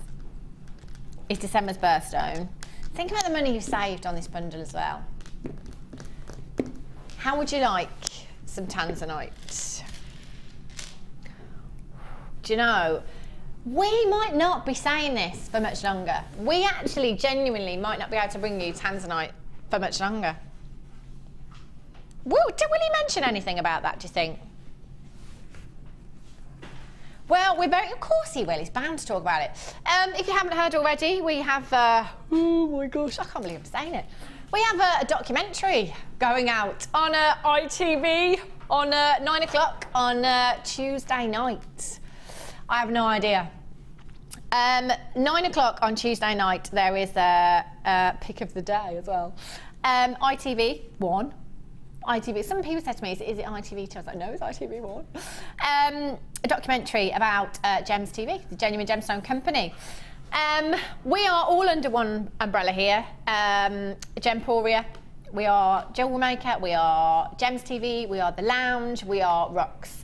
is December's birthstone. Think about the money you saved on this bundle as well. How would you like some tanzanite? Do you know, we might not be saying this for much longer. We actually genuinely might not be able to bring you tanzanite for much longer. Will he mention anything about that, do you think? Well, of course he will. He's bound to talk about it. If you haven't heard already, we have, oh my gosh, I can't believe I'm saying it. We have a documentary going out on ITV on 9 o'clock on Tuesday night. I have no idea. 9 o'clock on Tuesday night, there is a pick of the day as well. ITV1. ITV. Some people said to me, is it ITV2? I was like, no, it's ITV1. A documentary about Gems TV, the Genuine Gemstone Company. We are all under one umbrella here. Gemporia, we are JewelleryMaker, we are Gems TV, we are The Lounge, we are Rocks.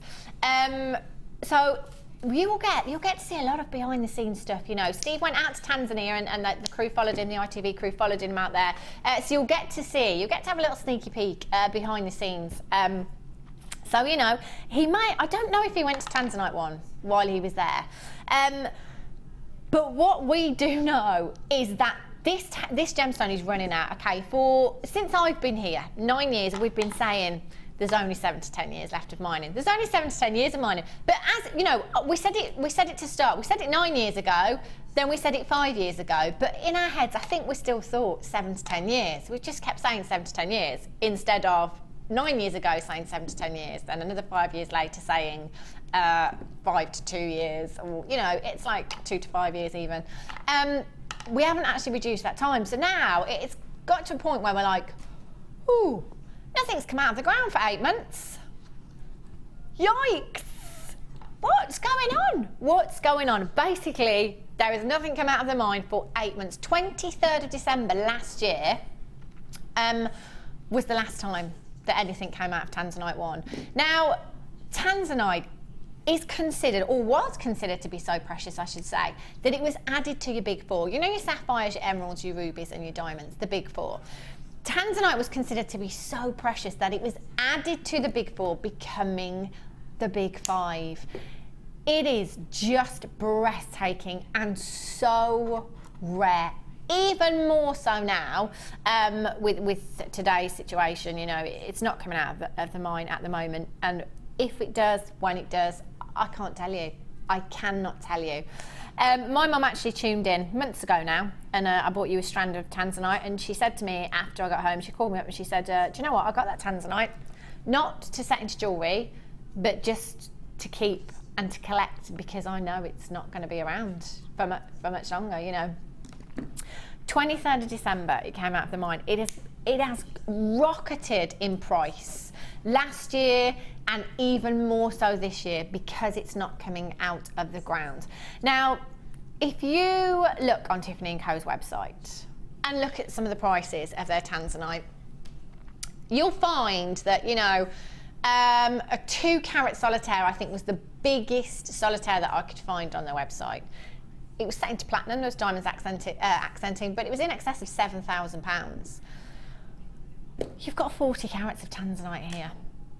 So you'll get to see a lot of behind the scenes stuff. You know, Steve went out to Tanzania and the crew followed him, the ITV crew followed him out there. So you'll get to have a little sneaky peek behind the scenes. So, you know, I don't know if he went to Tanzanite one while he was there. But what we do know is that this gemstone is running out, okay? Since I've been here, 9 years, we've been saying, there's only 7 to 10 years left of mining. There's only 7 to 10 years of mining. But as you know, we said it to start. We said it 9 years ago, then we said it 5 years ago. But in our heads, I think we still thought 7 to 10 years. We just kept saying 7 to 10 years instead of 9 years ago saying 7 to 10 years, then another 5 years later saying 5 to 2 years, or you know, it's like 2 to 5 years even. We haven't actually reduced that time. So now it's got to a point where we're like, ooh, nothing's come out of the ground for 8 months. Yikes! What's going on? What's going on? Basically, there is nothing come out of the mine for 8 months. 23rd of December last year was the last time that anything came out of Tanzanite 1. Now, Tanzanite is considered, or was considered to be so precious, I should say, that it was added to your big four. You know your sapphires, your emeralds, your rubies and your diamonds, the big four. Tanzanite was considered to be so precious that it was added to the big four, becoming the big five. It is just breathtaking and so rare. Even more so now with today's situation. You know, it's not coming out of the mine at the moment, and if it does, when it does, I can't tell you. I cannot tell you. My mum actually tuned in months ago now, and I bought you a strand of Tanzanite, and she said to me after I got home, she called me up and she said, do you know what, I got that Tanzanite, not to set into jewellery, but just to keep and to collect, because I know it's not going to be around for much longer, you know. 23rd of December it came out of the mine. It has rocketed in price last year and even more so this year because it's not coming out of the ground. Now, if you look on Tiffany & Co.'s website and look at some of the prices of their Tanzanite, you'll find that, you know, a 2 carat solitaire I think was the biggest solitaire that I could find on their website. It was set into platinum, there was diamonds accenting, but it was in excess of £7,000. You've got 40 carats of Tanzanite here.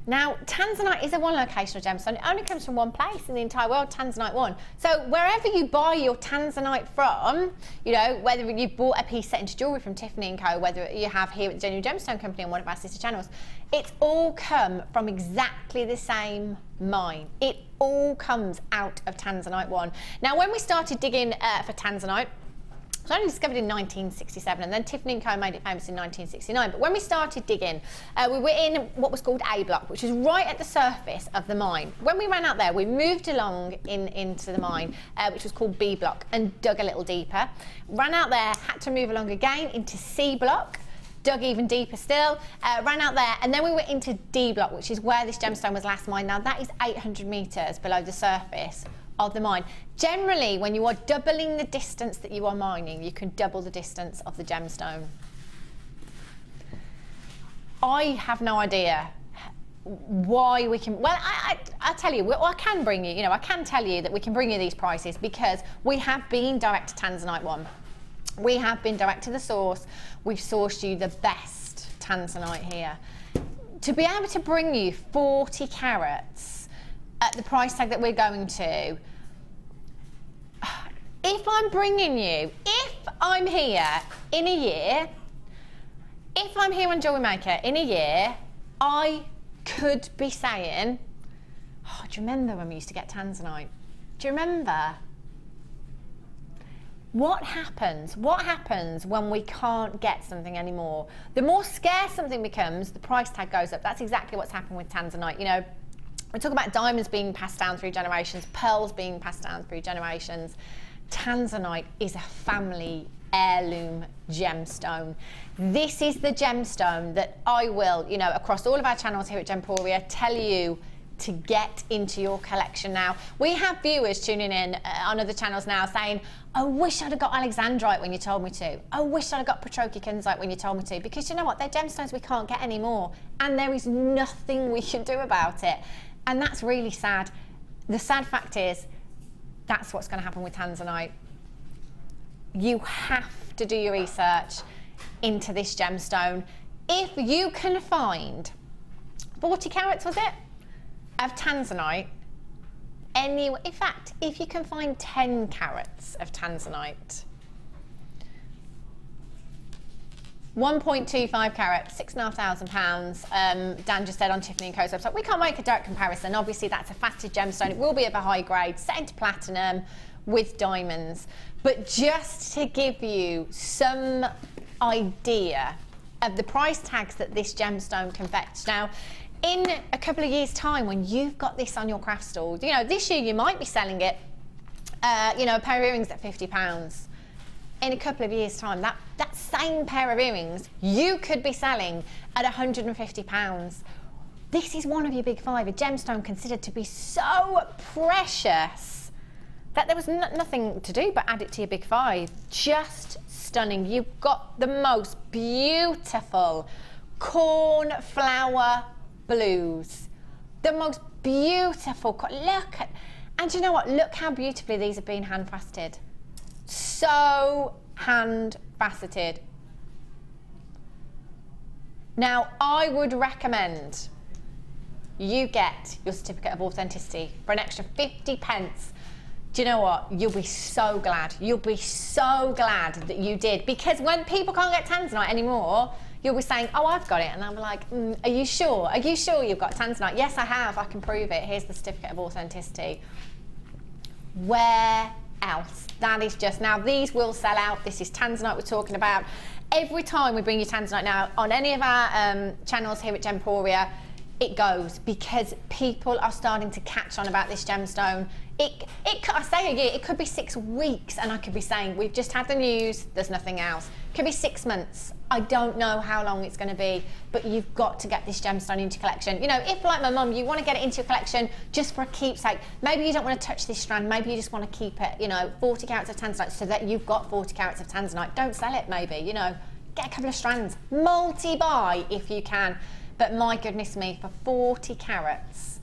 Now, Tanzanite is a one locational gemstone. It only comes from one place in the entire world, Tanzanite 1. So wherever you buy your Tanzanite from, you know, whether you've bought a piece set into jewellery from Tiffany & Co., whether you have here at the Genuine Gemstone Company on one of our sister channels, it's all come from exactly the same mine. It all comes out of Tanzanite 1. Now, when we started digging for Tanzanite, it was only discovered in 1967, and then Tiffany & Co. made it famous in 1969. But when we started digging, we were in what was called A block, which was right at the surface of the mine. When we ran out there, we moved along into the mine, which was called B block, and dug a little deeper. Ran out there, had to move along again into C block, dug even deeper still, ran out there, and then we went into D block, which is where this gemstone was last mined. Now, that is 800 metres below the surface of the mine. Generally, when you are doubling the distance that you are mining, you can double the distance of the gemstone. I have no idea why we can, well, I tell you, I can bring you, I can tell you that we can bring you these prices because we have been direct to Tanzanite 1. We have been direct to the source. We've sourced you the best Tanzanite here. To be able to bring you 40 carats at the price tag that we're going to, if I'm bringing you, if I'm here in a year, if I'm here on JewelleryMaker in a year, I could be saying, oh, do you remember when we used to get Tanzanite? Do you remember? What happens? What happens when we can't get something anymore? The more scarce something becomes, the price tag goes up. That's exactly what's happened with Tanzanite. You know, We talk about diamonds being passed down through generations, pearls being passed down through generations. Tanzanite is a family heirloom gemstone. This is the gemstone that I will, you know, across all of our channels here at Gemporia, tell you to get into your collection now. We have viewers tuning in on other channels now saying, I wish I'd have got Alexandrite when you told me to. I wish I'd have got Petrokykensite when you told me to. Because you know what? They're gemstones we can't get anymore. And there is nothing we can do about it. And that's really sad. The sad fact is, that's what's going to happen with Tanzanite. You have to do your research into this gemstone. If you can find 40 carats, was it, of Tanzanite, in fact, if you can find 10 carats of Tanzanite, 1.25 carats, £6,500. Dan just said on Tiffany & Co.'s website, we can't make a direct comparison. Obviously, that's a faceted gemstone. It will be of a high grade, set into platinum with diamonds. But just to give you some idea of the price tags that this gemstone can fetch. Now, in a couple of years' time, when you've got this on your craft stall, you know, this year you might be selling it, you know, a pair of earrings at £50. In a couple of years' time, that same pair of earrings you could be selling at £150. This is one of your big five, a gemstone considered to be so precious that there was nothing to do but add it to your big five. Just stunning. You've got the most beautiful cornflower blues, the most beautiful, look at, and you know what, look how beautifully these have been hand faceted. So hand faceted. Now, I would recommend you get your certificate of authenticity for an extra 50 pence. Do you know what? You'll be so glad. You'll be so glad that you did, because when people can't get Tanzanite anymore, you'll be saying, oh, I've got it. And I'm like, are you sure? Are you sure you've got Tanzanite? Yes, I have. I can prove it. Here's the certificate of authenticity. Where else? That is just, now these will sell out. This is Tanzanite we're talking about. Every time we bring you Tanzanite now on any of our channels here at Gemporia, it goes, because people are starting to catch on about this gemstone. I say a year, it could be 6 weeks, and I could be saying, we've just had the news, there's nothing else. It could be 6 months. I don't know how long it's going to be, but you've got to get this gemstone into your collection. You know, if, like my mum, you want to get it into your collection just for a keepsake, maybe you don't want to touch this strand, maybe you just want to keep it, you know, 40 carats of Tanzanite, so that you've got 40 carats of Tanzanite. Don't sell it, maybe, you know, get a couple of strands, multi-buy if you can. But my goodness me, for 40 carats,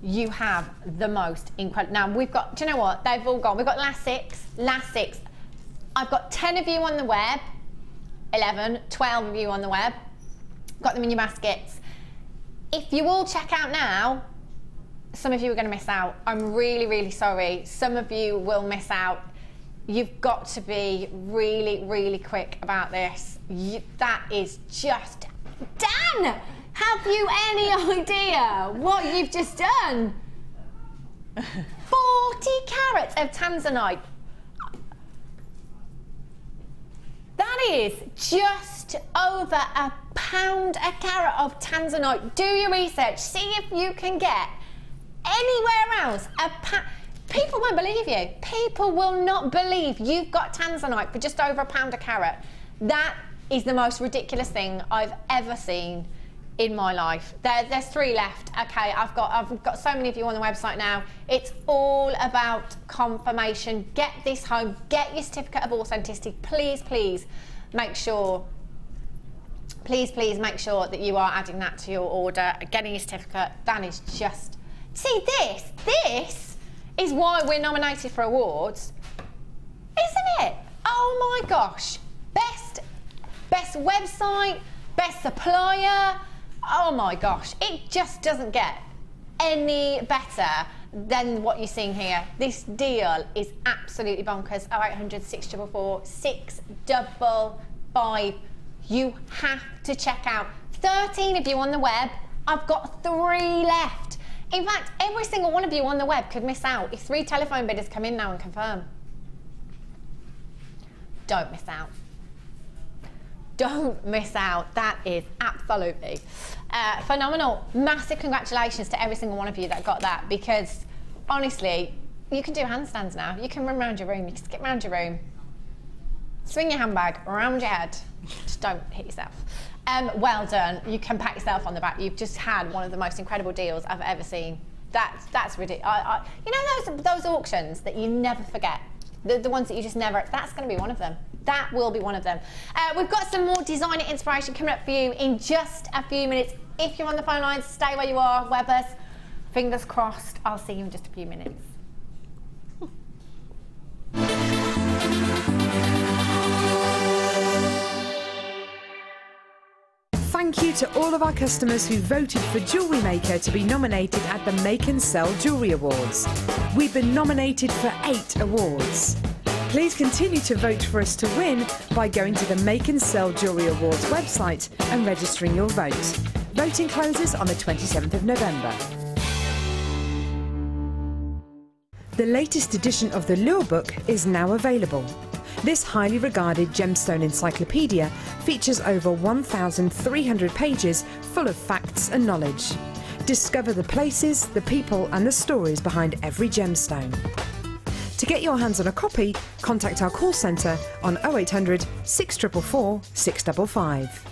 you have the most incredible. Now we've got, do you know what? They've all gone. We've got last six. I've got 10 of you on the web, 11, 12 of you on the web. Got them in your baskets. If you all check out now, some of you are going to miss out. I'm really, really sorry. Some of you will miss out. You've got to be really, really quick about this. That is just... Dan, have you any idea what you've just done? 40 carats of Tanzanite. That is just over £1 a carat of Tanzanite. Do your research. See if you can get anywhere else People won't believe you. People will not believe you've got Tanzanite for just over £1 a carat. That is the most ridiculous thing I've ever seen in my life. There's 3 left. Okay, I've got so many of you on the website now. It's all about confirmation. Get this home. Get your certificate of authenticity. Please, please make sure. Please, please make sure that you are adding that to your order. Getting your certificate. That is just. See, this is why we're nominated for awards, isn't it? Oh my gosh. Best website, best supplier. Oh my gosh, it just doesn't get any better than what you're seeing here. This deal is absolutely bonkers. 0800 644 655. You have to check out. 13 of you on the web. I've got 3 left. In fact, every single one of you on the web could miss out if 3 telephone bidders come in now and confirm. Don't miss out. Don't miss out. That is absolutely phenomenal. Massive congratulations to every single one of you that got that, because honestly, you can do handstands now. You can run around your room, you can skip around your room, swing your handbag around your head. Just don't hit yourself. Well done. You can pat yourself on the back. You've just had one of the most incredible deals I've ever seen. That's ridiculous. You know those auctions that you never forget? The ones that you just never, that's going to be one of them. That will be one of them. We've got some more designer inspiration coming up for you in just a few minutes. If you're on the phone lines, stay where you are, Webbers. Fingers crossed. I'll see you in just a few minutes. Thank you to all of our customers who voted for Jewellery Maker to be nominated at the Make and Sell Jewellery Awards. We've been nominated for 8 awards. Please continue to vote for us to win by going to the Make and Sell Jewellery Awards website and registering your vote. Voting closes on the 27th of November. The latest edition of the Lure Book is now available. This highly regarded gemstone encyclopedia features over 1,300 pages full of facts and knowledge. Discover the places, the people and the stories behind every gemstone. To get your hands on a copy, contact our call centre on 0800 644 655.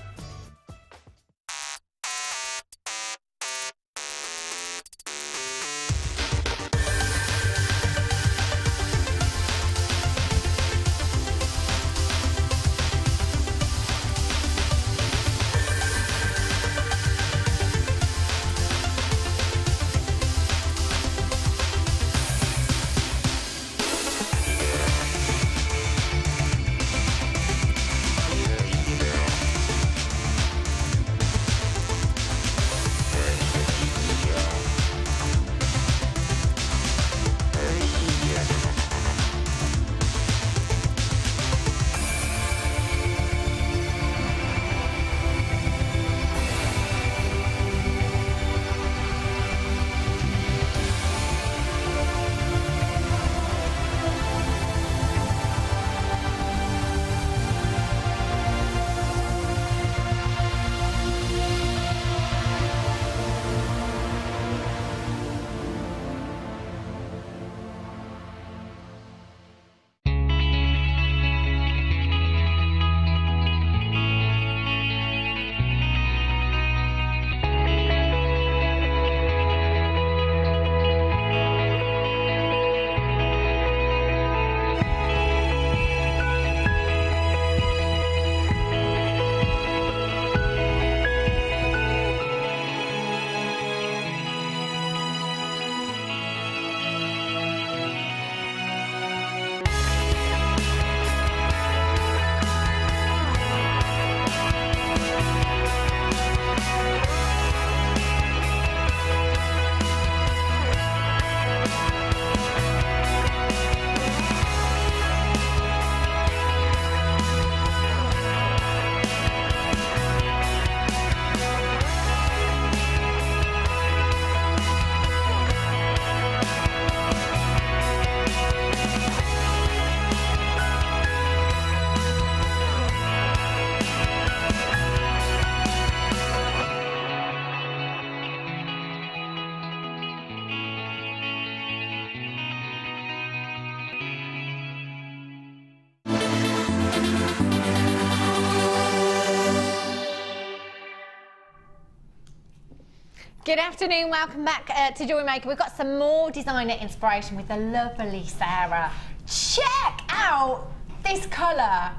Good afternoon, welcome back to Jewellery Maker. We've got some more designer inspiration with the lovely Sara. Check out this colour.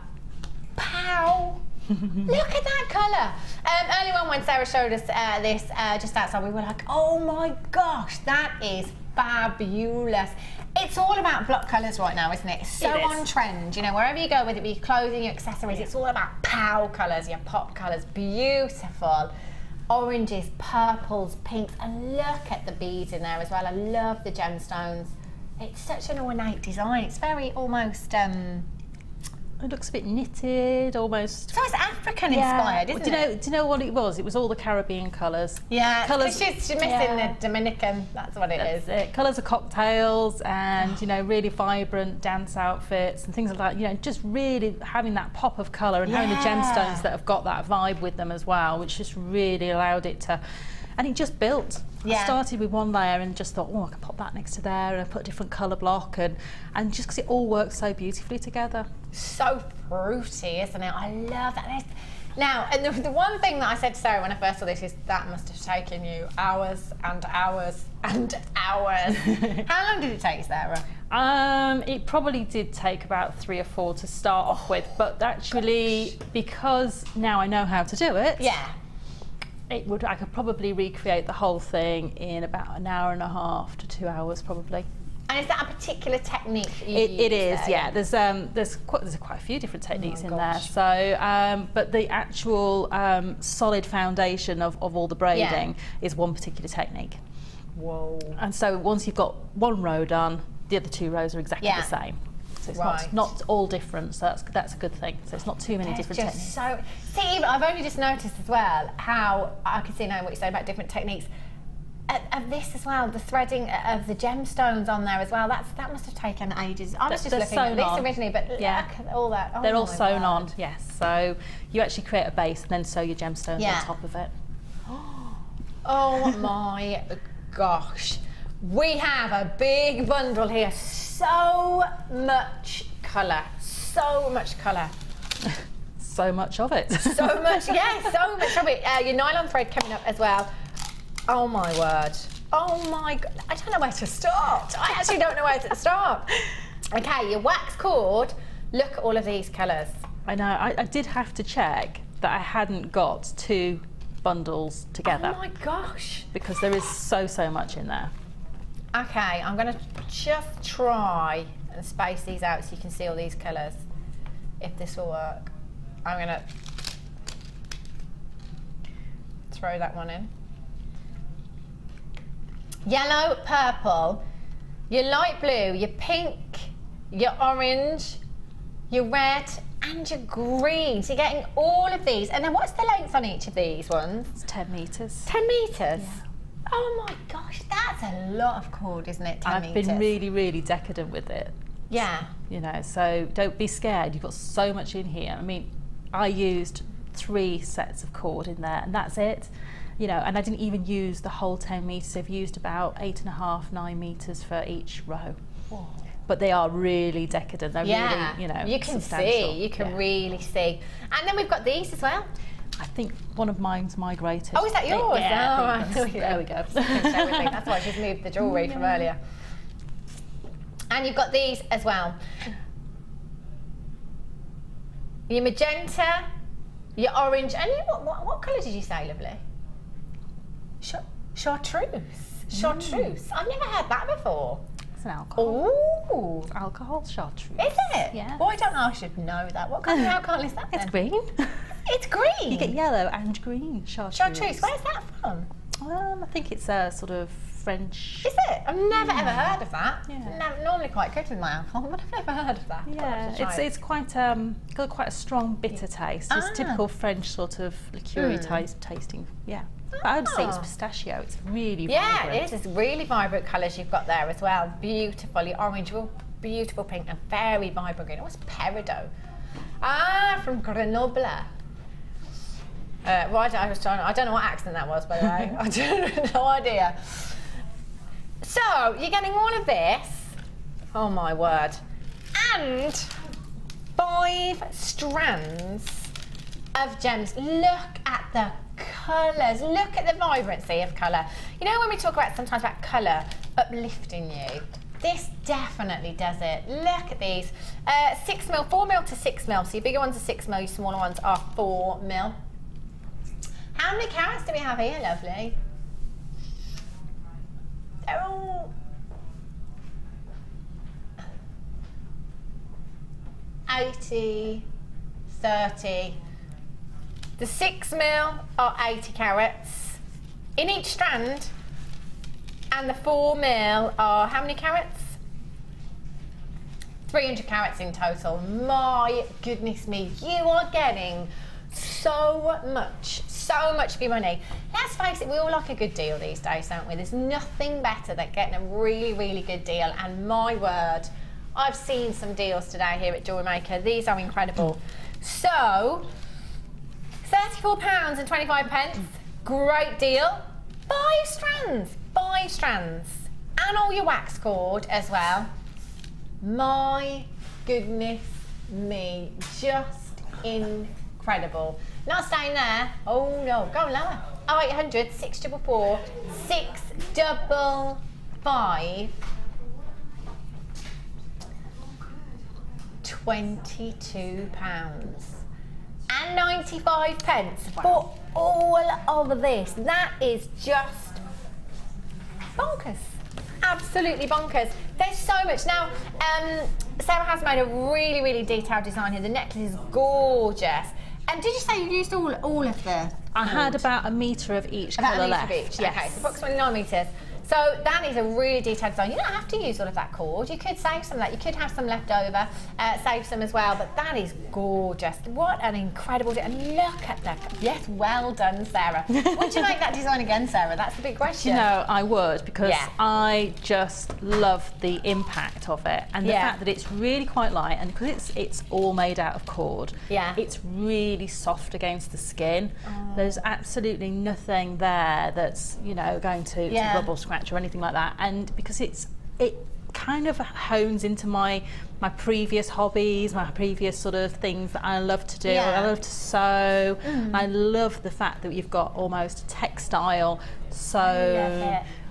Pow! Look at that colour. Earlier on when Sara showed us this just outside, we were like, oh my gosh, that is fabulous. It's all about block colours right now, isn't it? It's so on trend. You know, wherever you go, whether it be clothing, your accessories, it's all about pow colours, your pop colours. Beautiful. Oranges, purples, pinks, and look at the beads in there as well. I love the gemstones. It's such an ornate design. It's very almost It looks a bit knitted, almost. So it's African inspired, isn't it? Do you know what it was? It was all the Caribbean colours. Yeah, colours. She's missing the Dominican. That's what it is. Colours of cocktails and you know, really vibrant dance outfits and things like that. You know, just really having that pop of colour and having the gemstones that have got that vibe with them as well, which just really allowed it to. And it just built. I started with one layer and just thought, oh, I can pop that next to there, and I put a different colour block, and just because it all works so beautifully together. So fruity, isn't it? I love that. Now, and the one thing that I said to Sarah when I first saw this is that must have taken you hours and hours and hours. How long did it take, Sarah? It probably did take about 3 or 4 to start off with, but actually, because now I know how to do it, I could probably recreate the whole thing in about an hour and a half to 2 hours, probably. And is that a particular technique that you use? It is, yeah. There's quite a few different techniques in there. So, but the actual solid foundation of all the braiding is one particular technique. Whoa! And so once you've got one row done, the other 2 rows are exactly the same. So it's not all different. So that's a good thing. So it's not too many different techniques. So, see, I've only just noticed as well how I can see now what you say about different techniques. Of this as well, the threading of the gemstones on there as well. That must have taken ages. I was just looking at this originally, but look at all that. Oh, they're all sewn on. Yes. So you actually create a base and then sew your gemstones on top of it. Oh my gosh, we have a big bundle here. So much colour. So much colour. So much of it. So much, so much of it. Your nylon thread coming up as well. Oh my word. Oh my God. I don't know where to start. I actually don't know where to start. Okay, your wax cord. Look at all of these colours. I know. I did have to check that I hadn't got 2 bundles together. Oh my gosh. Because there is so much in there. Okay, I'm going to just try and space these out so you can see all these colours. If this will work. I'm going to throw that one in. Yellow, purple, your light blue, your pink, your orange, your red and your green. So you're getting all of these. And then what's the length on each of these ones? It's 10 metres. 10 metres? Yeah. Oh my gosh, that's a lot of cord, isn't it? 10 metres. I've been really decadent with it. Yeah. You know, so don't be scared. You've got so much in here. I mean, I used 3 sets of cord in there and that's it. You know, and I didn't even use the whole 10 metres. I've used about 8.5, 9 metres for each row. Whoa. But they are really decadent. They're really, you know, you can see, you can really see. And then we've got these as well. I think one of mine's migrated. Oh, is that yours? Yeah, there we go. That's why she's moved the jewellery from earlier. And you've got these as well. Your magenta, your orange, and what colour did you say, lovely? Chartreuse. Chartreuse. I've never heard that before. It's an alcohol. Ooh. Alcohol chartreuse. Is it? Yeah. Well, I don't know. I should know that. What kind of alcohol is that then? It's green. It's green? You get yellow and green chartreuse. Chartreuse. Where's that from? I think it's a sort of French. Is it? I've never ever heard of that. Yeah. Normally quite good with my alcohol, but I've never heard of that. Yeah, it's quite got quite a strong bitter taste. It's typical French sort of liqueur-y tasting. Yeah. But I would say it's pistachio. It's really vibrant. Yeah, it is. It's really vibrant colours you've got there as well. Beautiful. Your orange, beautiful pink, and very vibrant green. What's peridot? Ah, from Grenoble. Right, I don't know what accent that was, by the way. I don't no idea. So, you're getting all of this. Oh my word. And 5 strands of gems. Look at the colours. Look at the vibrancy of colour. You know when we talk about sometimes about colour uplifting you? This definitely does it. Look at these. 6mm, 4mm to 6mm. So your bigger ones are 6mm, your smaller ones are 4mm. How many carats do we have here, lovely? They're all 80, 30. The 6mm are 80 carats in each strand, and the 4mm are how many carats? 300 carats in total. My goodness me, you are getting so much for your money. Let's face it, we all like a good deal these days, don't we? There's nothing better than getting a really, really good deal, and my word, I've seen some deals today here at JewelleryMaker. These are incredible. So, £34.25, great deal. 5 strands, and all your wax cord as well. My goodness me, just incredible. Not staying there. Oh no, go lower. 0800 644 655. £22.95 for all of this. That is just bonkers. Absolutely bonkers. There's so much. Now, Sarah has made a really, really detailed design here. The necklace is gorgeous. And did you say you used all of the? I had about a metre of each colour left. Yes. Okay, so approximately 9 metres. So that is a really detailed design. You don't have to use all of that cord. You could save some of that. You could have some left over, save some as well. But that is gorgeous. What an incredible design. And look at that. Yes, well done, Sarah. Would you make that design again, Sarah? That's the big question. You know, I would, because I just love the impact of it, and the fact that it's really quite light, and because it's all made out of cord, it's really soft against the skin. There's absolutely nothing there that's, you know, going to rub or scratch or anything like that, and because it kind of hones into my previous hobbies, my previous sort of things that I love to do. I love to sew. I love the fact that you've got almost a textile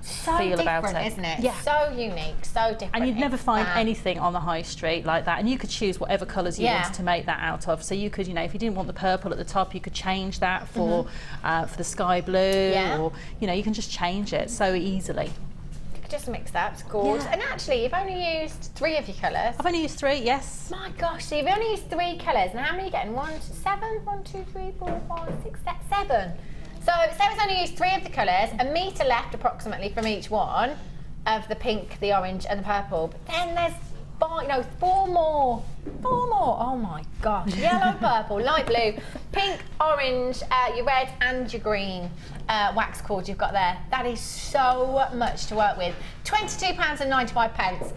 feel about it. Isn't it? Yeah. So unique, so different. And you'd never find anything on the high street like that. And you could choose whatever colours you wanted to make that out of. So you could, you know, if you didn't want the purple at the top, you could change that for the sky blue, or you know, you can just change it so easily. You could just mix that. It's gorgeous. And actually, you've only used 3 of your colours. I've only used 3, yes. My gosh, so you've only used 3 colours. And how many are you getting? 7? 1, 2, 3, 4, 5, 6, 7. So Sarah's only used 3 of the colours, a metre left approximately from each one of the pink, the orange and the purple. But then there's 4 more. Oh my gosh. Yellow, purple, light blue, pink, orange, your red and your green wax cord you've got there. That is so much to work with. £22.95.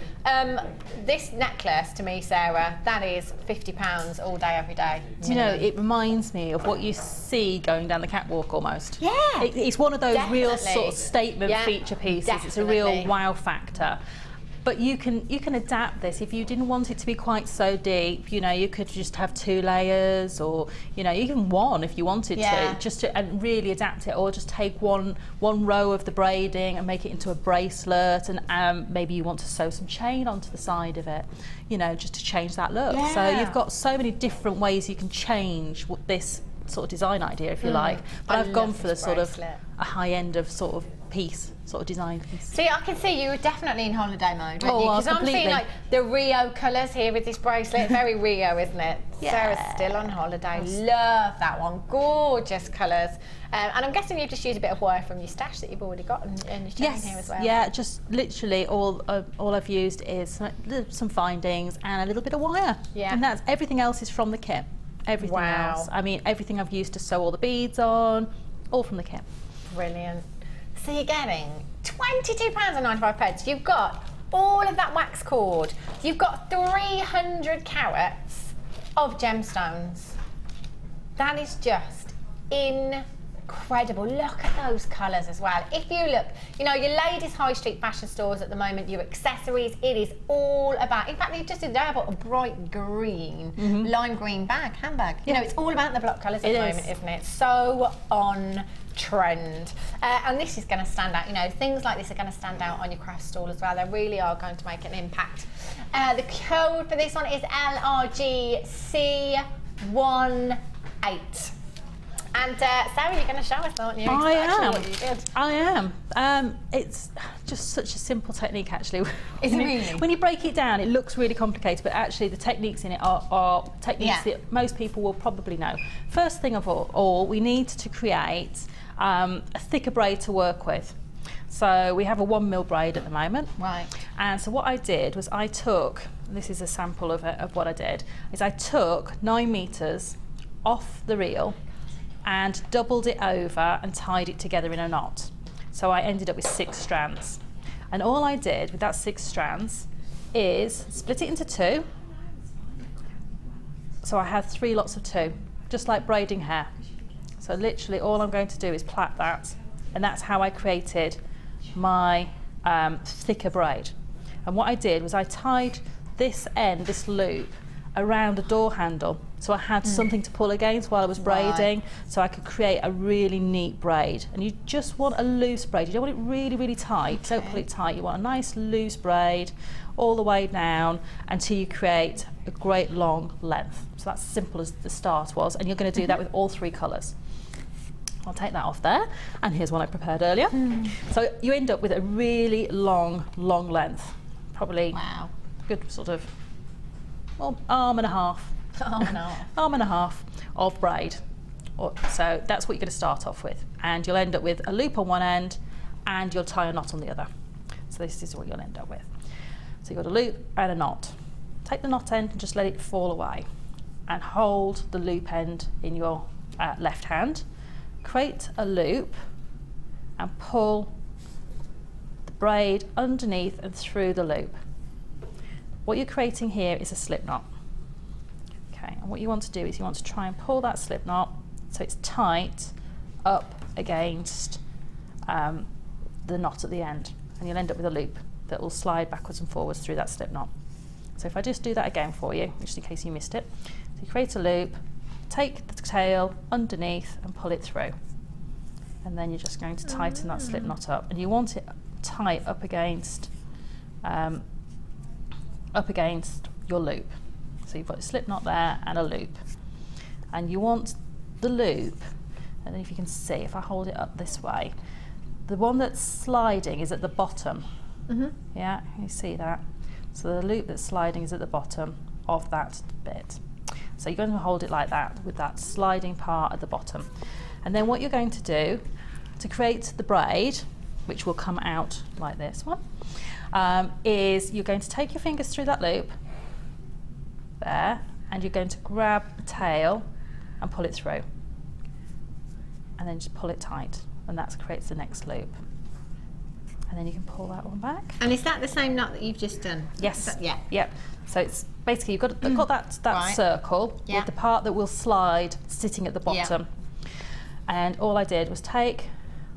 This necklace, to me, Sarah, that is £50 all day, every day. You know, it reminds me of what you see going down the catwalk almost. Yeah. It's one of those real sort of statement feature pieces. Definitely. It's a real wow factor. But you can adapt this. If you didn't want it to be quite so deep, you know, you could just have 2 layers, or, you know, even 1 if you wanted to, just to and really adapt it, or just take one row of the braiding and make it into a bracelet, and maybe you want to sew some chain onto the side of it, you know, just to change that look. So you've got so many different ways you can change this sort of design idea, if you like. But I've gone for the sort of a high end of sort of piece, sort of design piece. See, I can see you were definitely in holiday mode, weren't you? Because I'm seeing like the Rio colours here with this bracelet. Very Rio, isn't it? Sarah's still on holiday. Love that one. Gorgeous colours. And I'm guessing you've just used a bit of wire from your stash that you've already got in your chain here as well. Yeah, just literally all I've used is some findings and a little bit of wire. Yeah. And that's everything else is from the kit. Everything else. I mean, everything I've used to sew all the beads on, all from the kit. Brilliant. So you're getting £22.95. You've got all of that wax cord. You've got 300 carats of gemstones. That is just incredible. Look at those colours as well. If you look, you know, your ladies' high street fashion stores at the moment, your accessories, it is all about, in fact, they just did there about a bright green, lime green handbag. You know, it's all about the block colours at the moment, isn't it? So on trend. And this is going to stand out, you know, things like this are going to stand out on your craft stall as well. They really are going to make an impact. The code for this one is LRGC18. And Sarah, you're going to show us, aren't you? I am. It's just such a simple technique, actually. Is it really? When you break it down, it looks really complicated, but actually the techniques in it are techniques that most people will probably know. First thing of all, we need to create a thicker braid to work with. So we have a 1 mil braid at the moment. Right. And so what I did was I took this is a sample of what I did, is I took 9 meters off the reel and doubled it over and tied it together in a knot. So I ended up with 6 strands. And all I did with that 6 strands is split it into 2. So I had 3 lots of 2, just like braiding hair. So literally all I'm going to do is plait that, and that's how I created my thicker braid. And what I did was I tied this end, this loop, around a door handle, so I had something to pull against while I was braiding, so I could create a really neat braid. And you just want a loose braid, you don't want it really, really tight. Don't pull it tight, you want a nice loose braid all the way down until you create a great long length. So that's as simple as the start was, and you're going to do that with all 3 colours. I'll take that off there, and here's one I prepared earlier. So you end up with a really long length, probably good sort of, well, arm and a half. Arm and a half of braid. So that's what you're going to start off with, and you'll end up with a loop on one end and you'll tie a knot on the other. So this is what you'll end up with. So you've got a loop and a knot. Take the knot end and just let it fall away, and hold the loop end in your left hand. Create a loop and pull the braid underneath and through the loop. What you're creating here is a slip knot. Okay, and what you want to do is you want to try and pull that slip knot so it's tight up against the knot at the end, and you'll end up with a loop that will slide backwards and forwards through that slip knot. So if I just do that again for you, just in case you missed it. So you create a loop, take the tail underneath and pull it through, and then you're just going to tighten that slip knot up, and you want it tight up against your loop. So you've got a slip knot there and a loop, and you want the loop, and if you can see, if I hold it up this way, the one that's sliding is at the bottom. Yeah, you see that? So the loop that's sliding is at the bottom of that bit. So you're going to hold it like that, with that sliding part at the bottom. And then what you're going to do to create the braid, which will come out like this one, is you're going to take your fingers through that loop there, and you're going to grab the tail and pull it through, and then just pull it tight, and that creates the next loop. And then you can pull that one back. And is that the same knot that you've just done? Yes. Yep. So it's basically you've got that circle with the part that will slide sitting at the bottom. And all I did was take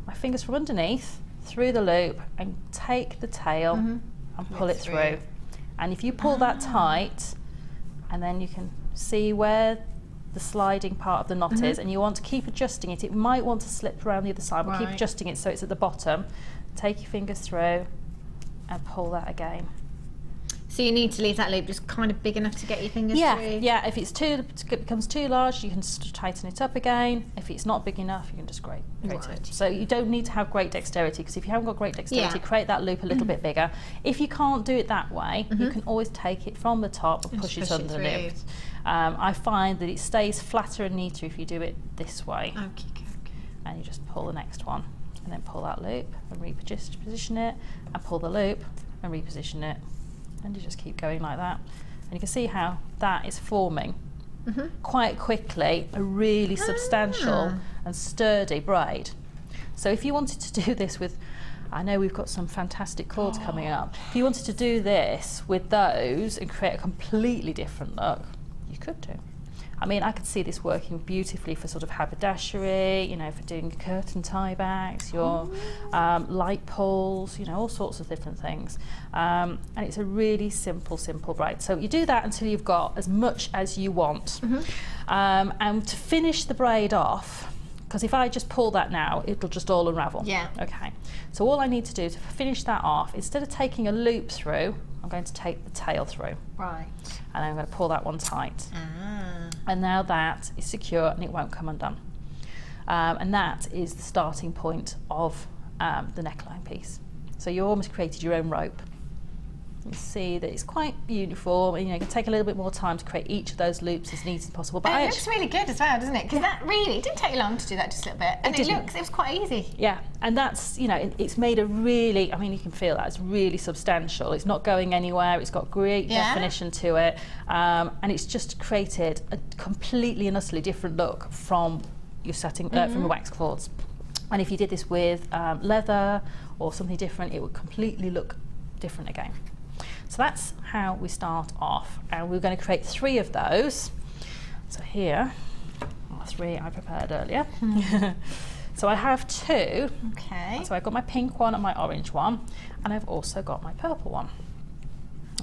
my fingers from underneath through the loop and take the tail and pull it through. And if you pull that tight, and then you can see where the sliding part of the knot is, and you want to keep adjusting it. It might want to slip around the other side, but keep adjusting it so it's at the bottom. Take your fingers through and pull that again. So you need to leave that loop just kind of big enough to get your fingers through? Yeah, if it becomes too large, you can tighten it up again. If it's not big enough, you can just grate it. So you don't need to have great dexterity, because if you haven't got great dexterity, create that loop a little bit bigger. If you can't do it that way, you can always take it from the top and push it underneath. I find that it stays flatter and neater if you do it this way. And you just pull the next one, and then pull that loop and reposition it, and pull the loop and reposition it. And you just keep going like that, and you can see how that is forming quite quickly a really substantial and sturdy braid. So if you wanted to do this with, I know we've got some fantastic cords coming up, if you wanted to do this with those and create a completely different look, you could do. I mean, I could see this working beautifully for sort of haberdashery, you know, for doing curtain tie backs, your light poles, you know, all sorts of different things. And it's a really simple braid. So you do that until you've got as much as you want. And to finish the braid off, because if I just pull that now, it'll just all unravel. Okay. So all I need to do to finish that off, instead of taking a loop through, I'm going to take the tail through. And I'm going to pull that one tight. And now that is secure and it won't come undone. And that is the starting point of the neckline piece. So you almost created your own rope. You see that it's quite uniform, and you can take a little bit more time to create each of those loops as neat as possible. But it looks really good as well, doesn't it? Because that really, it didn't take you long to do that, just a little bit. And it was quite easy. Yeah, and that's, it's made a really, you can feel that, it's really substantial. It's not going anywhere, it's got great definition to it, and it's just created a completely and utterly different look from your setting, from your wax cords. And if you did this with leather or something different, it would completely look different again. So that's how we start off, and we're going to create 3 of those. So here are 3 I prepared earlier. So I have 2. Okay. So I've got my pink one and my orange one, and I've also got my purple one.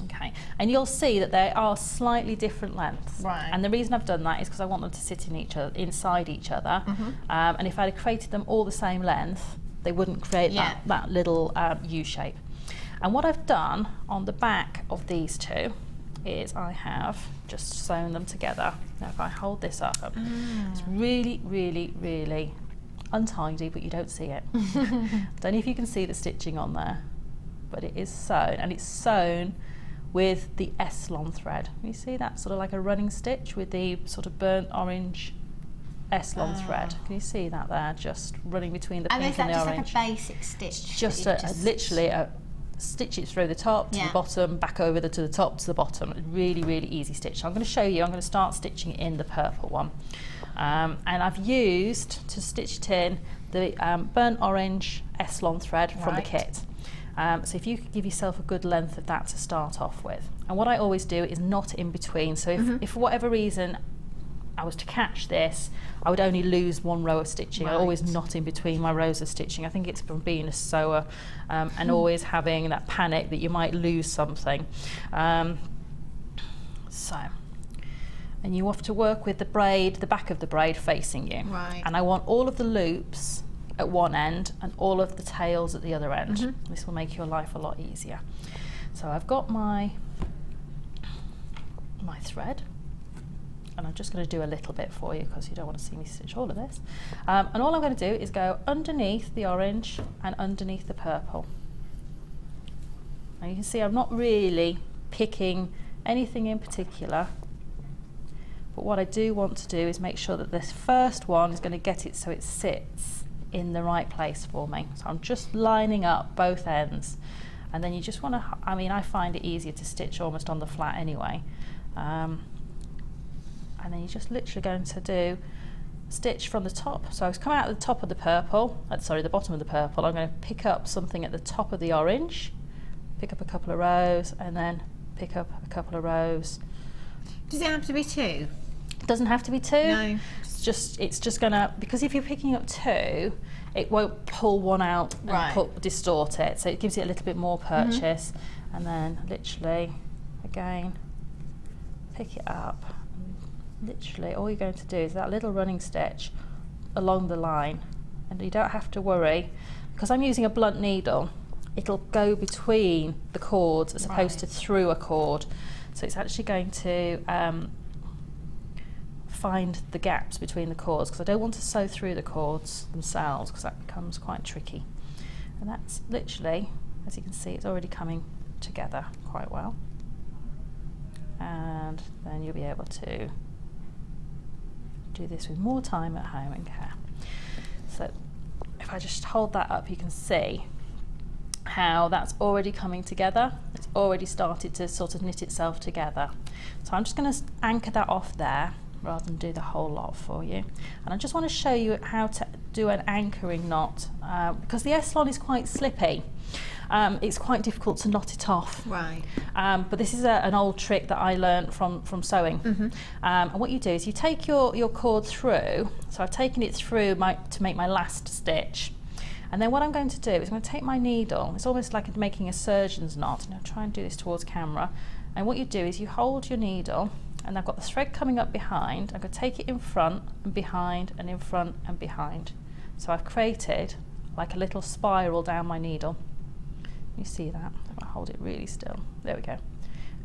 Okay, and you'll see that they are slightly different lengths. Right. And the reason I've done that is because I want them to sit inside each other. And if I'd created them all the same length, they wouldn't create that little U shape. And what I've done on the back of these 2 is I have just sewn them together. Now if I hold this up, it's really, really, really untidy, but you don't see it. Don't know if you can see the stitching on there, but it is sewn, and it's sewn with the Eslon thread. You see that sort of like a running stitch with the sort of burnt orange Eslon thread. Can you see that there, just running between the pink and the orange? And is that just like a basic stitch? Just literally stitch it through the top to the bottom, back over to the top to the bottom. Really, really easy stitch. So I'm going to show you, I'm going to start stitching in the purple one. And I've used, to stitch it in, the burnt orange Eslon thread from the kit. So if you could give yourself a good length of that to start off with. And what I always do is knot in between. So if for whatever reason I was to catch this, I would only lose 1 row of stitching. I always knot in between my rows of stitching. I think it's from being a sewer and always having that panic that you might lose something. And you have to work with the braid, the back of the braid facing you. Right. And I want all of the loops at one end and all of the tails at the other end. This will make your life a lot easier. So I've got my thread, and I'm just going to do a little bit for you because you don't want to see me stitch all of this. And all I'm going to do is go underneath the orange and underneath the purple. Now you can see I'm not really picking anything in particular, but what I do want to do is make sure that this first one is going to get it so it sits in the right place for me. So I'm just lining up both ends, and then you just want to, I find it easier to stitch almost on the flat anyway. And then you're just literally going to do stitch from the top. So I was coming out at the top of the purple, sorry, the bottom of the purple. I'm going to pick up something at the top of the orange, pick up a couple of rows, and then pick up a couple of rows. Does it have to be 2? It doesn't have to be 2. No. It's just gonna, because if you're picking up 2, it won't pull one out and distort it. So it gives it a little bit more purchase. And then literally, again, pick it up. Literally, all you're going to do is that little running stitch along the line, and you don't have to worry because I'm using a blunt needle. It'll go between the cords as opposed to through a cord, so it's actually going to find the gaps between the cords, because I don't want to sew through the cords themselves because that becomes quite tricky. And that's literally, as you can see, it's already coming together quite well, and then you'll be able to do this with more time at home and care. So if I just hold that up, you can see how that's already coming together. It's already started to sort of knit itself together. So I'm just going to anchor that off there rather than do the whole lot for you. And I just want to show you how to do an anchoring knot because the Eslon is quite slippy. It's quite difficult to knot it off. Right. But this is an old trick that I learned from sewing. And what you do is you take your cord through. So I've taken it through to make my last stitch. And then what I'm going to do is I'm going to take my needle. It's almost like making a surgeon's knot. And I'll try and do this towards camera. And what you do is you hold your needle, and I've got the thread coming up behind. I'm going to take it in front and behind and in front and behind. So I've created like a little spiral down my needle. You see that? I'm going to hold it really still. There we go.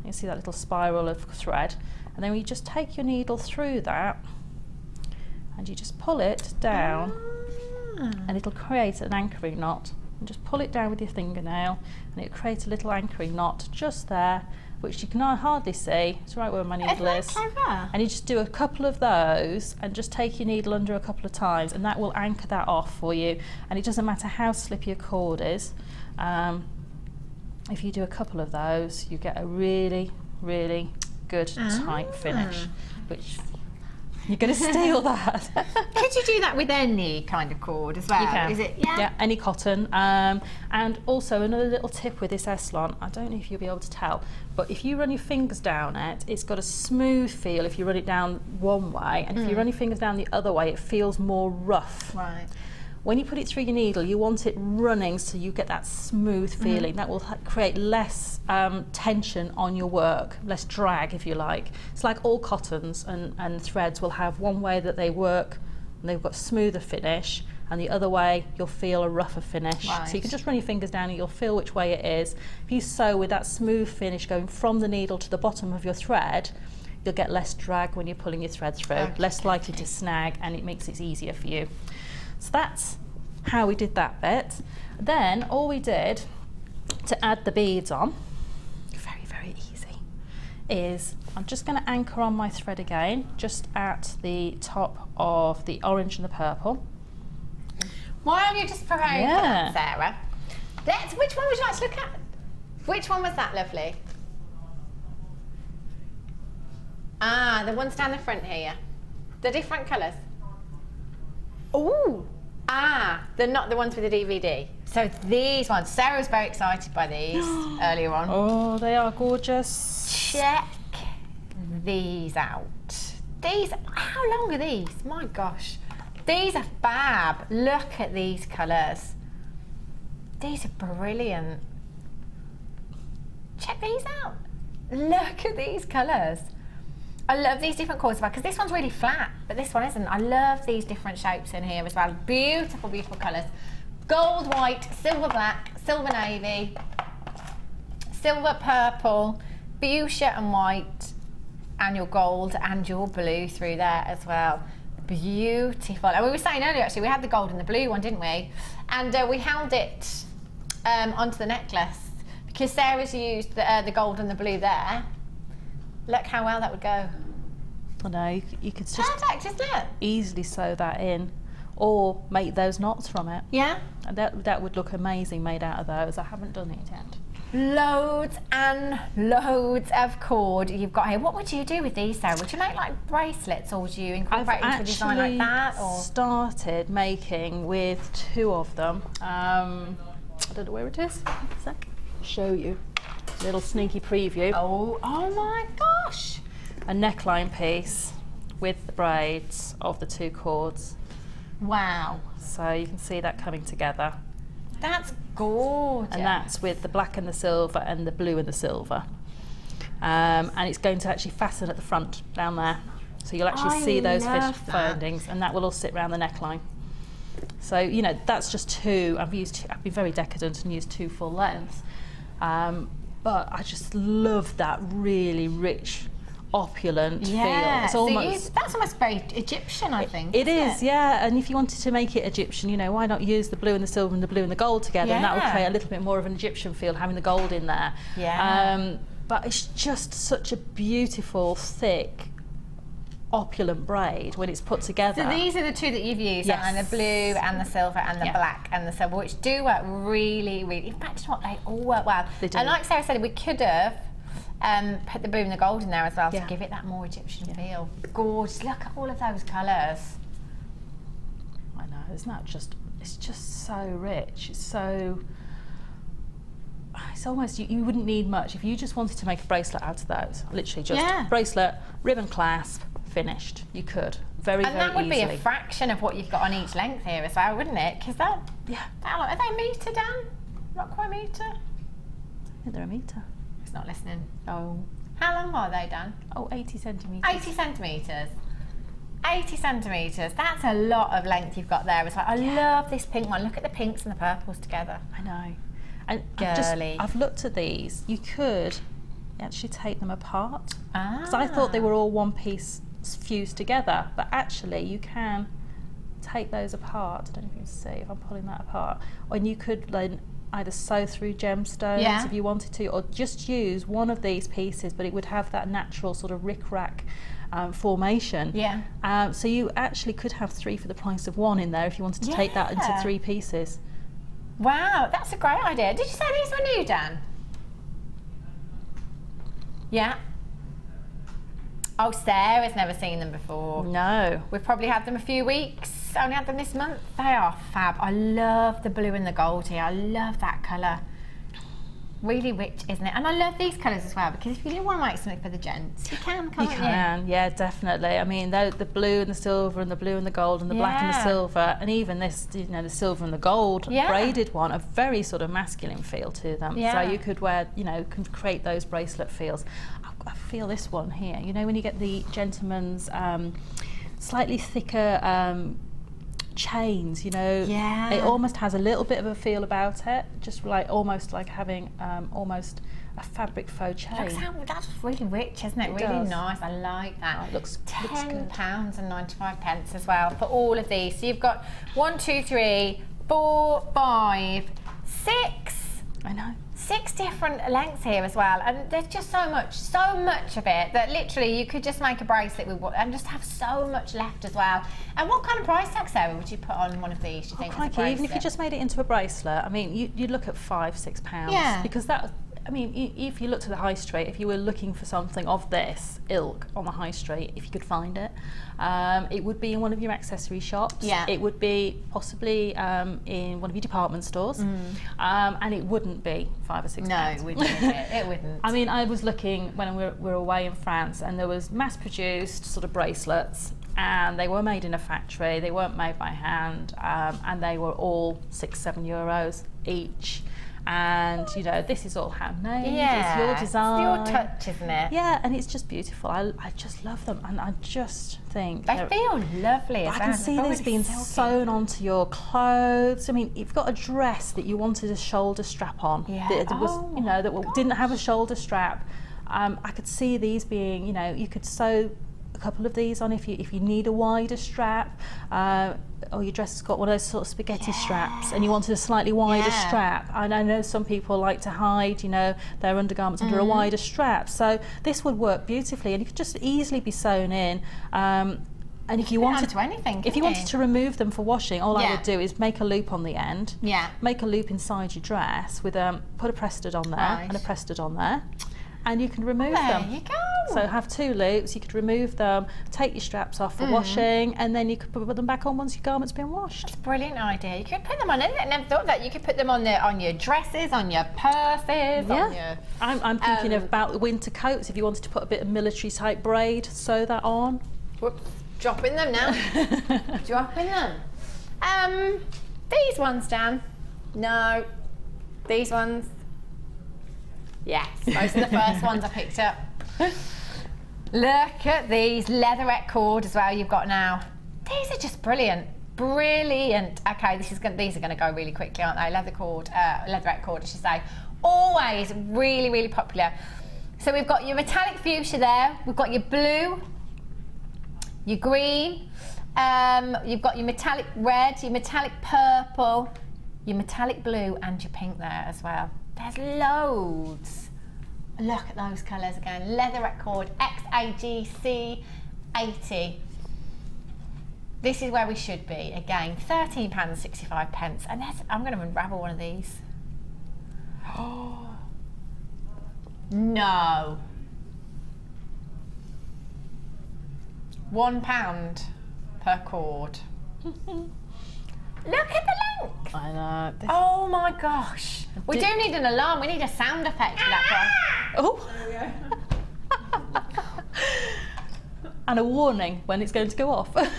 You see that little spiral of thread. And then you just take your needle through that and you just pull it down and it'll create an anchoring knot and just pull it down with your fingernail, and it creates a little anchoring knot just there, which you can hardly see. It's right where my needle is. Clever? And you just do a couple of those and just take your needle under a couple of times, and that will anchor that off for you. And it doesn't matter how slippy your cord is. If you do a couple of those, you get a really, really good tight finish, which you're going to steal that. Could you do that with any kind of cord as well? You can. Is it? Yeah. Yeah, any cotton. And also another little tip with this Eslon, I don't know if you'll be able to tell, but if you run your fingers down it, it's got a smooth feel if you run it down one way, and if you run your fingers down the other way, it feels more rough. Right. When you put it through your needle, you want it running so you get that smooth feeling. That will create less tension on your work, less drag if you like. It's like all cottons and threads will have one way that they work and they've got smoother finish, and the other way you'll feel a rougher finish. Right. So you can just run your fingers down and you'll feel which way it is. If you sew with that smooth finish going from the needle to the bottom of your thread, you'll get less drag when you're pulling your thread through, less likely to snag, and it makes it easier for you. So that's how we did that bit. Then all we did to add the beads on, very, very easy, is I'm just going to anchor on my thread again, just at the top of the orange and the purple. While you're just preparing for that, Sarah, which one would you like to look at? Which one was that, lovely? Ah, the ones down the front here. The different colours. Ooh. Ah, they're not the ones with the DVD. So these ones. Sarah was very excited by these earlier on. Oh, they are gorgeous. Check these out. These, how long are these? My gosh. These are fab. Look at these colours. These are brilliant. Check these out. Look at these colours. I love these different cords as well, because this one's really flat, but this one isn't. I love these different shapes in here as well. Beautiful, beautiful colours. Gold, white, silver black, silver navy, silver purple, fuchsia and white, and your gold and your blue through there as well. Beautiful. And we were saying earlier, actually, we had the gold and the blue one, didn't we? And we held it onto the necklace, because Sarah's used the gold and the blue there. Look how well that would go. I know, you could just perfect, isn't it? Easily sew that in, or make those knots from it. Yeah. And that would look amazing made out of those. I haven't done it yet. Loads and loads of cord you've got here. What would you do with these, Sarah? Would you make like bracelets, or would you incorporate into a design like that? Or Started making with two of them. I don't know where it is. A sec. Show you. Little sneaky preview. Oh my gosh! A neckline piece with the braids of the two cords. Wow! So you can see that coming together. That's gorgeous. And that's with the black and the silver and the blue and the silver. And it's going to actually fasten at the front down there. So you'll actually see those findings, and that will all sit around the neckline. So, you know, that's just two. I've been very decadent and used two full lengths. But I just love that really rich, opulent feel. It's almost, that's almost very Egyptian, I think. It is, yeah. And if you wanted to make it Egyptian, you know, why not use the blue and the silver and the blue and the gold together? And that will create a little bit more of an Egyptian feel, having the gold in there. Yeah. But it's just such a beautiful, thick, opulent braid when it's put together. So these are the two that you've used, and the blue and the silver and the black and the silver, which do work really, really. In fact, you know what, they all work well. They do. And like Sarah said, we could have put the blue and the gold in there as well to give it that more Egyptian feel. Gorgeous. Look at all of those colours. I know, isn't that just? It's just so rich. It's so. It's almost, you wouldn't need much if you just wanted to make a bracelet out of those. Literally just bracelet, ribbon clasp, finished. You could very, very easily. And that would be a fraction of what you've got on each length here as well, wouldn't it? Because are they a metre, Dan? Not quite a metre? I think they're a metre. He's not listening. Oh. How long are they, Dan? Oh, 80 centimetres. 80 centimetres. 80 centimetres. That's a lot of length you've got there as well. I love this pink one. Look at the pinks and the purples together. I know. And girly. I've looked at these. You could actually take them apart. Because I thought they were all one piece fused together, but actually you can take those apart, I don't know if you can see if I'm pulling that apart, and you could then either sew through gemstones if you wanted to, or just use one of these pieces, but it would have that natural sort of rick-rack formation. So you actually could have 3 for the price of 1 in there if you wanted to take that into 3 pieces. Wow, that's a great idea. Did you say these were new, Dan? Yeah. Oh, Sarah's never seen them before. No. We've probably had them a few weeks, only had them this month. They are fab. I love the blue and the gold here. I love that colour. Really rich, isn't it? And I love these colours as well, because if you want to make something for the gents, you can, can't you? You can, yeah, definitely. I mean, the blue and the silver and the blue and the gold and the black and the silver, and even this, you know, the silver and the gold braided one, a very sort of masculine feel to them. So you could wear, you know, can create those bracelet feels. I feel this one here, you know, when you get the gentleman's slightly thicker chains, you know, it almost has a little bit of a feel about it, just like almost like having almost a fabric faux chain. That's really rich, isn't it? Really nice. I like that. Oh, it looks £10 and 95 pence as well for all of these. So you've got 1, 2, 3, 4, 5, 6. I know. 6 different lengths here as well, and there's just so much of it that literally you could just make a bracelet with and just have so much left as well. And what kind of price tag, Sarah, would you put on one of these, do you think? Crikey, even if you just made it into a bracelet, I mean, you'd look at £5, £6, because that, I mean, if you looked at the high street, if you were looking for something of this ilk on the high street, if you could find it, it would be in one of your accessory shops. It would be possibly in one of your department stores, and it wouldn't be £5 or £6. No, it wouldn't. It wouldn't. I mean, I was looking when we were away in France, and there was mass-produced sort of bracelets, and they were made in a factory. They weren't made by hand, and they were all €6, €7 each. And you know, this is all handmade. It's your design. It's your touch, isn't it? Yeah, and it's just beautiful. I just love them, and I just think they feel lovely. I can see these being sewn onto your clothes. I mean, you've got a dress that you wanted a shoulder strap on. That was, you know, that didn't have a shoulder strap. I could see these being, you know, you could sew a couple of these on if you need a wider strap, or your dress has got one of those sort of spaghetti straps and you wanted a slightly wider strap. And I know some people like to hide, you know, their undergarments under a wider strap, so this would work beautifully, and it could just easily be sewn in. And if you wanted to anything, if you wanted to remove them for washing, all I would do is make a loop on the end. Make a loop inside your dress with put a press stud on there and a press stud on there, and you can remove them. There you go. So have 2 loops, you could remove them, take your straps off for washing, and then you could put them back on once your garment's been washed. That's a brilliant idea. You could put them on, I never thought that. You could put them on your dresses, on your purses, on your... I'm thinking about winter coats, if you wanted to put a bit of military type braid, sew that on. Whoops, dropping them now. Dropping them. These ones, Dan. No. These ones. Yes, those are the first ones I picked up. Look at these leatherette cord as well you've got now. These are just brilliant. Brilliant. Okay, these are going to go really quickly, aren't they? Leatherette cord, I should say. Always really, really popular. So we've got your metallic fuchsia there. We've got your blue, your green. You've got your metallic red, your metallic purple, your metallic blue, and your pink there as well. There's loads. Look at those colours again. Leatherette cord, XAGC 80. This is where we should be. Again, £13.65. And I'm going to unravel one of these. Oh no. £1 per cord. Look at the length. I know. Oh my gosh. We do need an alarm. We need a sound effect for that one. Oh. There we go. And a warning when it's going to go off. Sorry.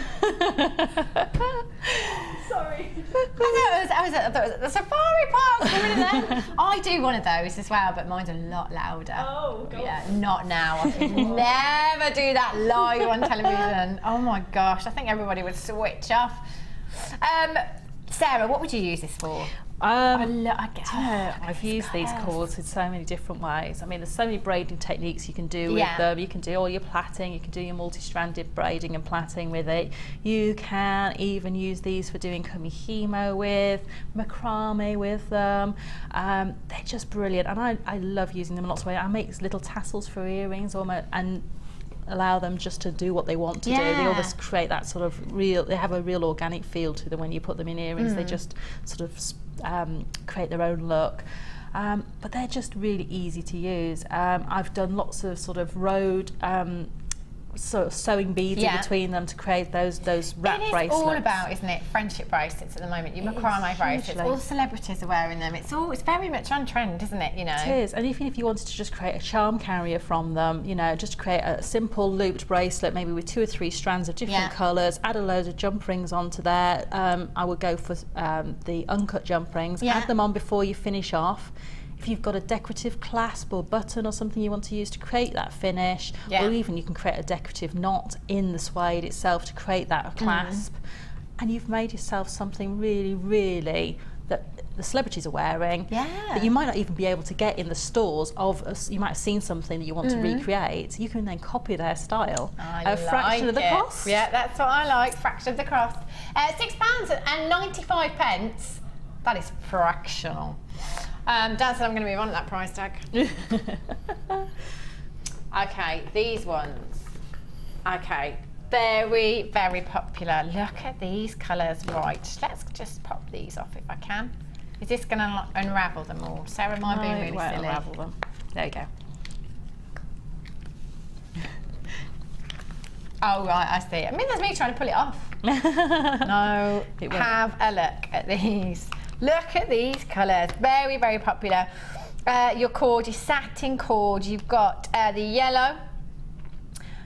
I thought it was a safari park coming in there. I do one of those as well, but mine's a lot louder. Oh, God. Yeah, not now. I could never do that live on television. Oh my gosh, I think everybody would switch off. Sarah, what would you use this for? I've used these cords in so many different ways. I mean, there's so many braiding techniques you can do with them. You can do all your plaiting, you can do your multi-stranded braiding and plaiting with it. You can even use these for doing kumihimo with, macrame with them. They're just brilliant, and I love using them in lots of ways. I make little tassels for earrings and allow them just to do what they want to do. They almost create that sort of they have a real organic feel to them when you put them in earrings. They just sort of create their own look. But they're just really easy to use. I've done lots of sort of road sort of sewing beads in between them to create those wrap bracelets. It's all about, isn't it, friendship bracelets at the moment. Your macrame bracelets, all celebrities are wearing them. It's very much on trend, isn't it? You know. It is, and even if you wanted to just create a charm carrier from them, you know, just create a simple looped bracelet, maybe with 2 or 3 strands of different colours, add a load of jump rings onto there. I would go for the uncut jump rings. Add them on before you finish off. If you've got a decorative clasp or button or something you want to use to create that finish, or even you can create a decorative knot in the suede itself to create that clasp, and you've made yourself something really, really that the celebrities are wearing, that you might not even be able to get in the stores you might have seen something that you want to recreate. You can then copy their style at a fraction of the cost. Yeah, that's what I like, fraction of the cost. £6.95. That is fractional. Dad said I'm going to move on at that price tag. Okay, these ones. Okay, very, very popular. Look at these colours. Right, let's just pop these off if I can. Is this going to unravel them all? Sarah might be really silly. Unravel them. There you go. Oh, right, I see. I mean, there's me trying to pull it off. No, have a look at these. Look at these colours, very, very popular. Your cord, your satin cord, you've got the yellow,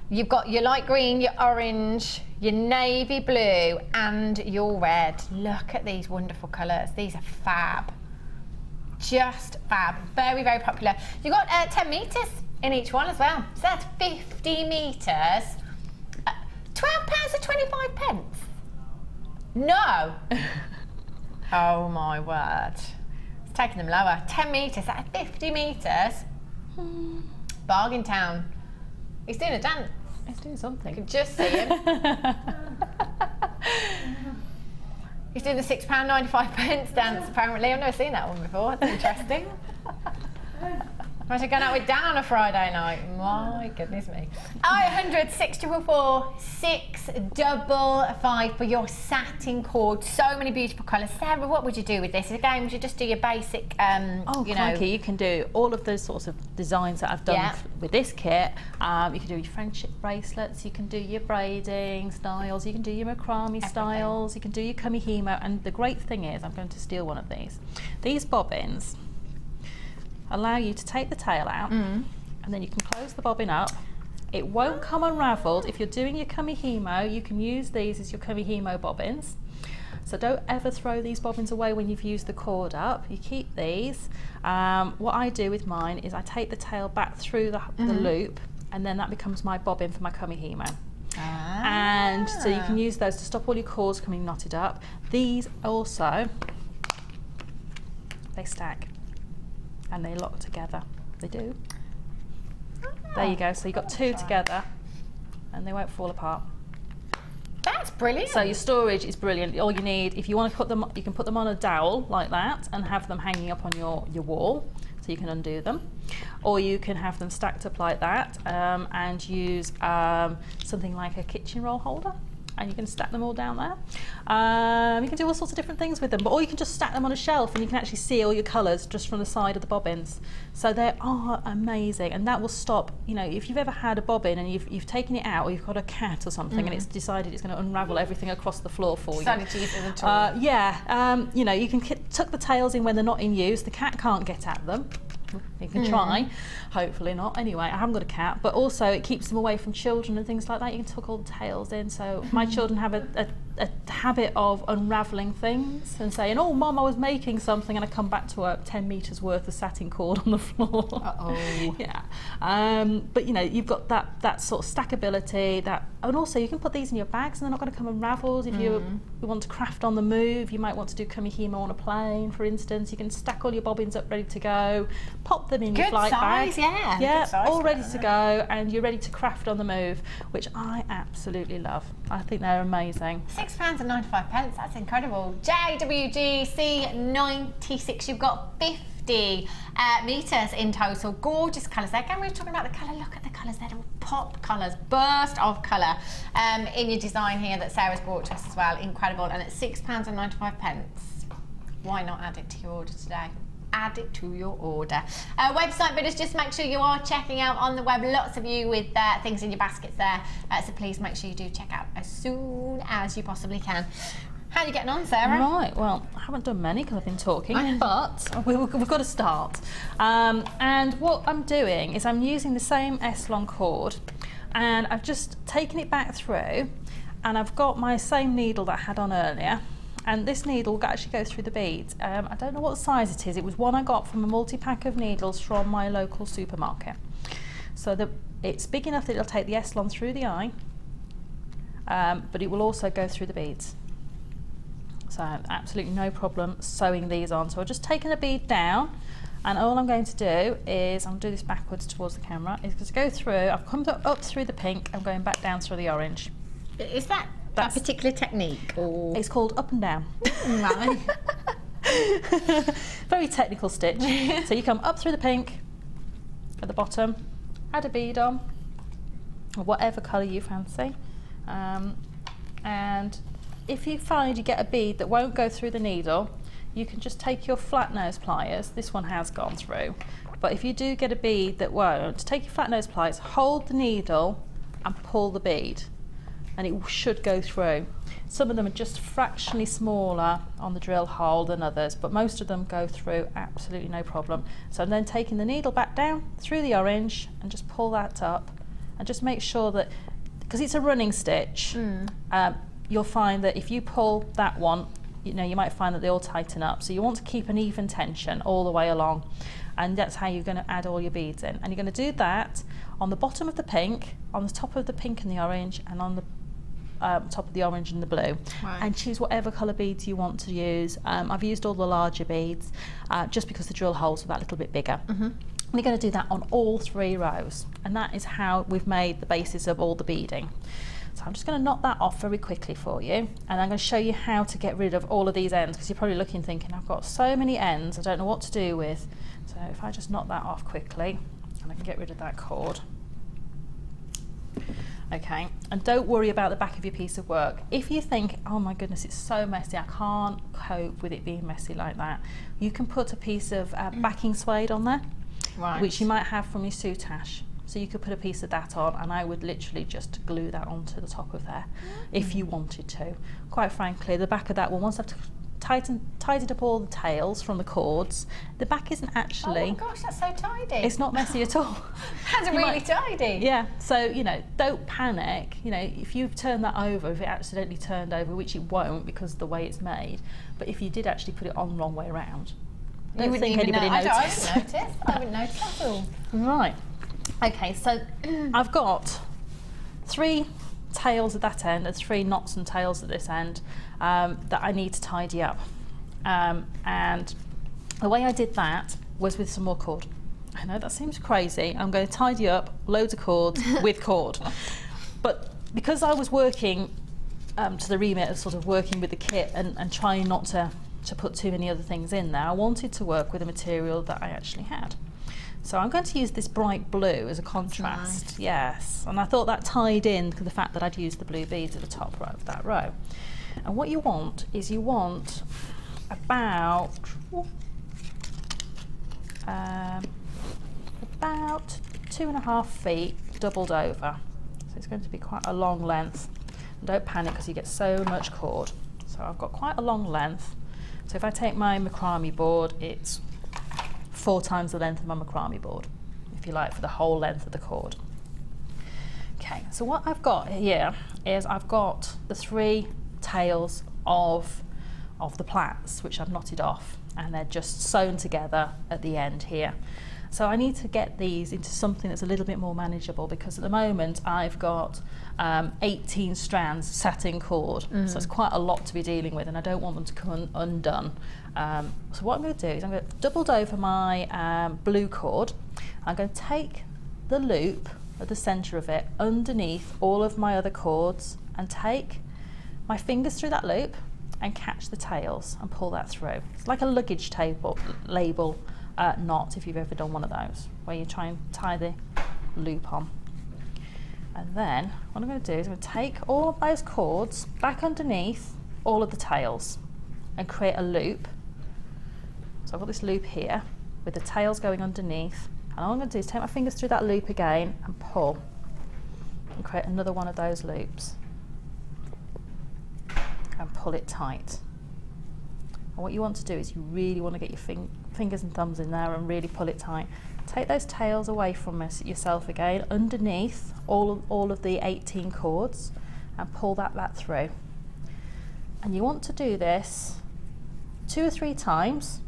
you've got your light green, your orange, your navy blue and your red. Look at these wonderful colours, these are fab. Just fab, very, very popular. You've got 10 metres in each one as well, so that's 50 metres. £12 or 25 pence? No. Oh my word. It's taking them lower. 10 metres, that's 50 metres. Bargain town. He's doing a dance. He's doing something. You can just see him. He's doing the £6.95 dance apparently. I've never seen that one before. That's interesting. Imagine going out with Dan on a Friday night. My goodness me. 0800 644 655 for your satin cord. So many beautiful colours. Sarah, what would you do with this? Again, would you just do your basic, you know? You can do all of those sorts of designs that I've done with this kit. You can do your friendship bracelets, you can do your braiding styles, you can do your macrame styles, you can do your kumihimo. And the great thing is, I'm going to steal one of these. These bobbins allow you to take the tail out and then you can close the bobbin up. It won't come unravelled. If you're doing your kumihimo, you can use these as your kumihimo bobbins. So don't ever throw these bobbins away when you've used the cord up. You keep these. What I do with mine is I take the tail back through the loop and then that becomes my bobbin for my kumihimo. And so you can use those to stop all your cords coming knotted up. These also, they stack. And they lock together. They do. There you go. So you've got 2 together and they won't fall apart. That's brilliant. So your storage is brilliant. All you need, if you want to put them, you can put them on a dowel like that and have them hanging up on your wall so you can undo them. Or you can have them stacked up like that and use something like a kitchen roll holder. And you can stack them all down there. You can do all sorts of different things with them, or you can just stack them on a shelf and you can actually see all your colours just from the side of the bobbins. So they are amazing, and that will stop, you know, if you've ever had a bobbin and you've taken it out, or you've got a cat or something and it's decided it's going to unravel everything across the floor for you. Decided to use it as a tool. You know, you can tuck the tails in when they're not in use. The cat can't get at them. You can try, hopefully not. Anyway, I haven't got a cat, but also it keeps them away from children and things like that. You can tuck all the tails in. So my children have a habit of unravelling things and saying, "Oh, Mum, I was making something," and I come back to work 10 metres worth of satin cord on the floor. Uh-oh. Yeah. But you know, you've got that sort of stackability, and also you can put these in your bags and they're not going to come unravelled. If you want to craft on the move, you might want to do kamihimo on a plane, for instance. You can stack all your bobbins up ready to go, pop them in your flight bag. Yeah, all ready to go, and you're ready to craft on the move, which I absolutely love. I think they're amazing. £6.95, that's incredible. JWG C96, you've got 50 metres in total. Gorgeous colours there. Again, we were talking about the colour. Look at the colours there, little pop colours, burst of colour in your design here that Sarah's brought to us as well. Incredible. And it's £6.95. Why not add it to your order today? Add it to your order. Website bidders, just make sure you are checking out on the web. Lots of you with things in your baskets there, so please make sure you do check out as soon as you possibly can. How are you getting on, Sarah? Right, well, I haven't done many because I've been talking, but we've got to start. And what I'm doing is I'm using the same S-long cord, and I've just taken it back through, and I've got my same needle that I had on earlier. And this needle will actually go through the beads. I don't know what size it is. It was one I got from a multi-pack of needles from my local supermarket. So it's big enough that it'll take the S-long through the eye, but it will also go through the beads. So absolutely no problem sewing these on. So I've just taken a bead down, and all I'm going to do is, I'm going to do this backwards towards the camera, is to go through, I've come up through the pink, I'm going back down through the orange. Is that a particular technique, or? It's called up and down. Right. Very technical stitch. So you come up through the pink at the bottom, add a bead on, or whatever colour you fancy, and if you find you get a bead that won't go through the needle, you can just take your flat nose pliers. This one has gone through, but if you do get a bead that won't, take your flat nose pliers, hold the needle and pull the bead, and it should go through. Some of them are just fractionally smaller on the drill hole than others, but most of them go through absolutely no problem. So I'm then taking the needle back down through the orange and just pull that up, and just make sure that, because it's a running stitch, you'll find that if you pull that one, you know, you might find that they all tighten up. So you want to keep an even tension all the way along, and that's how you're going to add all your beads in. And you're going to do that on the bottom of the pink, on the top of the pink and the orange, and on the top of the orange and the blue. Right. And choose whatever colour beads you want to use. I've used all the larger beads just because the drill holes are that little bit bigger. And you're going to do that on all 3 rows, and that is how we've made the basis of all the beading. So I'm just going to knock that off very quickly for you, and I'm going to show you how to get rid of all of these ends, because you're probably looking thinking, I've got so many ends I don't know what to do with. So if I just knock that off quickly, and I can get rid of that cord. Okay, and don't worry about the back of your piece of work. If you think, oh my goodness, it's so messy, I can't cope with it being messy like that, you can put a piece of backing suede on there, which you might have from your soutache. So you could put a piece of that on, and I would literally just glue that onto the top of there if you wanted to. Quite frankly, the back of that one, once I've tidied up all the tails from the cords, the back isn't actually... Oh my gosh, that's so tidy. It's not messy at all. That's really tidy. Yeah, so, you know, don't panic. You know, if you turn that over, if it accidentally turned over, which it won't because of the way it's made, but if you did actually put it on the wrong way around, I don't think anybody noticed. I wouldn't notice. I wouldn't notice at all. Right. Okay, so I've got 3 tails at that end and 3 knots and tails at this end that I need to tidy up. And the way I did that was with some more cord. I know that seems crazy. I'm going to tidy up loads of cords with cord. But because I was working to the remit of sort of working with the kit and trying not to put too many other things in there, I wanted to work with a material that I actually had. So I'm going to use this bright blue as a contrast. Nice. Yes, and I thought that tied in to the fact that I'd used the blue beads at the top row of that row. And what you want is you want about 2.5 feet doubled over. So it's going to be quite a long length. And don't panic because you get so much cord. So I've got quite a long length. So if I take my macrame board, it's 4 times the length of my macrame board, if you like, for the whole length of the cord. Okay, so what I've got here is I've got the 3 tails of the plaits, which I've knotted off, and they're just sewn together at the end here. So I need to get these into something that's a little bit more manageable, because at the moment I've got 18 strands satin cord, so it's quite a lot to be dealing with, and I don't want them to come undone. So what I'm going to do is I'm going to doubled over my blue cord. I'm going to take the loop at the centre of it underneath all of my other cords and take my fingers through that loop and catch the tails and pull that through. It's like a luggage label knot, if you've ever done one of those, where you try and tie the loop on. And then what I'm going to do is I'm going to take all of those cords back underneath all of the tails and create a loop. So I've got this loop here with the tails going underneath, and all I'm going to do is take my fingers through that loop again and pull and create another one of those loops and pull it tight. And what you want to do is you really want to get your fingers and thumbs in there and really pull it tight. Take those tails away from yourself again, underneath all of the 18 cords, and pull that through. And you want to do this 2 or 3 times.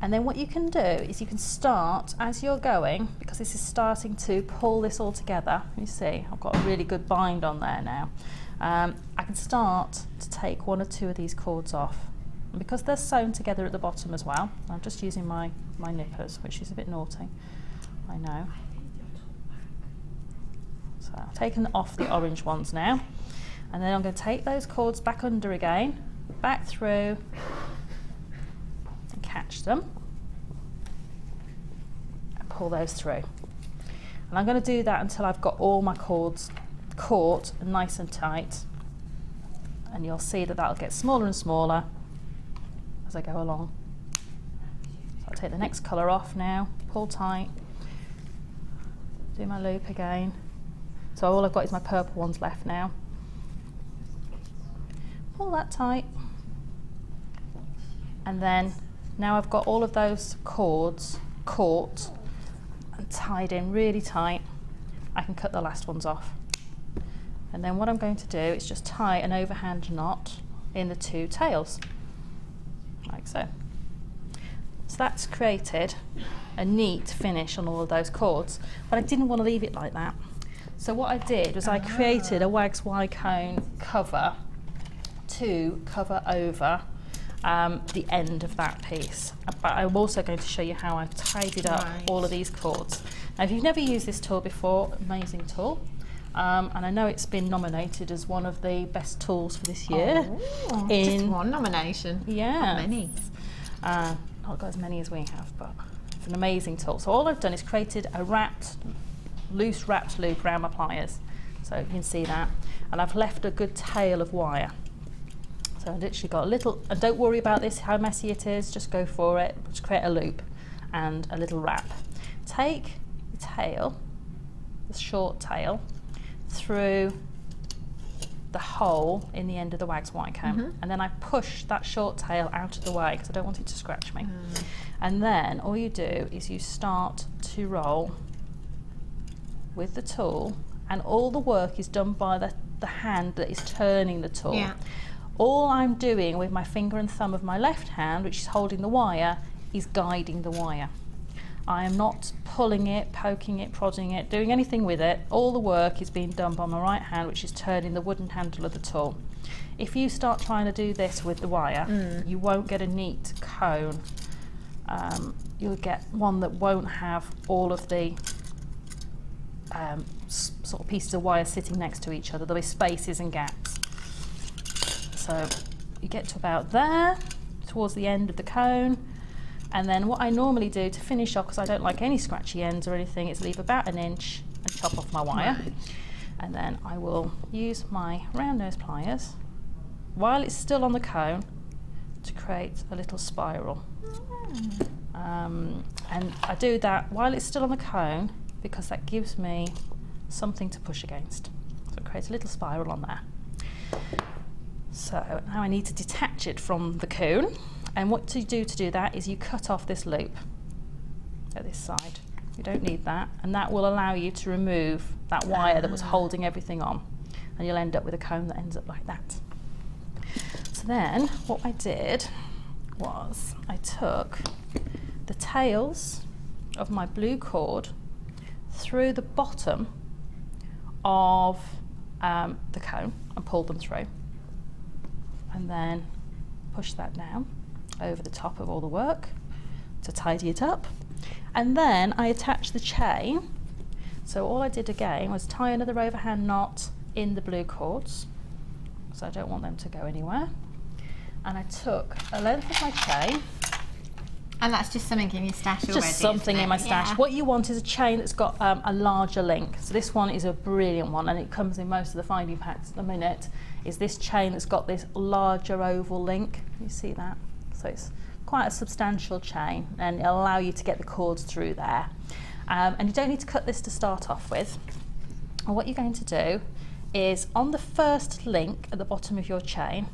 And then what you can do is you can start as you're going, because this is starting to pull this all together. You see, I've got a really good bind on there now. I can start to take 1 or 2 of these cords off. And because they're sewn together at the bottom as well, I'm just using my nippers, which is a bit naughty, I know. So I've taken off the orange ones now, and then I'm going to take those cords back under again, back through, and catch them, and pull those through. And I'm going to do that until I've got all my cords caught and nice and tight, and you'll see that that'll get smaller and smaller as I go along. So I'll take the next colour off now, pull tight, do my loop again. So all I've got is my purple ones left now. Pull that tight, and then now I've got all of those cords caught and tied in really tight, I can cut the last ones off. And then what I'm going to do is just tie an overhand knot in the 2 tails, like so. So that's created a neat finish on all of those cords, but I didn't want to leave it like that. So what I did was I created a Wags Y cone cover to cover over the end of that piece. But I'm also going to show you how I've tidied up all of these cords. Now if you've never used this tool before, amazing tool. And I know it's been nominated as one of the best tools for this year. Oh, just one nomination. Yeah. Not many. Not got as many as we have, but it's an amazing tool. So all I've done is created a loose wrapped loop around my pliers. So you can see that. And I've left a good tail of wire. So I literally got a little, and don't worry about this, how messy it is, just go for it. Just create a loop and a little wrap. Take the tail, the short tail, through the hole in the end of the Wags Y cone, and then I push that short tail out of the way because I don't want it to scratch me. And then all you do is you start to roll with the tool, and all the work is done by the hand that is turning the tool. Yeah. All I'm doing with my finger and thumb of my left hand, which is holding the wire, is guiding the wire. I am not pulling it, poking it, prodding it, doing anything with it. All the work is being done by my right hand, which is turning the wooden handle of the tool. If you start trying to do this with the wire, you won't get a neat cone. You'll get one that won't have all of the sort of pieces of wire sitting next to each other. There'll be spaces and gaps. So you get to about there, towards the end of the cone. And then what I normally do to finish off, because I don't like any scratchy ends or anything, is leave about 1 inch and chop off my wire. And then I will use my round nose pliers, while it's still on the cone, to create a little spiral. And I do that while it's still on the cone, because that gives me something to push against. So it creates a little spiral on there. So now I need to detach it from the cone. And what you do to do that is you cut off this loop at this side. You don't need that, and that will allow you to remove that wire that was holding everything on, and you'll end up with a comb that ends up like that. So then what I did was I took the tails of my blue cord through the bottom of the comb and pulled them through, and then push that down over the top of all the work to tidy it up. And then I attached the chain. So all I did again was tie another overhand knot in the blue cords, so I don't want them to go anywhere. And I took a length of my chain. And that's just something in your stash already? Just something in my stash. Yeah. What you want is a chain that's got a larger link. So this one is a brilliant one, and it comes in most of the finding packs at the minute, is this chain that's got this larger oval link. You see that? So it's quite a substantial chain, and it'll allow you to get the cords through there. And you don't need to cut this to start off with. And what you're going to do is, on the first link at the bottom of your chain,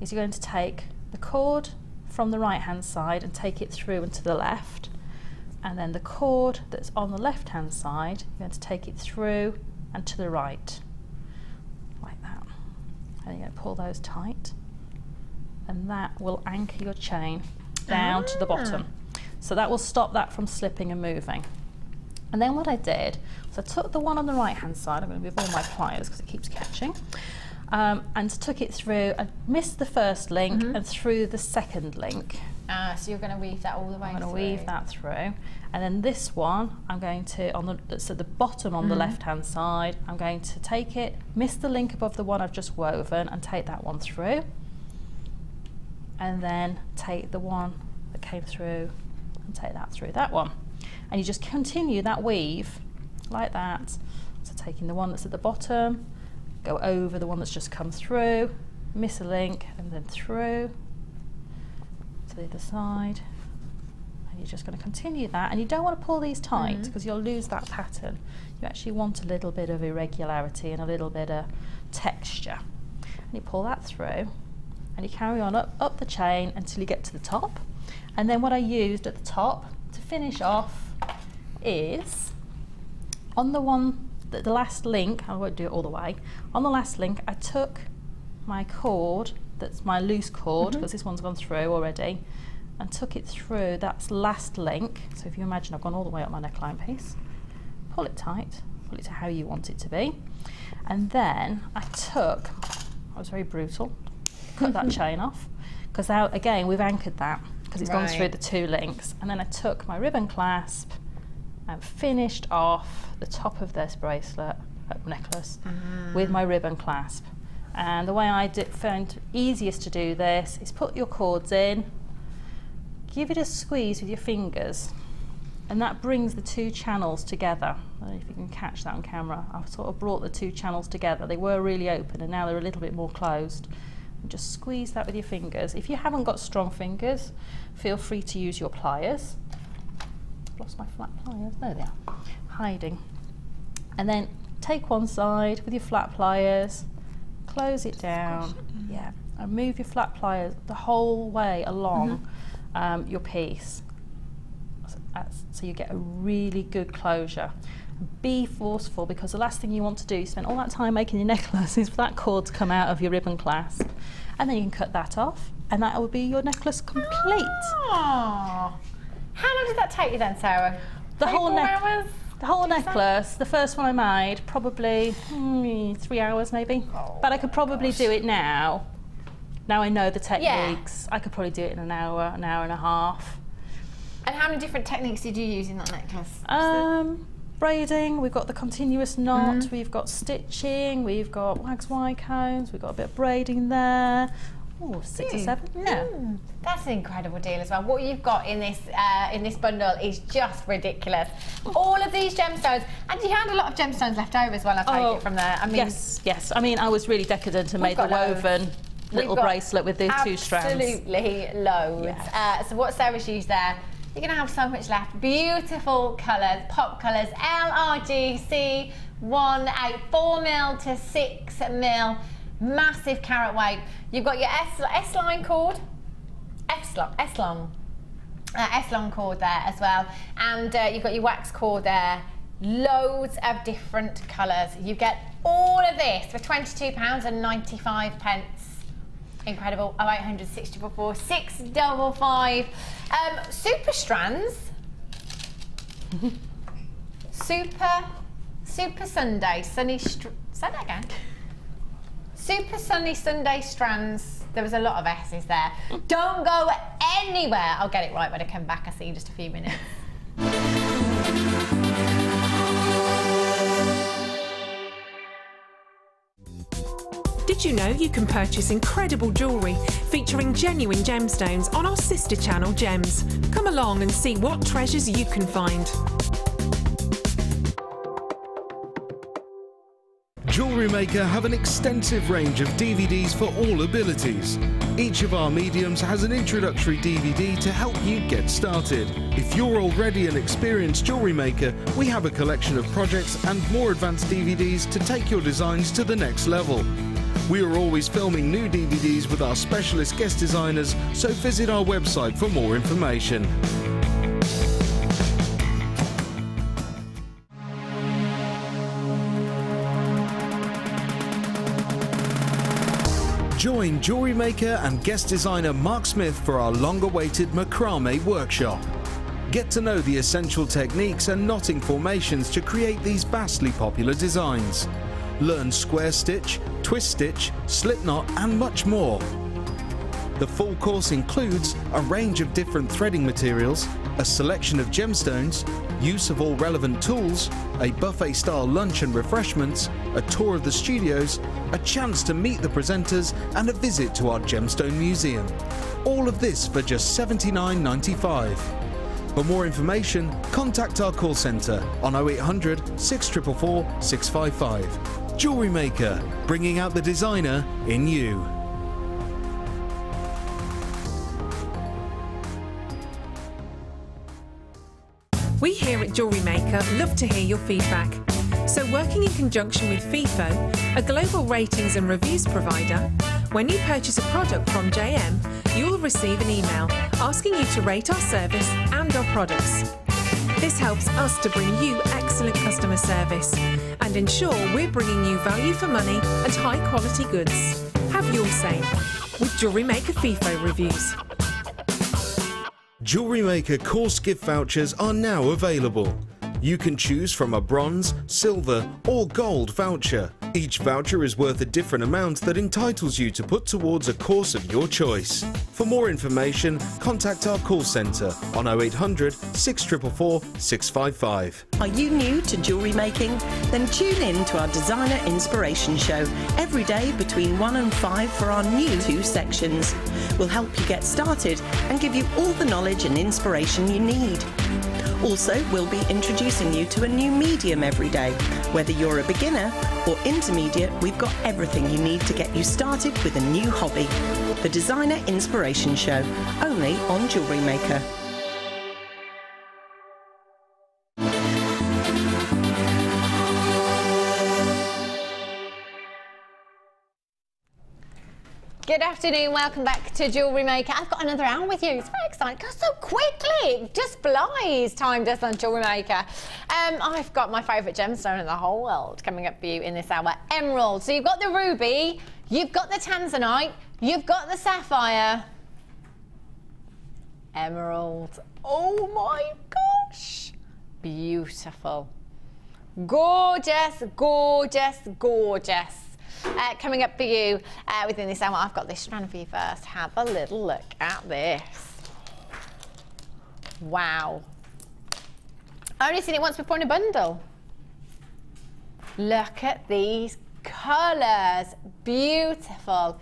is you're going to take the cord from the right hand side and take it through and to the left, and then the cord that's on the left hand side, you're going to take it through and to the right, like that. And you're going to pull those tight, and that will anchor your chain down to the bottom. So that will stop that from slipping and moving. And then what I did was I took the one on the right hand side, I'm going to move all my pliers because it keeps catching, and took it through. I missed the first link and through the second link. So you're going to weave that all the way through. I'm going to weave that through, and then this one I'm going to, that's at the bottom on the left hand side, I'm going to take it, miss the link above the one I've just woven, and take that one through, and then take the one that came through and take that through that one. And you just continue that weave like that. So taking the one that's at the bottom, go over the one that's just come through, miss a link, and then through to the other side. And you're just going to continue that, and you don't want to pull these tight because you'll lose that pattern. You actually want a little bit of irregularity and a little bit of texture. And you pull that through, and you carry on up the chain until you get to the top. And then what I used at the top to finish off is, on the one, the last link, I won't do it all the way, on the last link I took my cord, that's my loose cord, because this one's gone through already, and took it through that last link. So if you imagine I've gone all the way up my neckline piece, pull it tight, pull it to how you want it to be, and then I was very brutal, cut that chain off, because now again we've anchored that because it's gone through the two links, and then I took my ribbon clasp and finished off the top of this bracelet, necklace, with my ribbon clasp. And the way I found easiest to do this is put your cords in, give it a squeeze with your fingers, and that brings the two channels together. I don't know if you can catch that on camera. I've sort of brought the two channels together. They were really open and now they're a little bit more closed. And just squeeze that with your fingers. If you haven't got strong fingers, feel free to use your pliers. I've lost my flat pliers, there they are, hiding. And then take one side with your flat pliers, close it down, and move your flat pliers the whole way along your piece. So you get a really good closure. Be forceful, because the last thing you want to do, you spend all that time making your necklace, is for that cord to come out of your ribbon clasp. And then you can cut that off, and that will be your necklace complete. Oh. How long did that take you then, Sarah? The whole hours? The whole necklace, the first one I made, probably 3 hours maybe. But I could probably do it now. Now I know the techniques. I could probably do it in an hour and a half. And how many different techniques did you use in that necklace? Braiding, we've got the continuous knot, we've got stitching, we've got wax Y cones, we've got a bit of braiding there. Oh, 6 or 7. Yeah. That's an incredible deal as well. What you've got in this bundle is just ridiculous. All of these gemstones, and you had a lot of gemstones left over as well, I take it from there. I mean, yes. I mean, I was really decadent and made the woven little bracelet with the 2 strands. Absolutely loads. Yes. So what Sarah's used there, you're going to have so much left. Beautiful colours, pop colours, LRG, C18, 4mm to 6mm, massive carat weight. You've got your S-line cord. S-long cord there as well, and you've got your wax cord there. Loads of different colours. You get all of this for £22.95. Incredible. 0800 644 655. Super strands. Super Sunday sunny. Say that again. Super sunny Sunday strands. There was a lot of S's there. Don't go anywhere. I'll get it right when I come back. I'll see you in just a few minutes. Did you know you can purchase incredible jewellery featuring genuine gemstones on our sister channel Gems? Come along and see what treasures you can find. JewelleryMaker have an extensive range of DVDs for all abilities. Each of our mediums has an introductory DVD to help you get started. If you're already an experienced jewellery maker, we have a collection of projects and more advanced DVDs to take your designs to the next level. We are always filming new DVDs with our specialist guest designers, so visit our website for more information. Join JewelleryMaker and guest designer Mark Smith for our long-awaited macrame workshop. Get to know the essential techniques and knotting formations to create these vastly popular designs. Learn square stitch, twist stitch, slip knot and much more. The full course includes a range of different threading materials, a selection of gemstones, use of all relevant tools, a buffet-style lunch and refreshments, a tour of the studios, a chance to meet the presenters and a visit to our gemstone museum. All of this for just $79.95. For more information, contact our call centre on 0800 644 655. JewelleryMaker, bringing out the designer in you. We here at JewelleryMaker love to hear your feedback. So working in conjunction with FIFO, a global ratings and reviews provider, when you purchase a product from JM, you'll receive an email asking you to rate our service and our products. This helps us to bring you excellent customer service and ensure we're bringing you value for money and high quality goods. Have your say with JewelleryMaker FIFO reviews. JewelleryMaker course gift vouchers are now available. You can choose from a bronze, silver or gold voucher. Each voucher is worth a different amount that entitles you to put towards a course of your choice. For more information, contact our call centre on 0800 644 655. Are you new to jewellery making? Then tune in to our Designer Inspiration Show every day between 1 and 5 for our new 2 sections. We'll help you get started and give you all the knowledge and inspiration you need. Also, we'll be introducing you to a new medium every day. Whether you're a beginner or intermediate, we've got everything you need to get you started with a new hobby. The Designer Inspiration Show, only on JewelleryMaker. Good afternoon, welcome back to JewelleryMaker. I've got another hour with you. It's very exciting. It goes so quickly. It just flies. Time does on JewelleryMaker. I've got my favourite gemstone in the whole world coming up for you in this hour. Emerald. So you've got the ruby, you've got the tanzanite, you've got the sapphire. Emerald. Oh my gosh. Beautiful. Gorgeous, gorgeous, gorgeous. Coming up for you within this hour, I've got this strand for you first. Have a little look at this. Wow. I've only seen it once before in a bundle. Look at these colours. Beautiful,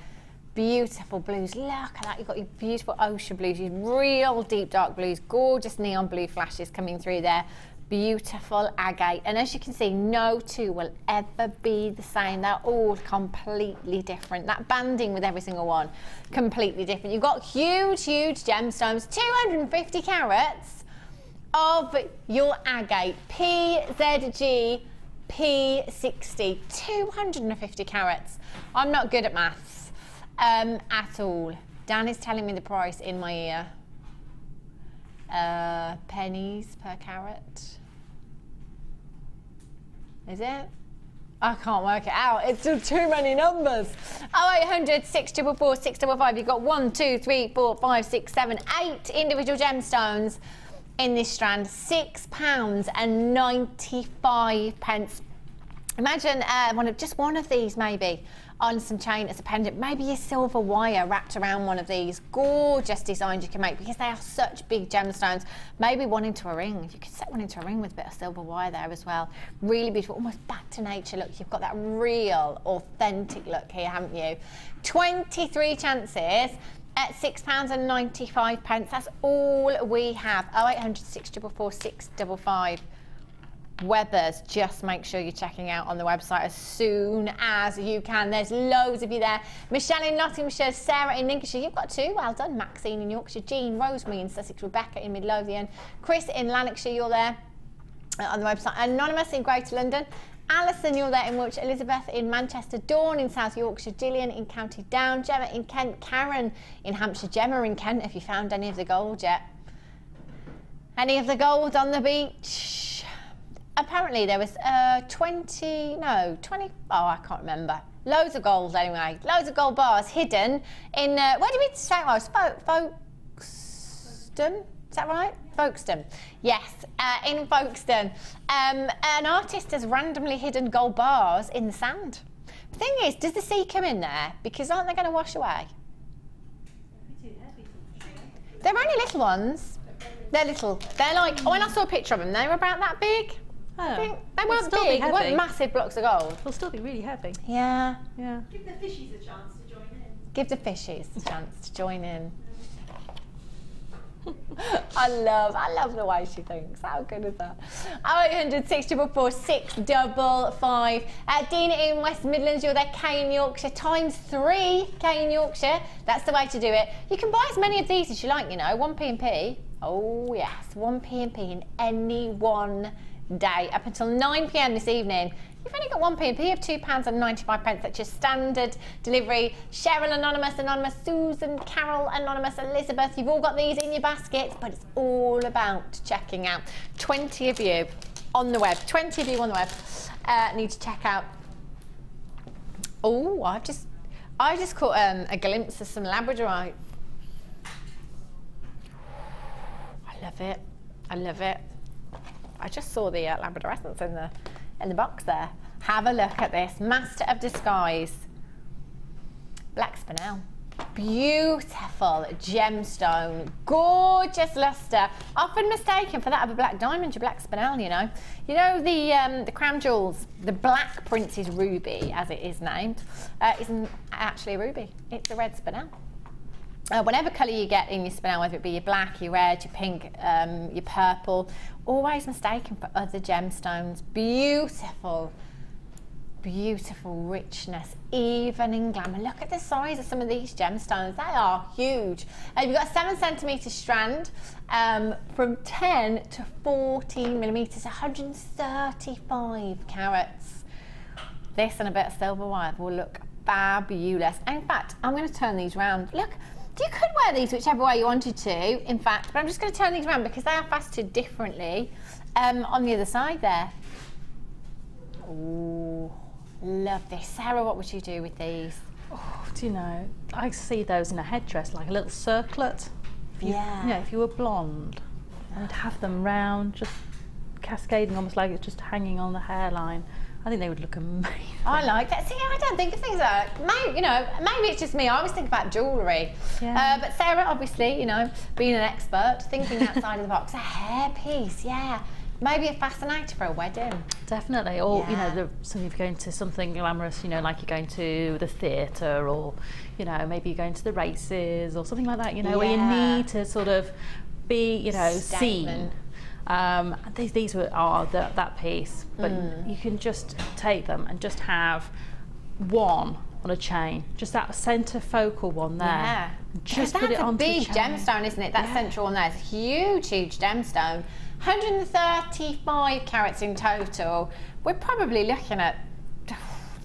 beautiful blues. Look at that. You've got your beautiful ocean blues, your real deep dark blues, gorgeous neon blue flashes coming through there. Beautiful agate, and as you can see, no two will ever be the same. They're all completely different. That banding with every single one, completely different. You've got huge, huge gemstones, 250 carats of your agate, PZG P60, 250 carats. I'm not good at maths at all. Dan is telling me the price in my ear. Pennies per carat. Is it? I can't work it out. It's just too many numbers. 0800 644 655. You've got 1, 2, 3, 4, 5, 6, 7, 8 individual gemstones in this strand. £6.95. Imagine just one of these maybe on some chain as a pendant, maybe a silver wire wrapped around one of these. Gorgeous designs you can make because they are such big gemstones. Maybe one into a ring. You could set one into a ring with a bit of silver wire there as well. Really beautiful, almost back to nature look. You've got that real authentic look here, haven't you? 23 chances at £6.95. That's all we have. 0800 644 655. Webbers, just make sure you're checking out on the website as soon as you can. There's loads of you there. Michelle in Nottinghamshire, Sarah in Lincolnshire, you've got 2, well done. Maxine in Yorkshire, Jean, Rosemary in Sussex, Rebecca in Midlothian, Chris in Lanarkshire, you're there on the website. Anonymous in Greater London, Alison, you're there in Wiltshire, Elizabeth in Manchester, Dawn in South Yorkshire, Gillian in County Down, Gemma in Kent, Karen in Hampshire, Gemma in Kent, have you found any of the gold yet? Any of the gold on the beach? Apparently there was 20, oh, I can't remember. Loads of gold anyway, loads of gold bars hidden in, where did we say it was? Folkestone? Is that right? Folkestone. Yes, in Folkestone. An artist has randomly hidden gold bars in the sand. The thing is, does the sea come in there? Because aren't they going to wash away? They're only little ones. They're little. They're like, when I saw a picture of them, they were about that big. I think they weren't big, they weren't massive blocks of gold. They'll still be really heavy. Yeah. Yeah. Give the fishies a chance to join in. Give the fishies a chance to join in. I love the way she thinks. How good is that? 0800 644 655. Dina in West Midlands, you're there. Kay in Yorkshire, ×3. Kay in Yorkshire. That's the way to do it. You can buy as many of these as you like, you know. 1p&p. Oh yes, 1p&p in any one day up until 9 p.m. this evening. You've only got 1p&p of £2.95. That's your standard delivery. Cheryl Anonymous, Susan, Carol Anonymous, Elizabeth, you've all got these in your baskets, but it's all about checking out. 20 of you on the web, 20 of you on the web need to check out. Oh, I just caught a glimpse of some labradorite. I love it. I love it. I just saw the labradorescence in the box there. Have a look at this. Master of Disguise. Black spinel. Beautiful gemstone. Gorgeous luster. Often mistaken for that of a black diamond, your black spinel, you know. You know the crown jewels, the Black Princess Ruby, as it is named, isn't actually a ruby. It's a red spinel. Whatever colour you get in your spinel, whether it be your black, your red, your pink, your purple, always mistaken for other gemstones. Beautiful, beautiful richness, even in glamour. Look at the size of some of these gemstones. They are huge. You've got a 7cm strand from 10 to 14 millimetres, 135 carats. This and a bit of silver wire will look fabulous. And in fact, I'm going to turn these round. Look. You could wear these whichever way you wanted to, in fact, but I'm just going to turn these around because they are faceted differently on the other side there. Oh, love this. Sarah, what would you do with these? Oh, do you know, I see those in a headdress, like a little circlet. If you, yeah. You know, if you were blonde, I'd have them round, just cascading, almost like it's just hanging on the hairline. I think they would look amazing. I like that. See, I don't think of things like, maybe, you know, maybe it's just me. I always think about jewellery. Yeah. But Sarah, obviously, you know, being an expert, thinking outside of the box, a hairpiece, yeah. Maybe a fascinator for a wedding. Definitely. Or, you know, so if you're going to something glamorous, you know, like you're going to the theatre or, you know, maybe you're going to the races or something like that, you know, where you need to sort of be, you know, seen. These are that piece, but you can just take them and just have one on a chain, just that centre focal one there. Yeah, just put it onto the chain. That's a big gemstone, isn't it? That central one there is a huge, huge gemstone. 135 carats in total. We're probably looking at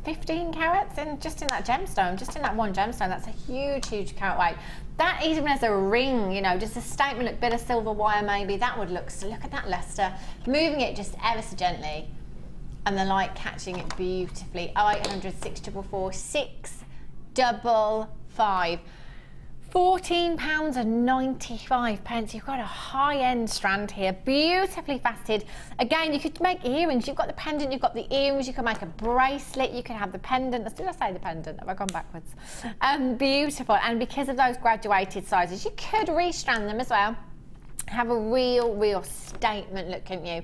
15 carats just in that gemstone, just in that one gemstone. That's a huge carat weight. That even as a ring, you know, just a statement, look, bit of silver wire maybe, that would look, so look at that luster. Moving it just ever so gently and the light catching it beautifully. 0800 644 655. £14.95. You've got a high-end strand here, beautifully faceted. Again, you could make earrings. You've got the pendant, you've got the earrings, you can make a bracelet, you can have the pendant. Did I say the pendant? Have I gone backwards? Beautiful. And because of those graduated sizes, you could restrand them as well. Have a real statement look, couldn't you?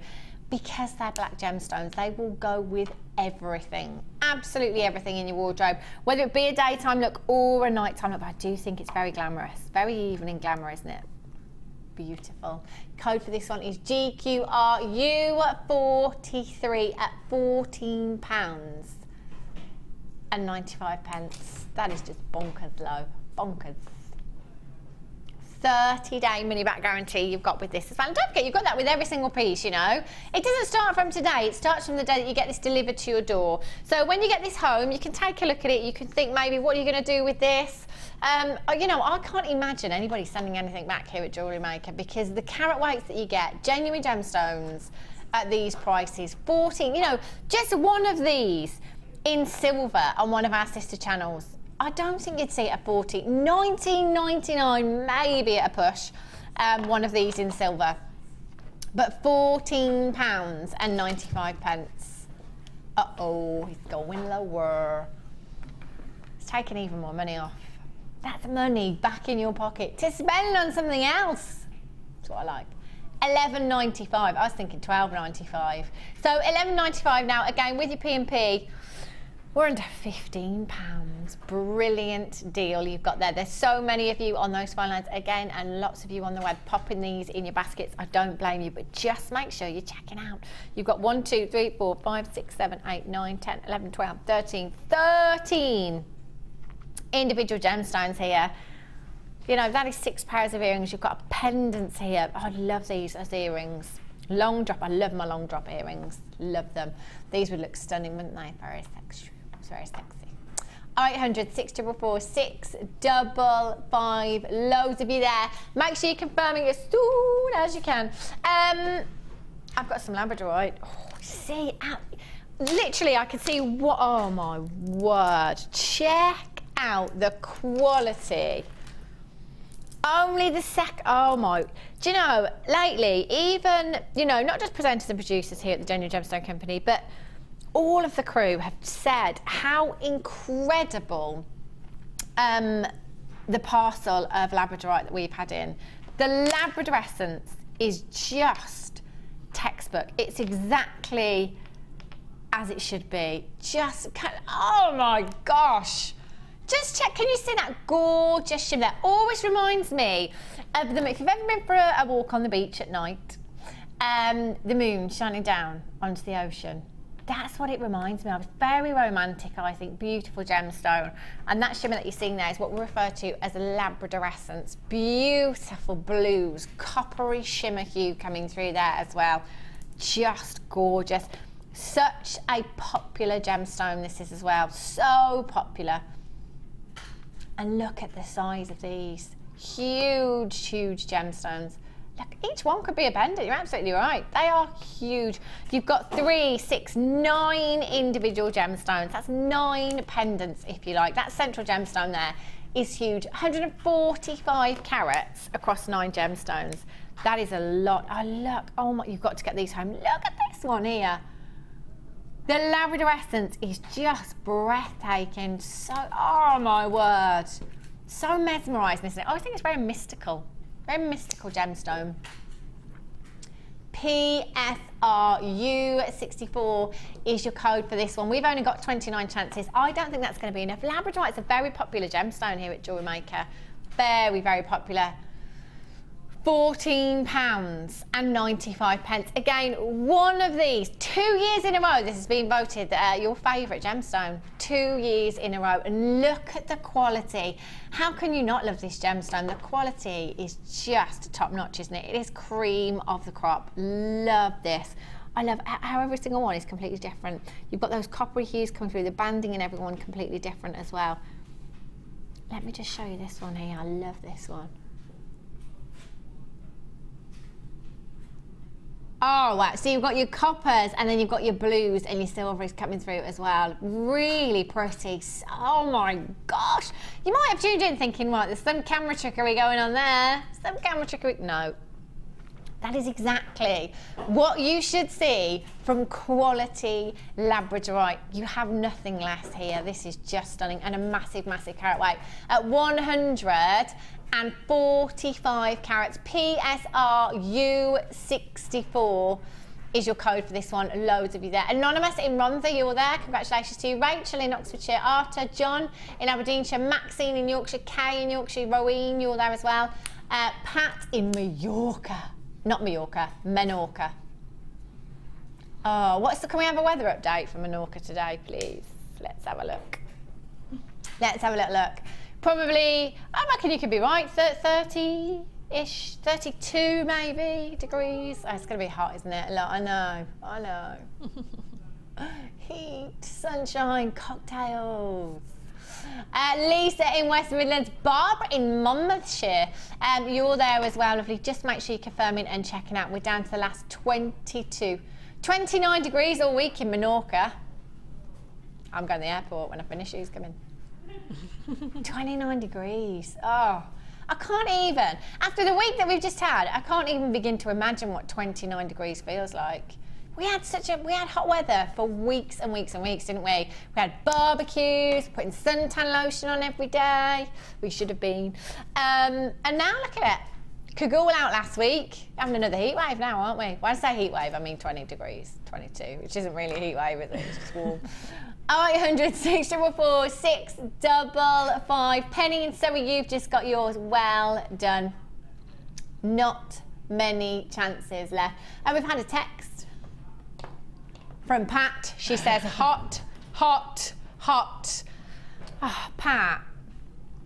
Because they're black gemstones, they will go with everything, absolutely everything in your wardrobe, whether it be a daytime look or a nighttime look. But I do think it's very glamorous, very evening glamour, isn't it? Beautiful. Code for this one is GQRU43 at £14.95. That is just bonkers low, bonkers. 30-day money back guarantee you've got with this as well. And don't forget, you've got that with every single piece, you know. It doesn't start from today, it starts from the day that you get this delivered to your door. So when you get this home, you can take a look at it, you can think maybe, what are you going to do with this? You know, I can't imagine anybody sending anything back here at Jewellery Maker, because the carat weights that you get, genuine gemstones at these prices, 14, you know, just one of these in silver on one of our sister channels, I don't think you'd see it at 40. $19.99 maybe at a push, one of these in silver. But £14.95. Uh-oh, he's going lower. It's taking even more money off. That's money back in your pocket to spend on something else. That's what I like. $11.95. I was thinking $12.95. So $11.95 now, again, with your P&P. We're under £15. Brilliant deal you've got there. There's so many of you on those fine lines again, and lots of you on the web popping these in your baskets. I don't blame you, but just make sure you're checking out. You've got 1, 2, 3, 4, 5, 6, 7, 8, 9, 10, 11, 12, 13 individual gemstones here. You know, that is 6 pairs of earrings. You've got pendants here. Oh, I love these as earrings. Long drop. I love my long drop earrings. Love them. These would look stunning, wouldn't they? Very sexy. It's very sexy. 0800 644 655. Loads of you there. Make sure you're confirming as soon as you can. I've got some labradorite. Oh, see, literally, I can see what. Oh my word! Check out the quality. Only the oh my, do you know, lately, even, you know, not just presenters and producers here at the Genuine Gemstone Company, but all of the crew have said how incredible the parcel of labradorite that we've had in. The Labrador essence is just textbook. It's exactly as it should be. Just, oh my gosh. Just check, can you see that gorgeous shimmer there? Always reminds me of if you've ever been for a walk on the beach at night, the moon shining down onto the ocean. That's what it reminds me of. It's very romantic, I think, beautiful gemstone. And that shimmer that you're seeing there is what we refer to as a Labrador essence. Beautiful blues, coppery shimmer hue coming through there as well. Just gorgeous. Such a popular gemstone this is as well, so popular. And look at the size of these. Huge, huge gemstones. Look, each one could be a pendant, you're absolutely right. They are huge. You've got 3, 6, 9 individual gemstones. That's 9 pendants, if you like. That central gemstone there is huge. 145 carats across 9 gemstones. That is a lot. Oh, look, oh my, you've got to get these home. Look at this one here. The Labrador essence is just breathtaking. So, oh my word. So mesmerising, isn't it? I think it's very mystical. Very mystical gemstone. PSRU64 is your code for this one. We've only got 29 chances. I don't think that's going to be enough. Labradorite's a very popular gemstone here at Jewellery Maker. Very, very popular. £14.95. Again, one of these, 2 years in a row, this has been voted your favourite gemstone. 2 years in a row. And look at the quality. How can you not love this gemstone? The quality is just top notch, isn't it? It is cream of the crop. Love this. I love how every single one is completely different. You've got those coppery hues coming through, the banding and everyone completely different as well. Let me just show you this one here. I love this one. Oh, wow. So you've got your coppers and then you've got your blues and your silveries coming through as well. Really pretty. Oh my gosh. You might have tuned in thinking, right, there's some camera trickery going on there. Some camera trickery. No. That is exactly what you should see from quality Labradorite. You have nothing less here. This is just stunning and a massive, massive carat weight. At 145 carats, PSRU64 is your code for this one. Loads of you there. Anonymous in Rhondda, you're there. Congratulations to you. Rachel in Oxfordshire, Arta, John in Aberdeenshire, Maxine in Yorkshire, Kay in Yorkshire, Rowene, you're there as well. Pat in Mallorca. Not Mallorca, Menorca. Oh, can we have a weather update for Menorca today, please? Let's have a look. Let's have a little look. Probably, I reckon you could be right, 30-ish, 32 maybe degrees. Oh, it's going to be hot, isn't it? I know. Heat, sunshine, cocktails. Lisa in West Midlands, Barbara in Monmouthshire, you're there as well, lovely. Just make sure you're confirming and checking out. We're down to the last 29 degrees all week in Menorca. I'm going to the airport when I finish. Who's coming? 29 degrees. Oh, I can't even. After the week that we've just had, I can't even begin to imagine what 29 degrees feels like. We had hot weather for weeks and weeks and weeks, didn't we? We had barbecues, putting suntan lotion on every day. We should have been. And now look at it. Cagoule out last week. Having another heat wave now, aren't we? When I say heat wave, I mean 20 degrees, 22, which isn't really a heat wave, is it? It's just warm. 0800 644 655. Penny and Surrey, you've just got yours. Well done. Not many chances left. And we've had a text from Pat. She says, hot, hot, hot. Oh, Pat,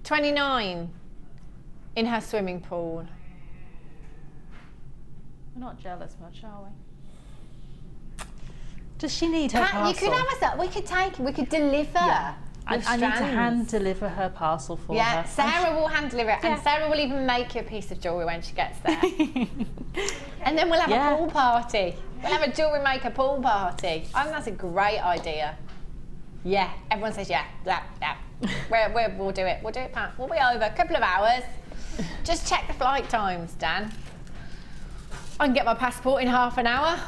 29 in her swimming pool. We're not jealous much, are we? Does she need her parcel? Pat, you could have us up. We could take, we could deliver. Yeah. I need to hand deliver her parcel for her. Yeah, Sarah will hand deliver it, and Sarah will even make you a piece of jewellery when she gets there. And then we'll have a pool party. We'll have a jewellery maker pool party. I think that's a great idea. Yeah, everyone says yeah. We'll do it. We'll do it, Pat. We'll be over a couple of hours. Just check the flight times, Dan. I can get my passport in half an hour.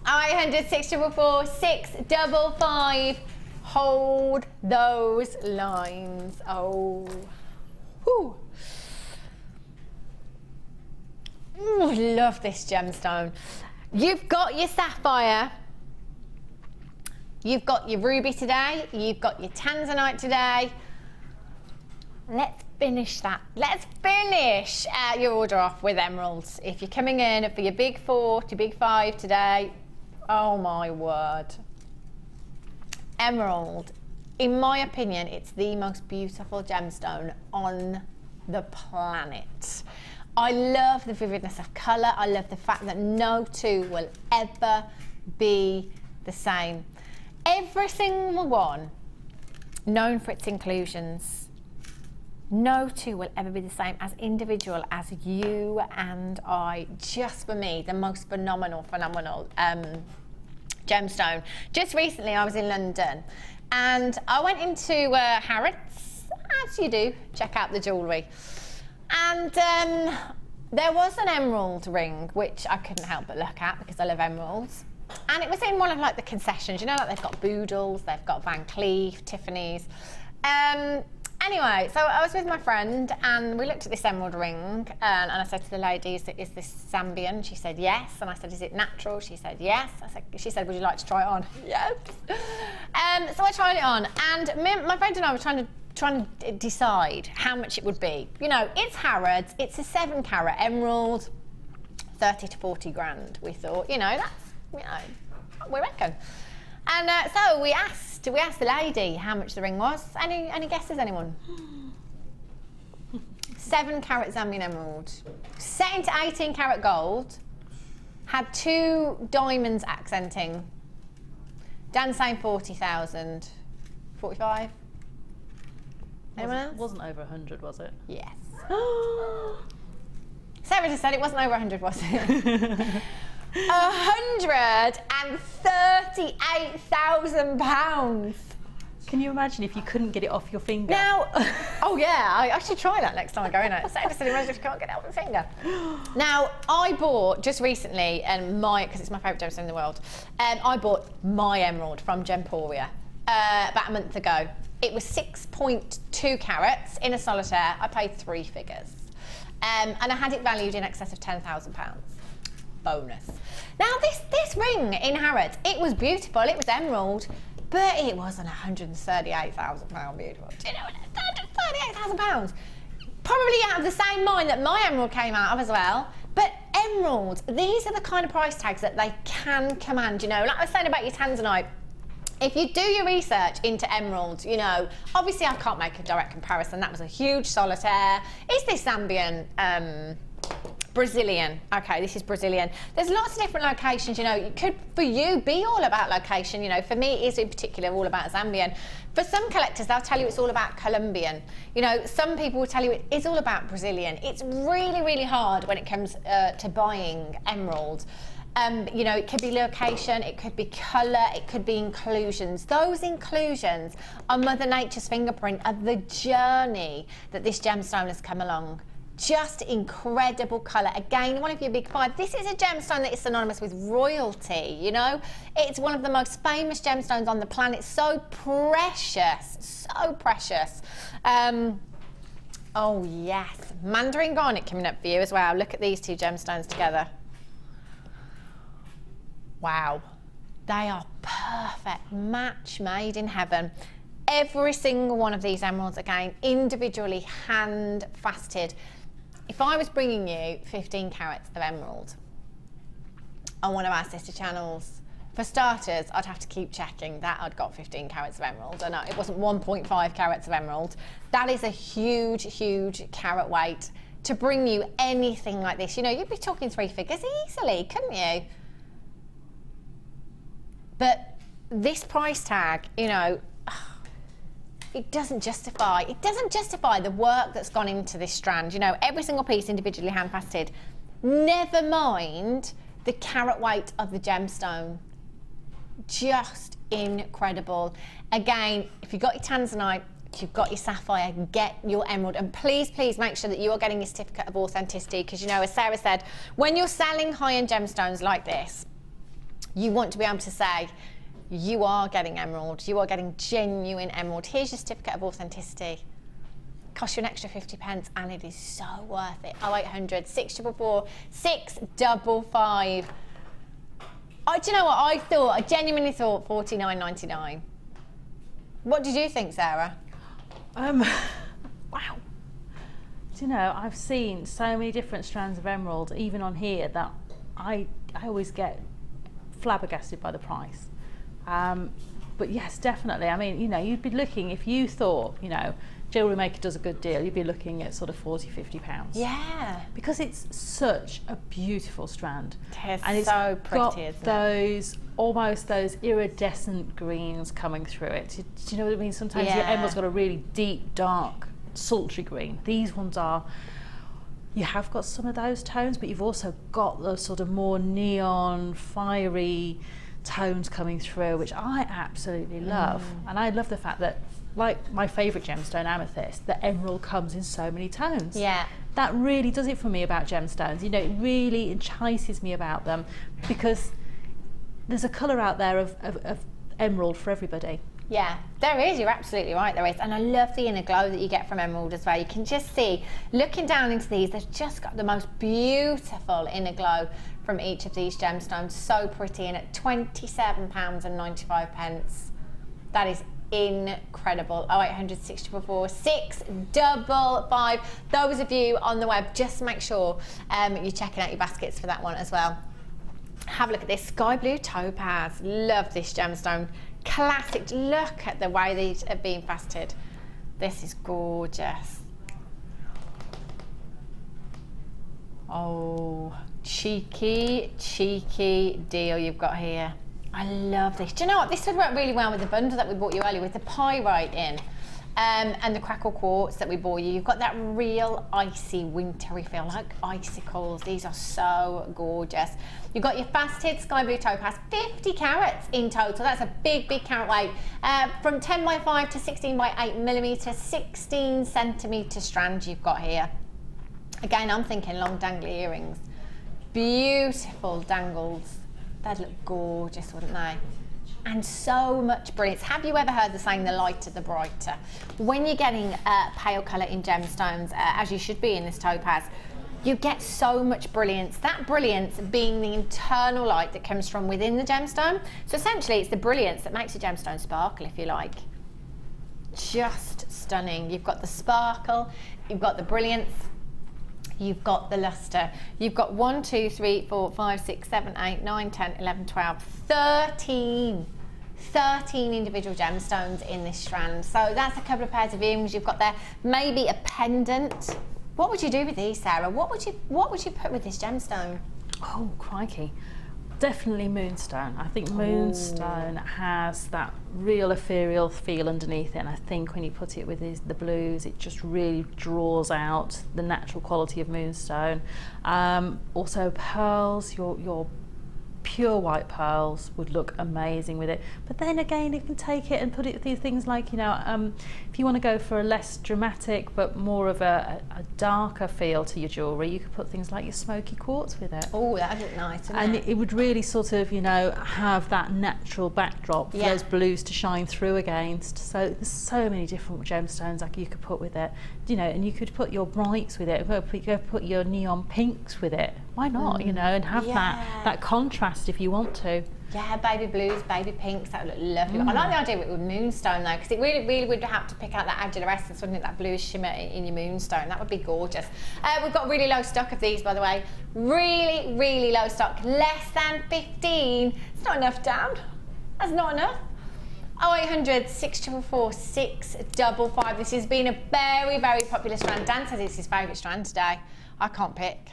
0800 644 655. Hold those lines. Oh. Whew. Ooh, love this gemstone. You've got your sapphire. You've got your ruby today. You've got your tanzanite today. Let's finish that. Let's finish your order off with emeralds. If you're coming in for your big 4, your big 5 today, oh my word. Emerald, in my opinion, it's the most beautiful gemstone on the planet. I love the vividness of colour. I love the fact that no two will ever be the same. Every single one known for its inclusions. No two will ever be the same, as individual as you and I. Just for me, the most phenomenal gemstone. Just recently I was in London and I went into Harrods, as you do, check out the jewellery, and there was an emerald ring which I couldn't help but look at because I love emeralds, and it was in one of like the concessions, you know, like they've got Boodles, they've got Van Cleef, Tiffany's. Anyway, so I was with my friend and we looked at this emerald ring, and I said to the lady, is this Zambian? She said yes. And I said, is it natural? She said yes. She said, would you like to try it on? Yes. So I tried it on, and my friend and I were trying to decide how much it would be. You know, it's Harrods, it's a 7-carat emerald, 30 to 40 grand. We thought, you know, that's, you know, we reckon. And so we asked the lady how much the ring was. Any guesses, anyone? 7-carat Zambian emerald, set into 18-carat gold, Had 2 diamonds accenting. Dan saying 40,000. 45? Anyone else? Wasn't over 100, was it? Yes. Sarah just said it wasn't over 100, was it? £138,000. Can you imagine if you couldn't get it off your finger? Now, oh yeah, I should try that next time I go in it. Sarah said, imagine if you can't get it off your finger. Now, I bought just recently, and because it's my favourite gemstone in the world, I bought my emerald from Gemporia about a month ago. It was 6.2 carats in a solitaire. I paid 3 figures. And I had it valued in excess of £10,000. Bonus. Now this ring in Harrods, it was beautiful, it was emerald, but it wasn't £138,000 beautiful. Do you know what? £138,000. Probably out of the same mine that my emerald came out of as well. But emeralds, these are the kind of price tags that they can command, you know. Like I was saying about your tanzanite, if you do your research into emeralds, you know, obviously I can't make a direct comparison. That was a huge solitaire. Is this Zambian? Brazilian. Okay, this is Brazilian. There's lots of different locations, you know. It could, for you, be all about location, you know. For me, it is in particular all about Zambian. For some collectors, they'll tell you it's all about Colombian. You know, some people will tell you it is all about Brazilian. It's really, really hard when it comes to buying emeralds. You know, it could be location, it could be colour, it could be inclusions. Those inclusions are Mother Nature's fingerprint of the journey that this gemstone has come along. Just incredible colour. Again, one of your big 5. This is a gemstone that is synonymous with royalty, you know. It's one of the most famous gemstones on the planet. So precious, so precious. Oh yes, Mandarin garnet coming up for you as well. Look at these 2 gemstones together. Wow, they are perfect, match made in heaven. Every single one of these emeralds, again, individually hand faceted. If I was bringing you 15 carats of emerald on one of our sister channels, for starters, I'd have to keep checking that I'd got 15 carats of emerald. And it wasn't 1.5 carats of emerald. That is a huge, huge carat weight. To bring you anything like this, you know, you'd be talking 3 figures easily, couldn't you? But this price tag, you know, it doesn't justify the work that's gone into this strand. You know, every single piece individually hand faceted. Never mind the carat weight of the gemstone. Just incredible. Again, if you've got your tanzanite, if you've got your sapphire, get your emerald. And please, please make sure that you are getting your certificate of authenticity, because, you know, as Sarah said, when you're selling high-end gemstones like this, you want to be able to say, you are getting emerald, you are getting genuine emerald. Here's your certificate of authenticity. Costs you an extra 50p, and it is so worth it. 0800 644 655. Do you know what I genuinely thought $49.99. What did you think, Sarah? Wow. Do you know, I've seen so many different strands of emerald, even on here, that I always get flabbergasted by the price. But yes, definitely. I mean, you know, you'd be looking, if you thought, you know, JewelleryMaker does a good deal, you'd be looking at sort of £40–50. Yeah. Because it's such a beautiful strand. It's and it's so pretty, got isn't it? those, almost those iridescent greens coming through it. Do you know what I mean? Sometimes your emerald's got a really deep, dark, sultry green. These ones are, you have got some of those tones, but you've also got the sort of more neon, fiery tones coming through, which I absolutely love. And I love the fact that, like my favourite gemstone, amethyst, the emerald comes in so many tones. Yeah. That really does it for me about gemstones. You know, it really entices me about them, because there's a colour out there of emerald for everybody. Yeah, there is, you're absolutely right, there is. And I love the inner glow that you get from emerald as well. You can just see, looking down into these, they've just got the most beautiful inner glow from each of these gemstones. So pretty, and at £27.95. That is incredible. 0800 644 655. Those of you on the web, just make sure you're checking out your baskets for that one as well. Have a look at this sky blue topaz. Love this gemstone. Classic. Look at the way these are being faceted. This is gorgeous. Oh, Cheeky, cheeky deal you've got here. I love this. Do you know what? This would work really well with the bundle that we bought you earlier with the pyrite in. And the crackle quartz that we bought you. You've got that real icy wintry feel, like icicles. These are so gorgeous. You've got your faceted sky blue topaz, 50 carats in total. That's a big, big carat weight. From 10 by 5 to 16 by 8 millimeter, 16 centimeter strand you've got here. Again, I'm thinking long dangly earrings. Beautiful dangles. They'd look gorgeous, wouldn't they? And so much brilliance. Have you ever heard the saying, the lighter the brighter? When you're getting pale colour in gemstones, as you should be in this topaz, you get so much brilliance. That brilliance being the internal light that comes from within the gemstone. So essentially it's the brilliance that makes a gemstone sparkle, if you like. Just stunning. You've got the sparkle, you've got the brilliance, you've got the luster. You've got 1, 2, 3, 4, 5, 6, 7, 8, 9, 10, 11, 12, 13 individual gemstones in this strand. So that's a couple of pairs of earrings you've got there. Maybe a pendant. What would you do with these, Sarah? What would you put with this gemstone? Oh, crikey. Definitely moonstone. I think moonstone has that real ethereal feel underneath it, and I think when you put it with the blues, it just really draws out the natural quality of moonstone. Also pearls, your pure white pearls would look amazing with it. But then again, you can take it and put it through things like, you know, if you want to go for a less dramatic but more of a darker feel to your jewellery, you could put things like your smoky quartz with it. Oh, that'd look nice, wouldn't and it? it would really sort of, you know, have that natural backdrop for those blues to shine through against. So there's so many different gemstones like you could put with it, you know, and you could put your brights with it, go put your neon pinks with it. Why not, you know, and have that contrast if you want to. Yeah, baby blues, baby pinks, that would look lovely. I like the idea of it with moonstone though, because it really would have to pick out that angular essence, wouldn't it? That bluish shimmer in your moonstone. That would be gorgeous. We've got really low stock of these, by the way. Really low stock. Less than 15. It's not enough, Dan. That's not enough. 0800 644 655. This has been a very popular strand. Dan says it's his favourite strand today. I can't pick.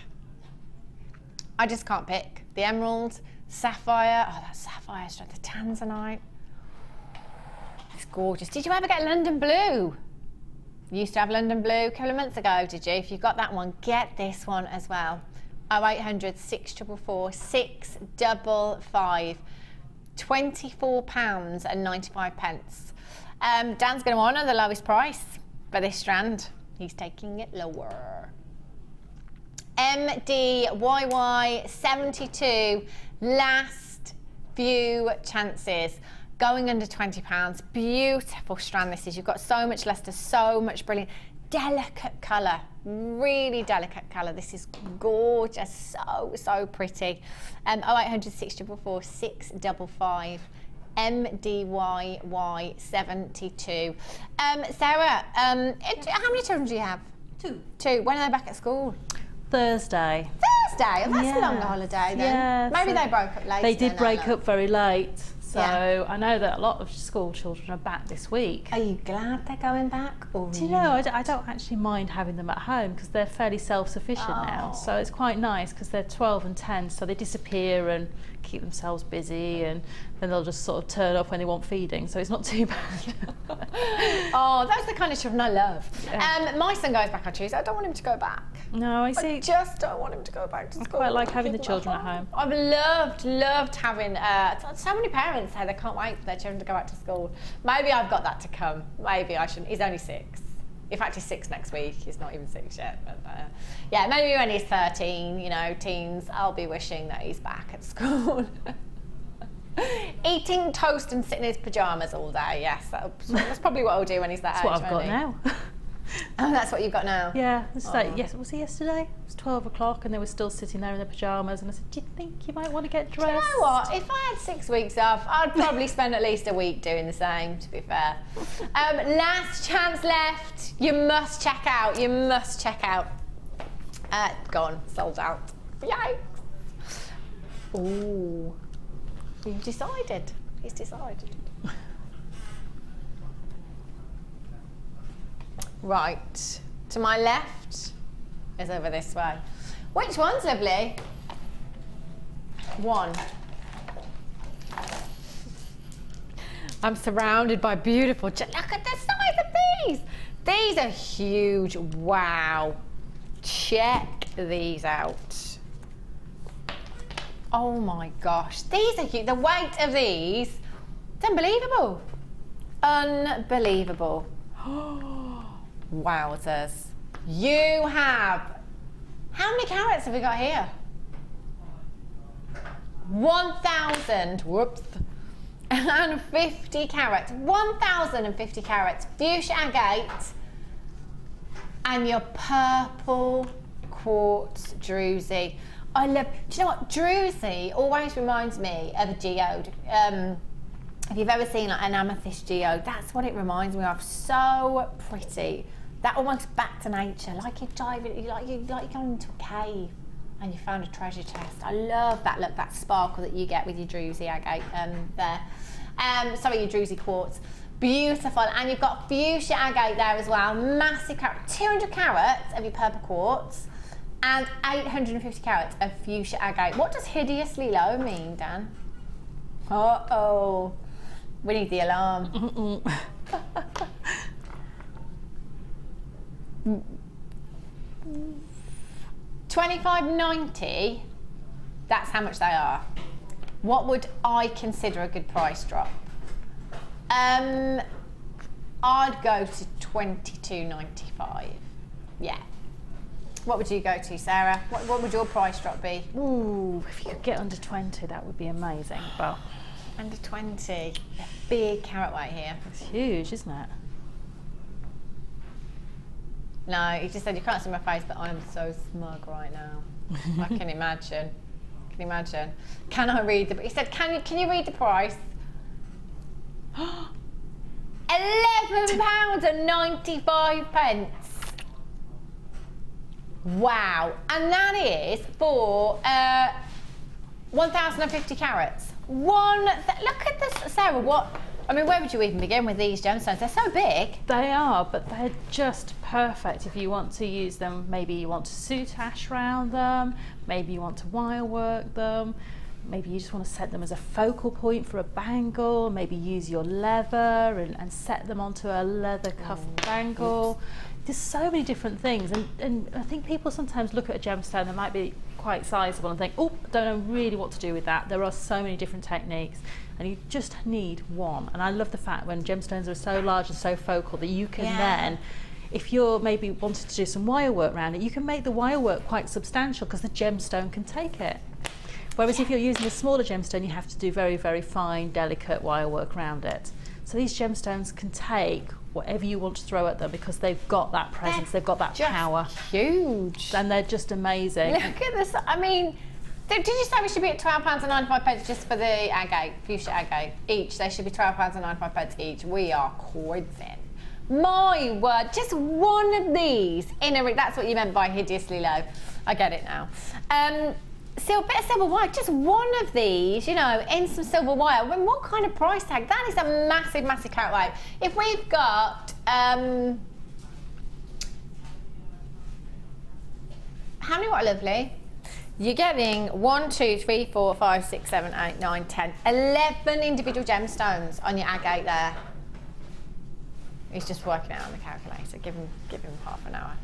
I just can't pick. The emerald, sapphire, oh that sapphire strand, the tanzanite. It's gorgeous. Did you ever get London blue? You used to have London blue a couple of months ago, did you? If you've got that one, get this one as well. 0800 644 655. £24.95. Dan's going to honour the lowest price for this strand. He's taking it lower. MDYY 72, last few chances. Going under £20. Beautiful strand this is. You've got so much luster, so much brilliant, delicate colour, really delicate colour. This is gorgeous, so pretty. 0800 644 655. MDYY 72. Sarah, how many children do you have? Two. When are they back at school? Thursday. Thursday? Oh, that's a long holiday then. Yeah, Maybe they broke up late. They did break up very late. So I know that a lot of school children are back this week. Are you glad they're going back? Or do you know, I don't actually mind having them at home because they're fairly self-sufficient now. So it's quite nice because they're 12 and 10, so they disappear and keep themselves busy, and then they'll just sort of turn up when they want feeding, so it's not too bad. Oh, that's the kind of children I love. Yeah. My son goes back on Tuesday. I don't want him to go back. No, I see. I just don't want him to go back to school. I quite like having the children at home. I've loved having, so many parents say they can't wait for their children to go back to school. Maybe I've got that to come. Maybe I shouldn't. He's only 6. In fact, he's 6 next week. He's not even 6 yet. But yeah, maybe when he's 13, you know, teens, I'll be wishing that he's back at school. Eating toast and sitting in his pyjamas all day. Yes, that's probably what I'll do when he's that age. That's what I've got now. Oh, that's what you've got now? Yeah. Yes, was it yesterday? It was 12 o'clock and they were still sitting there in their pyjamas, and I said, do you think you might want to get dressed? Do you know what? If I had 6 weeks off, I'd probably spend at least a week doing the same, to be fair. Last chance left. You must check out. Gone. Sold out. Yikes. Ooh. You've decided. He's decided. Right, to my left is over this way. Which one's lovely? one. I'm surrounded by beautiful, look at the size of these. These are huge, wow. Check these out. Oh my gosh, these are huge. The weight of these, it's unbelievable. Unbelievable. Wowzers. You have, how many carats have we got here? 1,000, whoops, and 50 carats. 1,050 carats. Fuchsia agate and your purple quartz druzy. I love, do you know what, druzy always reminds me of a geode. If you've ever seen like an amethyst geode, that's what it reminds me of. So pretty. That almost back to nature, like you're diving, like you're going into a cave and you found a treasure chest. I love that look, that sparkle that you get with your druzy agate there. Sorry, your druzy quartz. Beautiful, and you've got fuchsia agate there as well. Massive carat, 200 carats of your purple quartz and 850 carats of fuchsia agate. What does hideously low mean, Dan? Uh-oh, we need the alarm. $25.90, that's how much they are. What would I consider a good price drop? I'd go to $22.95. Yeah. What would you go to, Sarah? What would your price drop be? Ooh, if you could get under 20, that would be amazing. But under 20, a big carat weight here. It's huge, isn't it? No, he just said you can't see my face, but I'm so smug right now. I can imagine. Can you imagine? Can I read the? He said, can you read the price? £11.95. Wow, and that is for 1,050 carats. Look at this, Sarah. What? I mean, where would you even begin with these gemstones? They're so big. They are, but they're just perfect if you want to use them. Maybe you want to soutache around them, maybe you want to wire work them, maybe you just want to set them as a focal point for a bangle, maybe use your leather and set them onto a leather cuff bangle. Oops. There's so many different things, and I think people sometimes look at a gemstone that might be quite sizable and think, oh, I don't know really what to do with that. There are so many different techniques, and you just need one. And I love the fact when gemstones are so large and so focal that you can then, if you're maybe wanting to do some wire work around it, you can make the wire work quite substantial because the gemstone can take it. Whereas if you're using a smaller gemstone, you have to do very, very fine, delicate wire work around it. So these gemstones can take whatever you want to throw at them because they've got that presence, they've got that power. Huge. And they're just amazing. Look at this, I mean, did you say we should be at £12.95 just for the agate, fuchsia agate? Each, they should be £12.95 each. We are quizzing. My word, just one of these in a ring, that's what you meant by hideously low. I get it now. So a bit of silver wire, just one of these, you know, in some silver wire. I mean, what kind of price tag? That is a massive, massive carat weight. If we've got, how many what, lovely? You're getting 1, 2, 3, 4, 5, 6, 7, 8, 9, 10, 11 individual gemstones on your agate there. He's just working out on the calculator. Give him half an hour.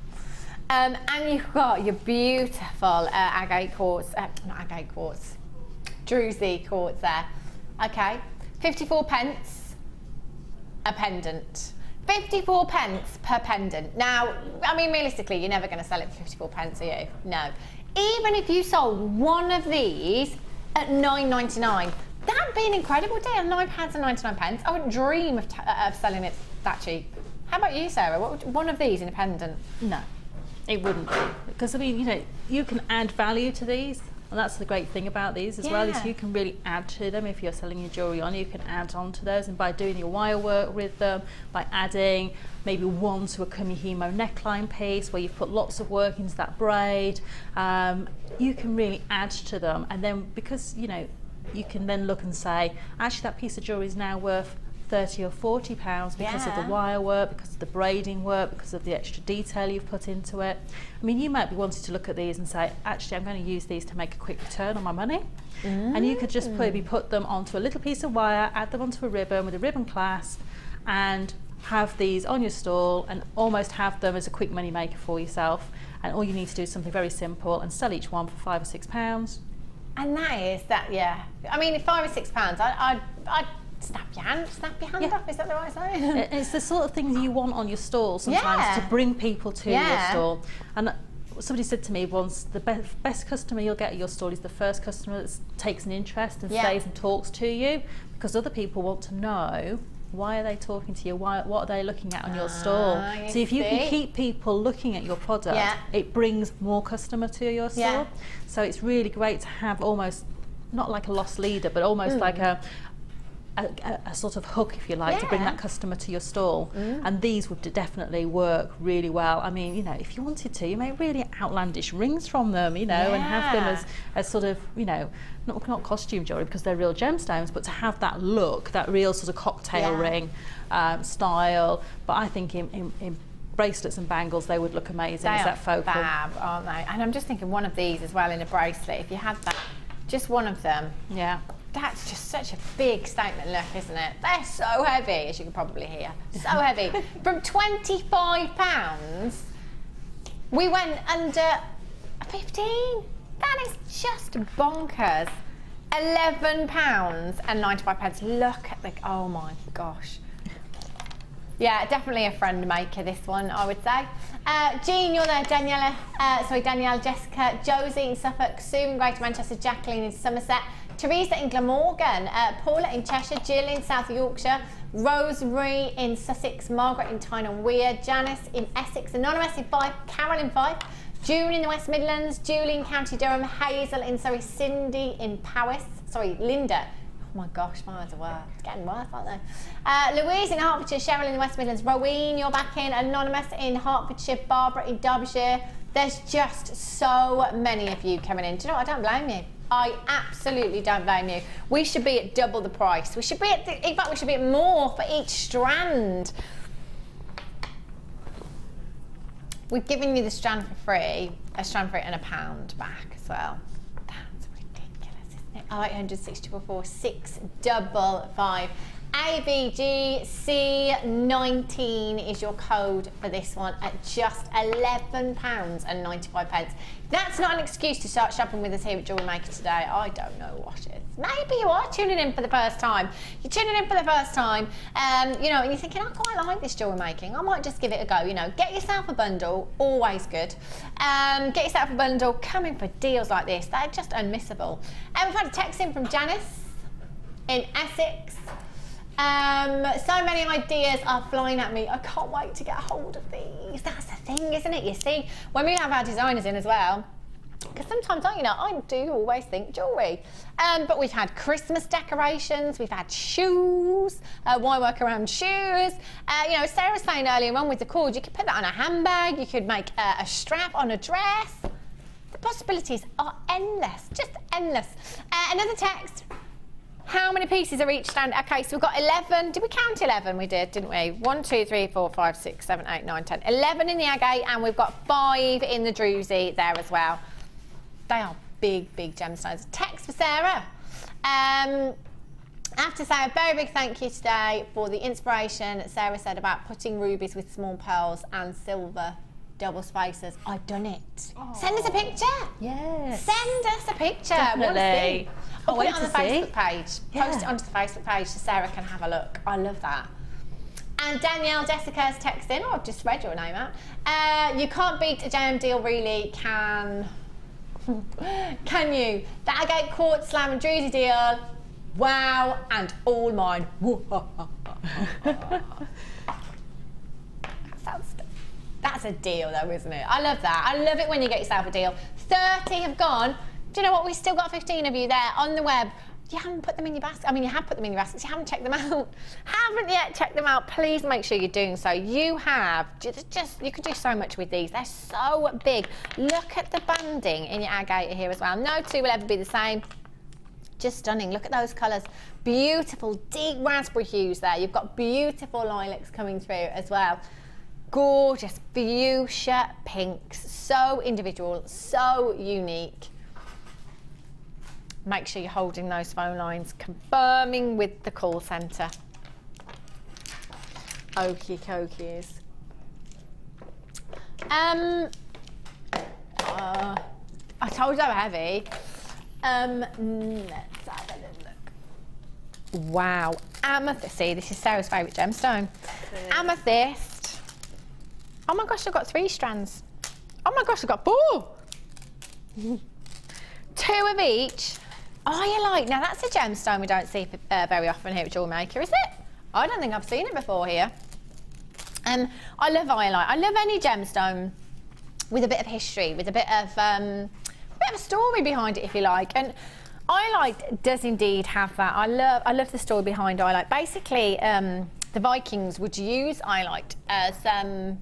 And you've got your beautiful agate quartz, not agate quartz, druzy quartz there. Okay, 54 pence a pendant. 54 pence per pendant. Now, I mean, realistically, you're never going to sell it for 54 pence, are you? No. Even if you sold one of these at £9.99, that'd be an incredible deal. £9.99. I wouldn't dream of selling it that cheap. How about you, Sarah? What would, one of these in a pendant? No. It wouldn't be, because I mean, you know, you can add value to these, and that's the great thing about these as well, is you can really add to them. If you're selling your jewellery on, you can add on to those, and by doing your wire work with them, by adding maybe one to a kumihimo neckline piece where you've put lots of work into that braid, you can really add to them. And then because, you know, you can then look and say, actually that piece of jewellery is now worth £30 or £40 because of the wire work, because of the braiding work, because of the extra detail you've put into it. I mean, you might be wanting to look at these and say, actually, I'm going to use these to make a quick return on my money. And you could just maybe put them onto a little piece of wire, add them onto a ribbon with a ribbon clasp, and have these on your stall and almost have them as a quick money maker for yourself. And all you need to do is something very simple and sell each one for £5 or £6. And that is that, yeah. I mean, £5 or £6, I'd snap your hand off. Is that the right saying? It's the sort of things you want on your stall sometimes to bring people to your stall. And somebody said to me once, the best customer you'll get at your stall is the first customer that takes an interest and stays and talks to you, because other people want to know, why are they talking to you? What are they looking at on your stall? So if you can keep people looking at your product, it brings more customer to your stall. So it's really great to have almost, not like a lost leader, but almost like a sort of hook, if you like, to bring that customer to your stall. And these would definitely work really well. I mean, you know, if you wanted to, you make really outlandish rings from them, you know, and have them as sort of, you know, not costume jewellery because they're real gemstones, but to have that look, that real sort of cocktail ring style. But I think in bracelets and bangles, they would look amazing as that focal. Fab, aren't they? And I'm just thinking one of these as well in a bracelet, if you had that, just one of them. Yeah. That's just such a big statement look, isn't it? They're so heavy, as you can probably hear. So heavy. From £25, we went under 15. That is just bonkers. £11.95. Look at the, oh my gosh. Yeah, definitely a friend maker, this one, I would say. Jean, you're there. Danielle, Jessica, Josie in Suffolk, Sue in Greater Manchester, Jacqueline in Somerset, Teresa in Glamorgan, Paula in Cheshire, Jill in South Yorkshire, Rosemary in Sussex, Margaret in Tyne and Weir, Janice in Essex, Anonymous in Fife, Carol in Fife, June in the West Midlands, Julie in County Durham, Hazel in Surrey, Cindy in Powys, sorry, Linda. Oh my gosh, my words are worse. It's getting worse, aren't they? Louise in Hertfordshire, Cheryl in the West Midlands, Rowene, you're back in, Anonymous in Hertfordshire, Barbara in Derbyshire. There's just so many of you coming in. Do you know what? I don't blame you. I absolutely don't blame you. We should be at double the price. We should be at, in fact, we should be at more for each strand. We've given you the strand for free, a strand for it and £1 back as well. That's ridiculous, isn't it? 864 655. AVGC19 is your code for this one at just £11.95. That's not an excuse to start shopping with us here at JewelleryMaker today. I don't know what is. Maybe you are tuning in for the first time. You're tuning in for the first time, you know, and you're thinking, I quite like this jewellery making. I might just give it a go, you know. Get yourself a bundle, always good. Get yourself a bundle, come in for deals like this. They're just unmissable. And we've had a text in from Janice in Essex. So many ideas are flying at me. I can't wait to get a hold of these. That's the thing, isn't it? You see, when we have our designers in as well, because sometimes, you know, I do always think jewellery. But we've had Christmas decorations, we've had shoes, why work around shoes? You know, Sarah was saying earlier on with the cord, you could put that on a handbag, you could make a strap on a dress. The possibilities are endless, just endless. Another text. How many pieces are each stand? Okay, so we've got 11. Did we count 11? We did, didn't we? 1, 2, 3, 4, 5, 6, 7, 8, 9, 10. 11 in the agate, and we've got 5 in the druzy there as well. They are big, big gemstones. Text for Sarah. I have to say a very big thank you today for the inspiration that Sarah said about putting rubies with small pearls and silver double spacers. I've done it. Aww. Send us a picture. Yes. Send us a picture. Definitely. I'll put it on the Facebook page. Yeah. Post it onto the Facebook page so Sarah can have a look. I love that. And Danielle Jessica's texting. Oh, I've just read your name out. You can't beat a JM deal, really, can you? The agate quartz slam and druzy deal. Wow, and all mine. That's a deal though, isn't it? I love that. I love it when you get yourself a deal. 30 have gone. Do you know what? We've still got 15 of you there on the web. You haven't put them in your basket. I mean, you have put them in your baskets. You haven't checked them out. Haven't yet checked them out. Please make sure you're doing so. You have. You could do so much with these. They're so big. Look at the banding in your agate here as well. No two will ever be the same. Just stunning. Look at those colours. Beautiful deep raspberry hues there. You've got beautiful lilacs coming through as well. Gorgeous fuchsia pinks. So individual, so unique. Make sure you're holding those phone lines, confirming with the call centre. Okie dokies. I told you they were heavy. Let's have a little look. Wow, amethyst. See, this is Sarah's favourite gemstone. Amethyst. Oh my gosh, I've got 3 strands. Oh my gosh, I've got 4. 2 of each. Iolite. Now that's a gemstone we don't see very often here at JewelleryMaker, is it? I don't think I've seen it before here. I love iolite. I love any gemstone with a bit of history, with a bit of a story behind it, if you like. And iolite does indeed have that. I love the story behind iolite. Basically, the Vikings would use iolite as a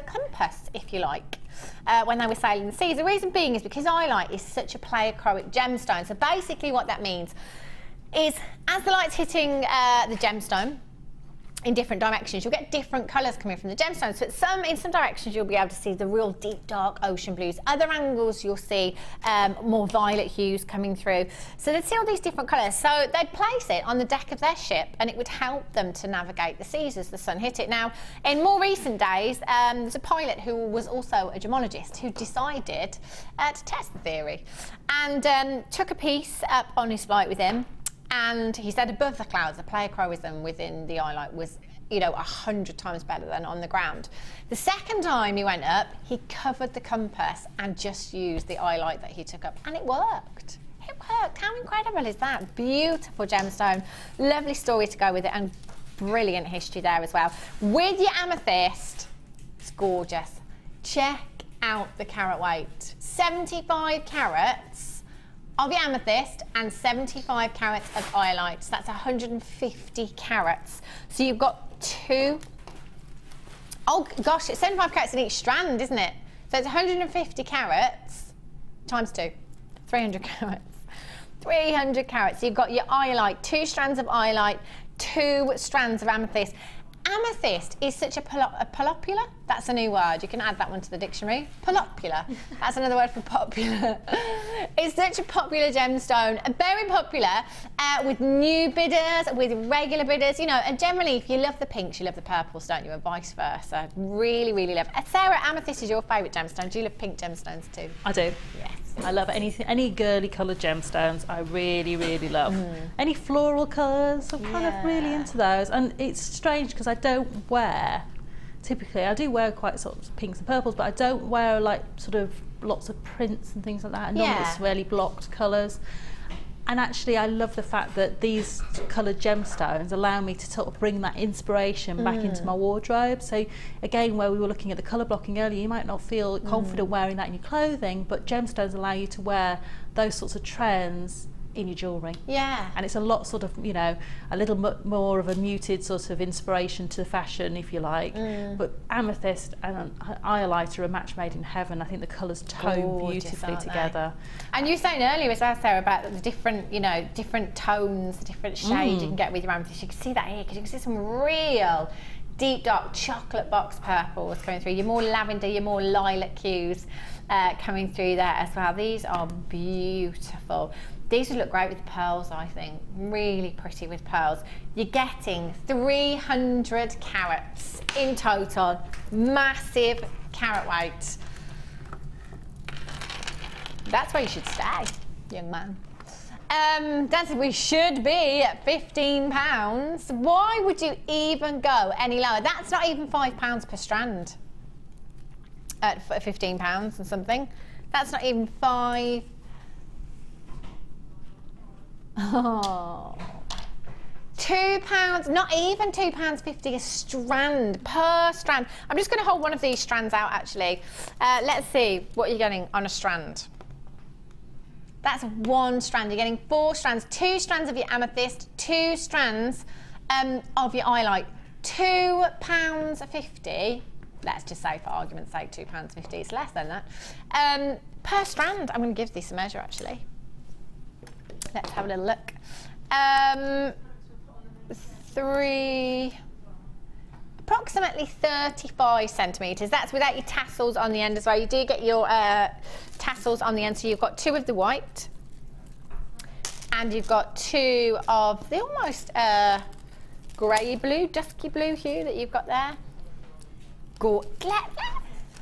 compass, if you like, when they were sailing the seas. The reason being is because iolite is such a pleochroic gemstone. So basically what that means is as the light's hitting the gemstone in different directions, you'll get different colours coming from the gemstones. So in some directions you'll be able to see the real deep dark ocean blues. Other angles you'll see more violet hues coming through. So they'd see all these different colours. So they'd place it on the deck of their ship and it would help them to navigate the seas as the sun hit it. Now, in more recent days, there's a pilot who was also a gemologist who decided to test the theory and took a piece up on his flight with him. And he said above the clouds, the pleochroism within the iolite was, 100 times better than on the ground. The second time he went up, he covered the compass and just used the iolite that he took up, and it worked. It worked. How incredible is that? Beautiful gemstone. Lovely story to go with it, and brilliant history there as well. With your amethyst, it's gorgeous. Check out the carat weight. 75 carats of your amethyst and 75 carats of iolite. So that's 150 carats. So you've got 2. Oh gosh, it's 75 carats in each strand, isn't it? So it's 150 carats times 2, 300 carats. 300 carats. So you've got your iolite, 2 strands of iolite, 2 strands of amethyst. Amethyst is such a popular. That's a new word. You can add that one to the dictionary. Popular. That's another word for popular. It's such a popular gemstone. Very popular with new bidders, with regular bidders. And generally, if you love the pinks, you love the purples, don't you? And vice versa. Really, really love. Sarah, amethyst is your favourite gemstone. Do you love pink gemstones too? I do. Yes. I love any girly coloured gemstones. I really, really love. Any floral colours, I'm kind of really into those. And it's strange because I don't wear, typically, I do wear quite sort of pinks and purples, but I don't wear like sort of lots of prints and things like that. Normally it's really blocked colours. And actually I love the fact that these coloured gemstones allow me to sort of bring that inspiration back into my wardrobe. So again, where we were looking at the colour blocking earlier, you might not feel confident wearing that in your clothing, but gemstones allow you to wear those sorts of trends in your jewellery. Yeah. And it's a lot sort of, a little more of a muted sort of inspiration to fashion, if you like. But amethyst and iolite are a match made in heaven. I think the colours tone beautifully together. And you were saying earlier as well, Sarah, about the different, different tones, different shades you can get with your amethyst. You can see that here, because you can see some real deep, dark chocolate box purples coming through. Your more lavender, your more lilac hues coming through there as well. These are beautiful. These would look great with pearls, I think. Really pretty with pearls. You're getting 300 carats in total. Massive carat weight. That's where you should stay, young man. We should be at £15. Why would you even go any lower? That's not even £5 per strand at £15 and something. That's not even £5. Oh, £2, not even £2.50 a strand, per strand. I'm just going to hold one of these strands out actually. Let's see what you're getting on a strand. That's 1 strand. You're getting 4 strands, 2 strands of your amethyst, 2 strands of your iolite. £2.50. Let's just say, for argument's sake, £2.50. It's less than that per strand. I'm going to give this a measure actually. Let's have a little look. Approximately 35 centimetres. That's without your tassels on the end as well. You do get your tassels on the end, so you've got 2 of the white, and you've got 2 of the almost grey blue, dusky blue hue that you've got there.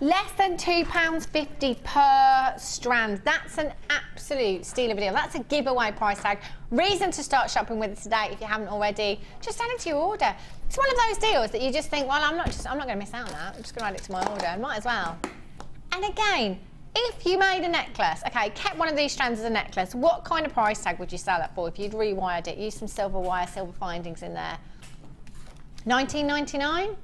Less than £2.50 per strand. That's an absolute steal of a deal. That's a giveaway price tag. Reason to start shopping with us today if you haven't already. Just add it to your order. It's one of those deals that you just think, well, I'm not going to miss out on that. I'm just going to add it to my order. I might as well. And again, if you made a necklace, okay, kept one of these strands as a necklace, what kind of price tag would you sell that for if you'd rewired it? Use some silver wire, silver findings in there. $19.99?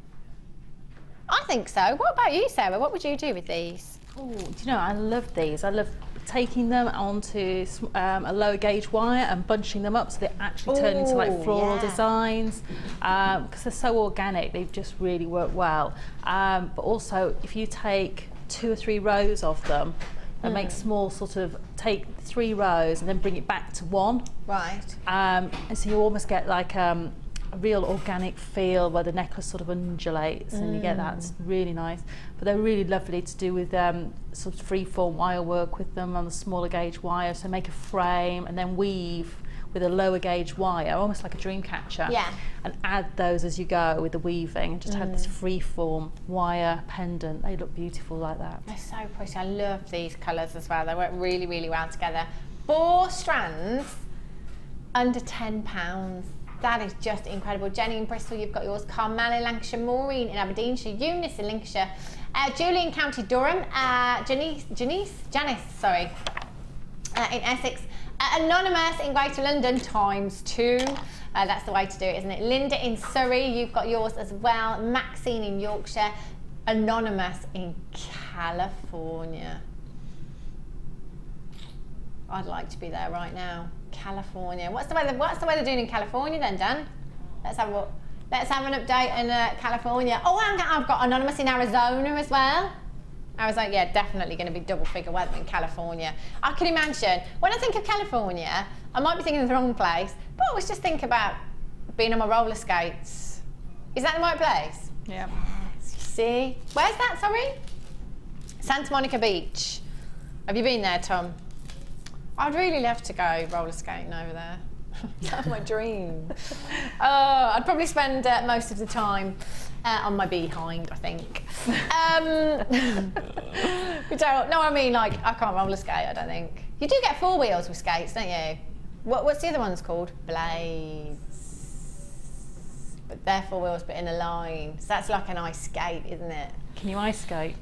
I think so. What about you, Sarah? What would you do with these? Oh, do you know, I love these. I love taking them onto a lower gauge wire and bunching them up so they actually turn into like floral designs, because they're so organic. They just really work well. But also, if you take 2 or 3 rows of them and make small take 3 rows and then bring it back to 1. Right. And so you almost get like a real organic feel where the necklace sort of undulates and you get that. It's really nice. But they're really lovely to do with sort of freeform wire work with them on the smaller gauge wire. So make a frame and then weave with a lower gauge wire, almost like a dream catcher. Yeah. And add those as you go with the weaving and just have this freeform wire pendant. They look beautiful like that. They're so pretty. I love these colours as well. They work really, really well together. 4 strands, under £10. That is just incredible. Jenny in Bristol, you've got yours. Carmel in Lancashire, Maureen in Aberdeenshire, Eunice in Lincolnshire, Julie in County Durham, Janice, sorry, in Essex, Anonymous in Greater London, ×2. That's the way to do it, isn't it? Linda in Surrey, you've got yours as well. Maxine in Yorkshire, Anonymous in California. I'd like to be there right now. California. What's the weather doing in California then, Dan? Let's have an update in California. Oh, I've got Anonymous in Arizona as well. Arizona, yeah, definitely going to be double figure weather in California. I can imagine, when I think of California, I might be thinking of the wrong place, but I always just think about being on my roller skates. Is that the right place? Yeah. See? Where's that, sorry? Santa Monica Beach. Have you been there, Tom? I'd really love to go roller skating over there. That's my dream. I'd probably spend most of the time on my behind, I think. No, I mean, like, I can't roller skate, I don't think. You do get 4 wheels with skates, don't you? What's the other ones called? Blades. But they're 4 wheels, but in a line. So that's like an ice skate, isn't it? Can you ice skate?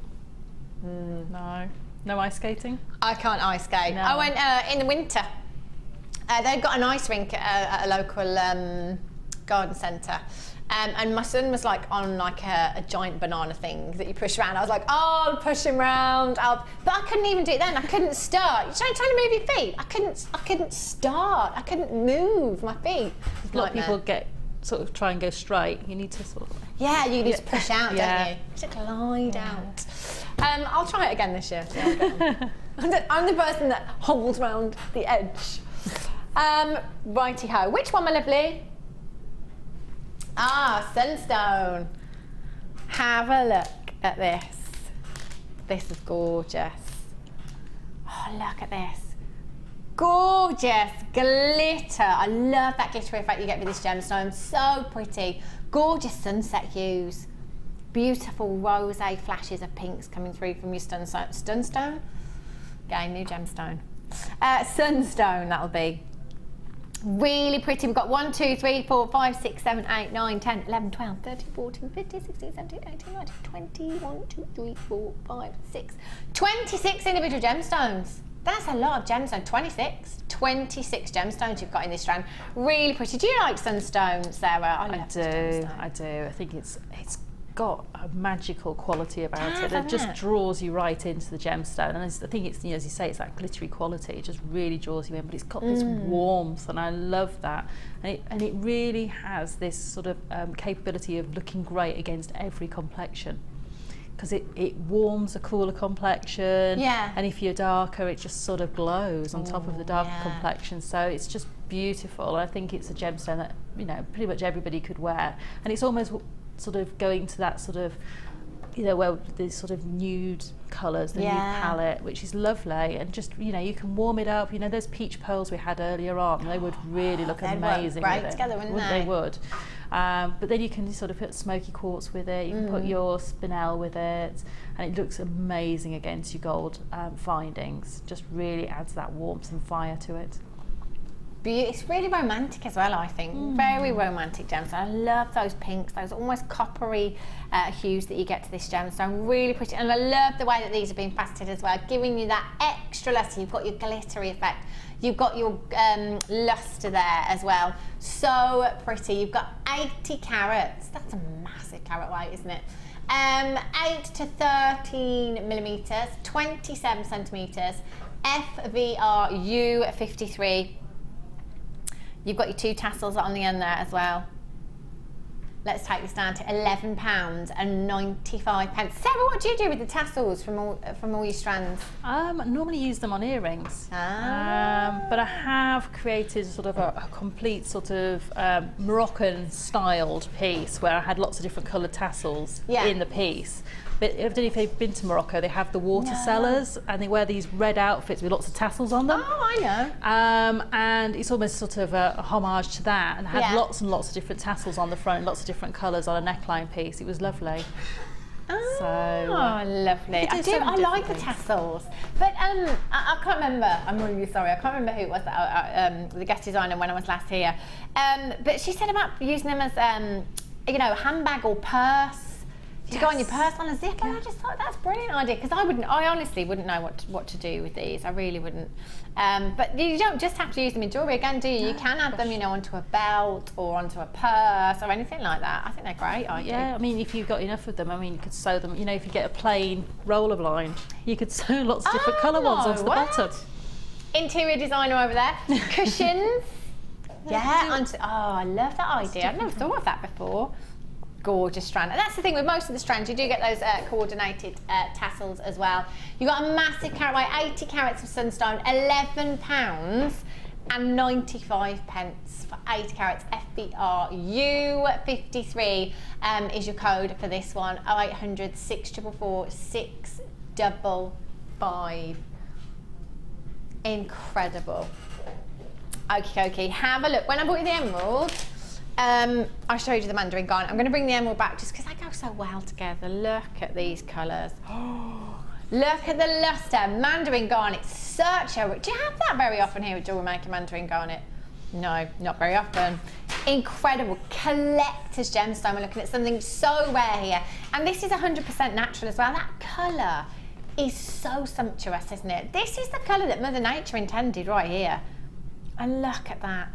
No. No ice skating? I can't ice skate. No. I went in the winter. They've got an ice rink at a local garden centre. And my son was like on like a giant banana thing that you push around. I was like, oh, I'll push him round. But I couldn't even do it then. I couldn't start. You're trying to move your feet. I couldn't start. I couldn't move my feet. A lot of people sort of try and go straight. You need to sort of... Yeah, you need to push out, don't you? To glide out. I'll try it again this year. I'm the person that holds round the edge. Righty-ho. Which one, my lovely? Sunstone. Have a look at this. This is gorgeous. Oh, look at this. Gorgeous glitter. I love that glittery effect you get with this gemstone. So pretty. Gorgeous sunset hues. Beautiful rosé flashes of pinks coming through from your Sunstone. Again, new gemstone. Sunstone, that'll be. Really pretty. We've got 1, 2, 3, 4, 5, 6, 7, 8, 9, 10, 11, 12, 13, 14, 15, 16, 17, 18, 19, 20, 1, 2, 3, 4, 5, 6. 26 individual gemstones. That's a lot of gemstones. 26 gemstones you've got in this strand. Really pretty. Do you like sunstone, Sarah? I do. I think it's got a magical quality about it. It just draws you right into the gemstone. And I think it's, as you say, it's that glittery quality. It just really draws you in. But it's got this warmth, and I love that. And it really has this sort of capability of looking great against every complexion. because it warms a cooler complexion. Yeah. And if you're darker, it just sort of glows on top of the darker complexion. So it's just beautiful. I think it's a gemstone that, you know, pretty much everybody could wear. And it's almost sort of going to that sort of, you know, well, these sort of nude colours, the nude palette, which is lovely, and just, you know, you can warm it up. You know, those peach pearls we had earlier on, they would really look amazing work great with it. together, wouldn't they? They would. But then you can sort of put smoky quartz with it, you can put your spinel with it, and it looks amazing against your gold findings. Just really adds that warmth and fire to it. It's really romantic as well, I think. Very romantic gemstone. I love those pinks, those almost coppery hues that you get to this gemstone. Really pretty. And I love the way that these have been faceted as well, giving you that extra luster. You've got your glittery effect. You've got your luster there as well. So pretty. You've got 80 carats. That's a massive carat weight, isn't it? 8 to 13 millimeters, 27 centimeters, FVRU 53. You've got your 2 tassels on the end there as well. Let's take this down to £11.95. Sarah, what do you do with the tassels from all your strands? I normally use them on earrings, but I have created sort of a complete sort of Moroccan styled piece where I had lots of different coloured tassels in the piece. But I don't know if you've been to Morocco, they have the water sellers, and they wear these red outfits with lots of tassels on them. Oh, I know. And it's almost sort of a homage to that, and had lots and lots of different tassels on the front, lots of different colours on a neckline piece. It was lovely. Oh, lovely. I like the tassels. But I can't remember, I'm really sorry, I can't remember who it was, the guest designer when I was last here. But she said about using them as, you know, a handbag or purse. To go on your purse on a zip, and I just thought that's a brilliant idea, because I honestly wouldn't know what to do with these. I really wouldn't. But you don't just have to use them in jewellery again, do you? You can add them, you know, onto a belt or onto a purse or anything like that. I think they're great. Yeah, I mean, if you've got enough of them, I mean, you could sew them. You know, if you get a plain roller blind, you could sew lots of different colour ones onto the bottom. Interior designer over there. Cushions. I love that idea. I've never thought of that before. Gorgeous strand. And that's the thing with most of the strands, you do get those coordinated tassels as well. You've got a massive carat weight, 80 carats of sunstone, £11.95 for 8 carats. FBRU 53 is your code for this one. 0800 644 655. Incredible. Okie dokie. Have a look. When I bought you the emerald, I showed you the mandarin garnet. I'm going to bring the emerald back just because they go so well together. Look at these colours. Look at the lustre. Mandarin garnet, such a... Do you have that very often here at JewelleryMaker, mandarin garnet? No, not very often. Incredible collector's gemstone. We're looking at something so rare here. And this is 100% natural as well. That colour is so sumptuous, isn't it? This is the colour that Mother Nature intended right here. And look at that.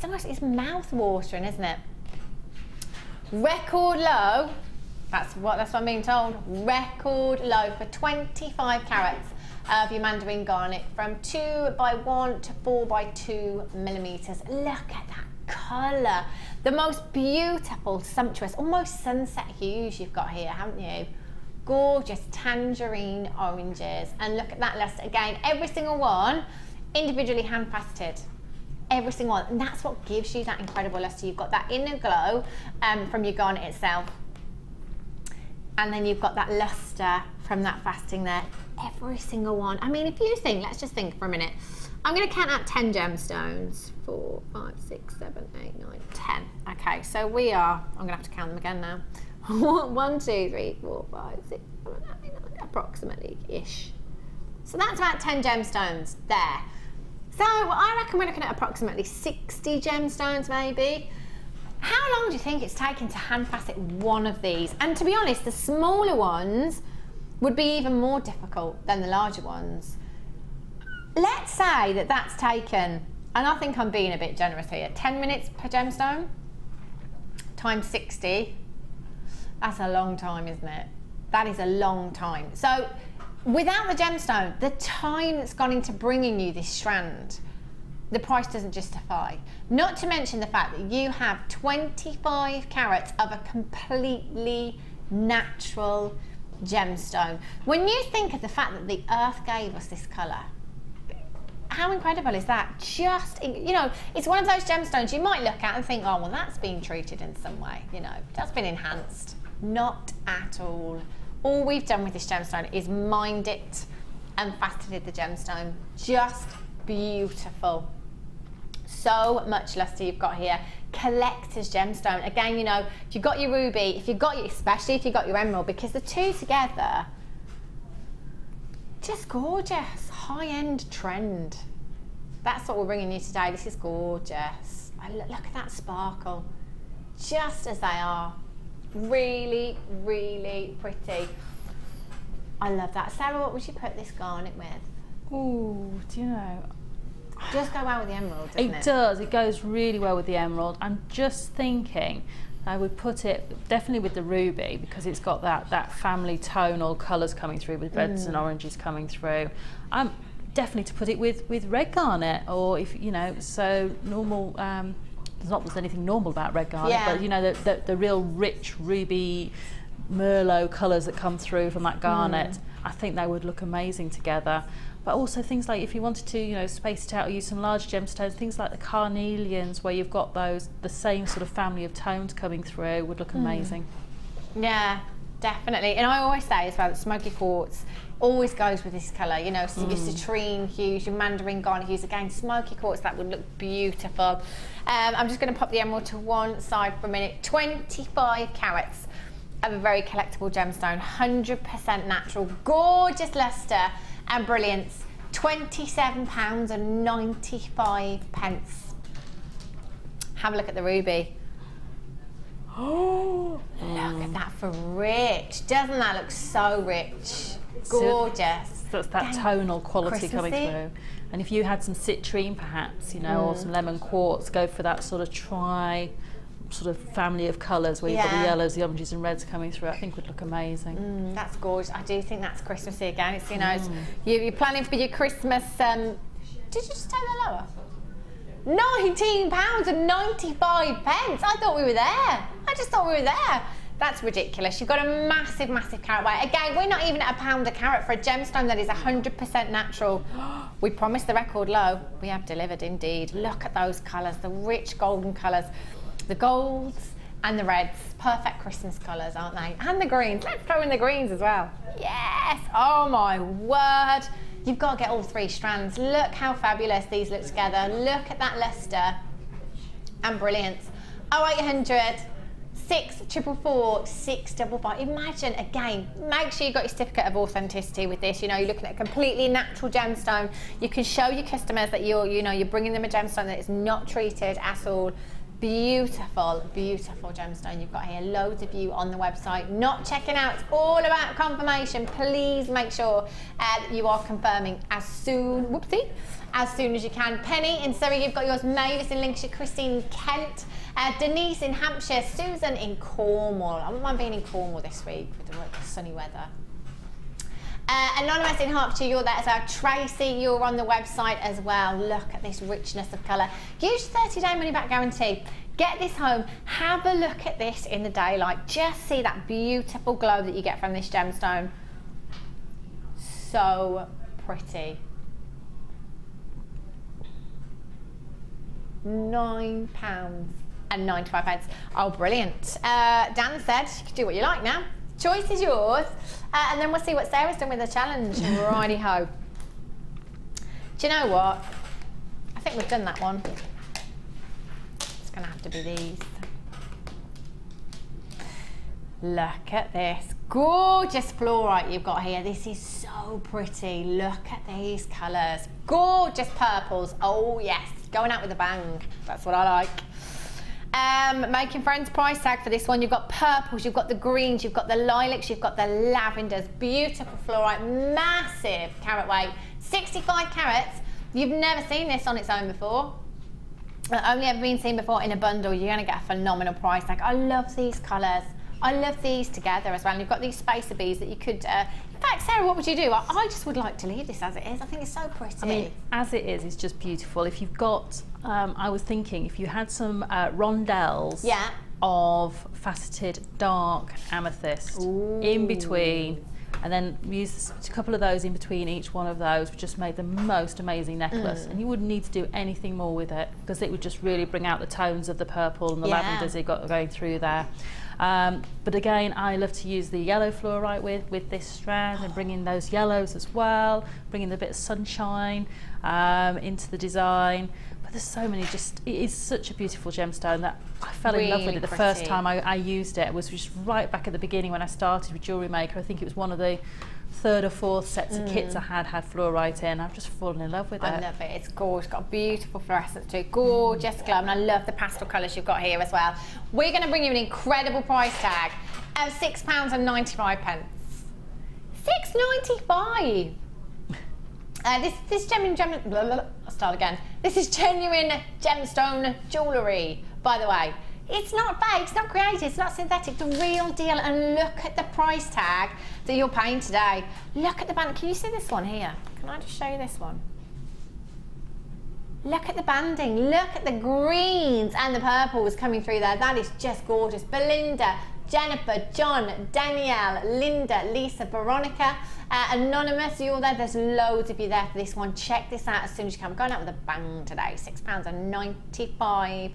It's mouth-watering, isn't it? Record low, that's what I'm being told. Record low for 25 carats of your mandarin garnet from 2x1 to 4x2 millimeters. Look at that colour. The most beautiful, sumptuous, almost sunset hues you've got here, haven't you? Gorgeous tangerine oranges. And look at that lustre again. Every single one individually hand-faceted. Every single one, and that's what gives you that incredible lustre. You've got that inner glow from your garnet itself, and then you've got that lustre from that faceting there. Every single one. I mean, if you think, let's just think for a minute. I'm going to count out 10 gemstones. 4, 5, 6, 7, 8, 9, 10. Okay, so we are, I'm going to have to count them again now. 1, 2, 3, 4, 5, 6, 7, 8, 9, approximately-ish. So that's about 10 gemstones there. So I reckon we're looking at approximately 60 gemstones maybe. How long do you think it's taken to hand facet one of these? And to be honest, the smaller ones would be even more difficult than the larger ones. Let's say that that's taken, and I think I'm being a bit generous here, 10 minutes per gemstone times 60. That's a long time, isn't it? That is a long time. So without the gemstone, the time that's gone into bringing you this strand, the price doesn't justify. Not to mention the fact that you have 25 carats of a completely natural, gemstone. When you think of the fact that the earth gave us this colour, how incredible is that? Just, you know, it's one of those gemstones you might look at and think, oh, well, that's been treated in some way, you know, that's been enhanced. Not at all. All we've done with this gemstone is mined it and faceted the gemstone. Just beautiful. So much luster you've got here. Collector's gemstone. Again, you know, if you've got your ruby, if you've got your, especially if you've got your emerald, because the two together, just gorgeous. High-end trend. That's what we're bringing you today. This is gorgeous. Look at that sparkle. Just as they are. Really, really pretty. I love that. Sarah, what would you put this garnet with? Ooh, do you know? Just go well with the emerald, doesn't it? It does. It goes really well with the emerald. I'm just thinking I would put it definitely with the ruby because it's got that family tonal colours coming through with reds and oranges coming through. Definitely to put it with red garnet, or if you know, so normal. There's not anything normal about red garnet, but you know the real rich ruby merlot colours that come through from that garnet. I think they would look amazing together. But also things like if you wanted to, you know, space it out or use some large gemstones, things like the carnelians where you've got the same sort of family of tones coming through would look amazing. Yeah, definitely. And I always say as well that smoky quartz always goes with this colour, you know, so your citrine hues, your mandarin garnet hues, again, smoky quartz, that would look beautiful. I'm just going to pop the emerald to one side for a minute. 25 carats of a very collectible gemstone, 100% natural, gorgeous lustre and brilliance. £27.95. Have a look at the ruby. Oh, look at that for rich. Doesn't that look so rich? Gorgeous. So that's that tonal quality coming through. And if you had some citrine perhaps, you know, or some lemon quartz, go for that sort of sort of family of colours where you've got the yellows, the oranges and reds coming through, I think would look amazing. That's gorgeous. I do think that's Christmassy again. It's, you know, it's, you're planning for your Christmas, did you just take that lower? £19.95. I thought we were there. I just thought we were there. That's ridiculous. You've got a massive, massive carat weight. Again, we're not even at £1 a carat for a gemstone that is 100% natural. We promised the record low. We have delivered indeed. Look at those colours, the rich golden colours. The golds and the reds. Perfect Christmas colours, aren't they? And the greens. Let's throw in the greens as well. Yes! Oh my word. You've got to get all three strands. Look how fabulous these look together. Look at that lustre and brilliance. 0800 644 655. Imagine, again, make sure you've got your certificate of authenticity with this. You know, you're looking at a completely natural gemstone. You can show your customers that you're bringing them a gemstone that is not treated at all. Beautiful, beautiful gemstone you've got here. Loads of you on the website not checking out. It's all about confirmation. Please make sure that you are confirming as soon as you can. Penny in Surrey, you've got yours. Mavis in Lincolnshire, Christine in Kent, Denise in Hampshire, Susan in Cornwall. I wouldn't mind being in Cornwall this week with the sunny weather. Anonymous in Hertfordshire, you're there as well. Tracy, you're on the website as well. Look at this richness of colour. Use 30-day money-back guarantee. Get this home. Have a look at this in the daylight. Just see that beautiful glow that you get from this gemstone. So pretty. £9.95. Oh, brilliant. Dan said you can do what you like now. Choice is yours. And then we'll see what Sarah's done with the challenge. Righty-ho. Do you know what? I think we've done that one. It's going to have to be these. Look at this. Gorgeous fluorite you've got here. This is so pretty. Look at these colours. Gorgeous purples. Oh, yes. Going out with a bang. That's what I like. Making friends price tag for this one. You've got purples, you've got the greens, you've got the lilacs, you've got the lavenders. Beautiful fluorite, massive carat weight, 65 carats. You've never seen this on its own before. Only ever been seen before in a bundle. You're going to get a phenomenal price tag. I love these colours. I love these together as well. And you've got these spacer beads that you could. In fact, Sarah, what would you do? I just would like to leave this as it is. I think it's so pretty. I mean, as it is, it's just beautiful. If you've got, I was thinking, if you had some rondelles, of faceted dark amethyst in between, and then use a couple of those in between each one of those, which just made the most amazing necklace. And you wouldn't need to do anything more with it, because it would just really bring out the tones of the purple and the lavenders it got going through there. But again, I love to use the yellow fluorite with this strand, and bring in those yellows as well, bringing a bit of sunshine into the design. But there's so many, just, it is such a beautiful gemstone that I fell in love with it the first time I used it. It was just right back at the beginning when I started with JewelleryMaker. I think it was one of the 3rd or 4th sets of kits I had fluorite in. I've just fallen in love with it. I love it. It's gorgeous. It's got a beautiful fluorescence too. Gorgeous glow, and I love the pastel colours you've got here as well. We're going to bring you an incredible price tag of £6.95. £6.95. This I'll start again. This is genuine gemstone jewellery, by the way. It's not fake, it's not created, it's not synthetic, the real deal. And look at the price tag that you're paying today. Look at the band. Can you see this one here? Can I just show you this one? Look at the banding, look at the greens and the purples coming through there. That is just gorgeous. Belinda, Jennifer, John, Danielle, Linda, Lisa, Veronica, Anonymous, you're there. There's loads of you there for this one. Check this out as soon as you can. I'm going out with a bang today. £6.95.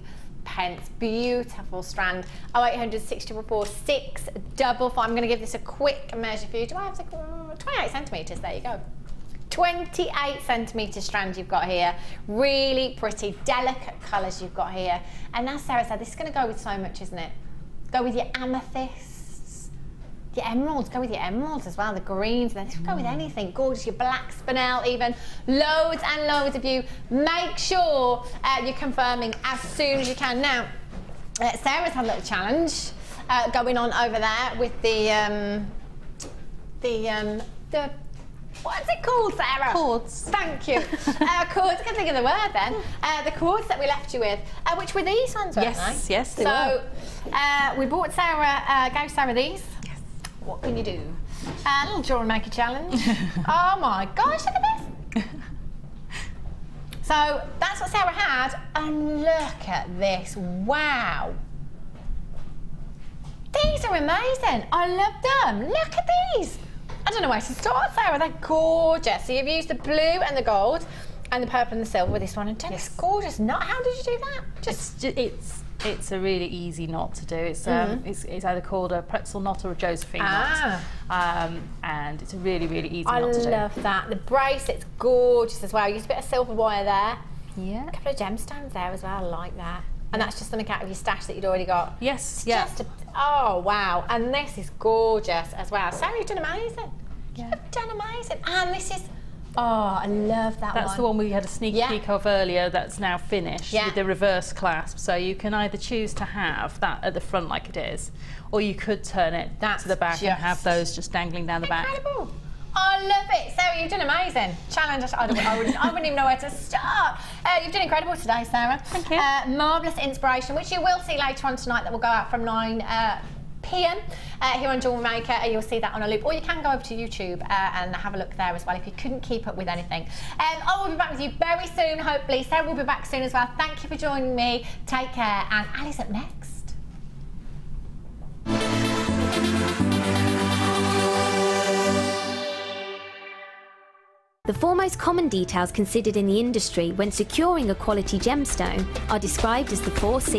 Beautiful strand. 0800 644 655. I'm going to give this a quick measure for you. Do I have 28 centimetres? There you go. 28 centimetre strand you've got here. Really pretty, delicate colours you've got here. And as Sarah said, this is going to go with so much, isn't it? Go with your amethysts, your emeralds. Go with your emeralds as well, the greens. Then go with anything. Gorgeous, your black spinel even. Loads and loads of you. Make sure you're confirming as soon as you can. Now, Sarah's had a little challenge going on over there with the what's it called, Sarah? Cords. Thank you. Cords, I can't think of the word then. The cords that we left you with, which were these ones, weren't they? Yes, they were. So we bought Sarah, gave Sarah these. Yes. What can you do? A little JewelleryMaker challenge. Oh my gosh, look at this. So that's what Sarah had, and look at this. Wow. These are amazing. I love them. Look at these. I don't know where to start, Sarah. They're gorgeous. So you've used the blue and the gold and the purple and the silver with this one. And it's gorgeous knot. How did you do that? It's a really easy knot to do. It's either called a pretzel knot or a Josephine knot. And it's a really, really easy knot to do. I love that. The bracelet's gorgeous as well. You used a bit of silver wire there. Yeah. A couple of gemstones there as well. I like that. And that's just something out of your stash that you'd already got. Yes, oh wow, and this is gorgeous as well. Sarah, you've done amazing. Yeah. You've done amazing. And this is, oh, I love that one. That's the one we had a sneak peek of earlier that's now finished with the reverse clasp. So you can either choose to have that at the front like it is, or you could turn it to the back and have those just dangling down the back. Incredible. I love it. Sarah, you've done amazing. Challenge, I wouldn't even know where to start. You've done incredible today, Sarah. Thank you. Marvellous inspiration, which you will see later on tonight, that will go out from 9 p.m. Here on JewelleryMaker, and you'll see that on a loop. Or you can go over to YouTube and have a look there as well if you couldn't keep up with anything. I will be back with you very soon, hopefully. Sarah will be back soon as well. Thank you for joining me. Take care, and Ali's up next. The four most common details considered in the industry when securing a quality gemstone are described as the 4 C's.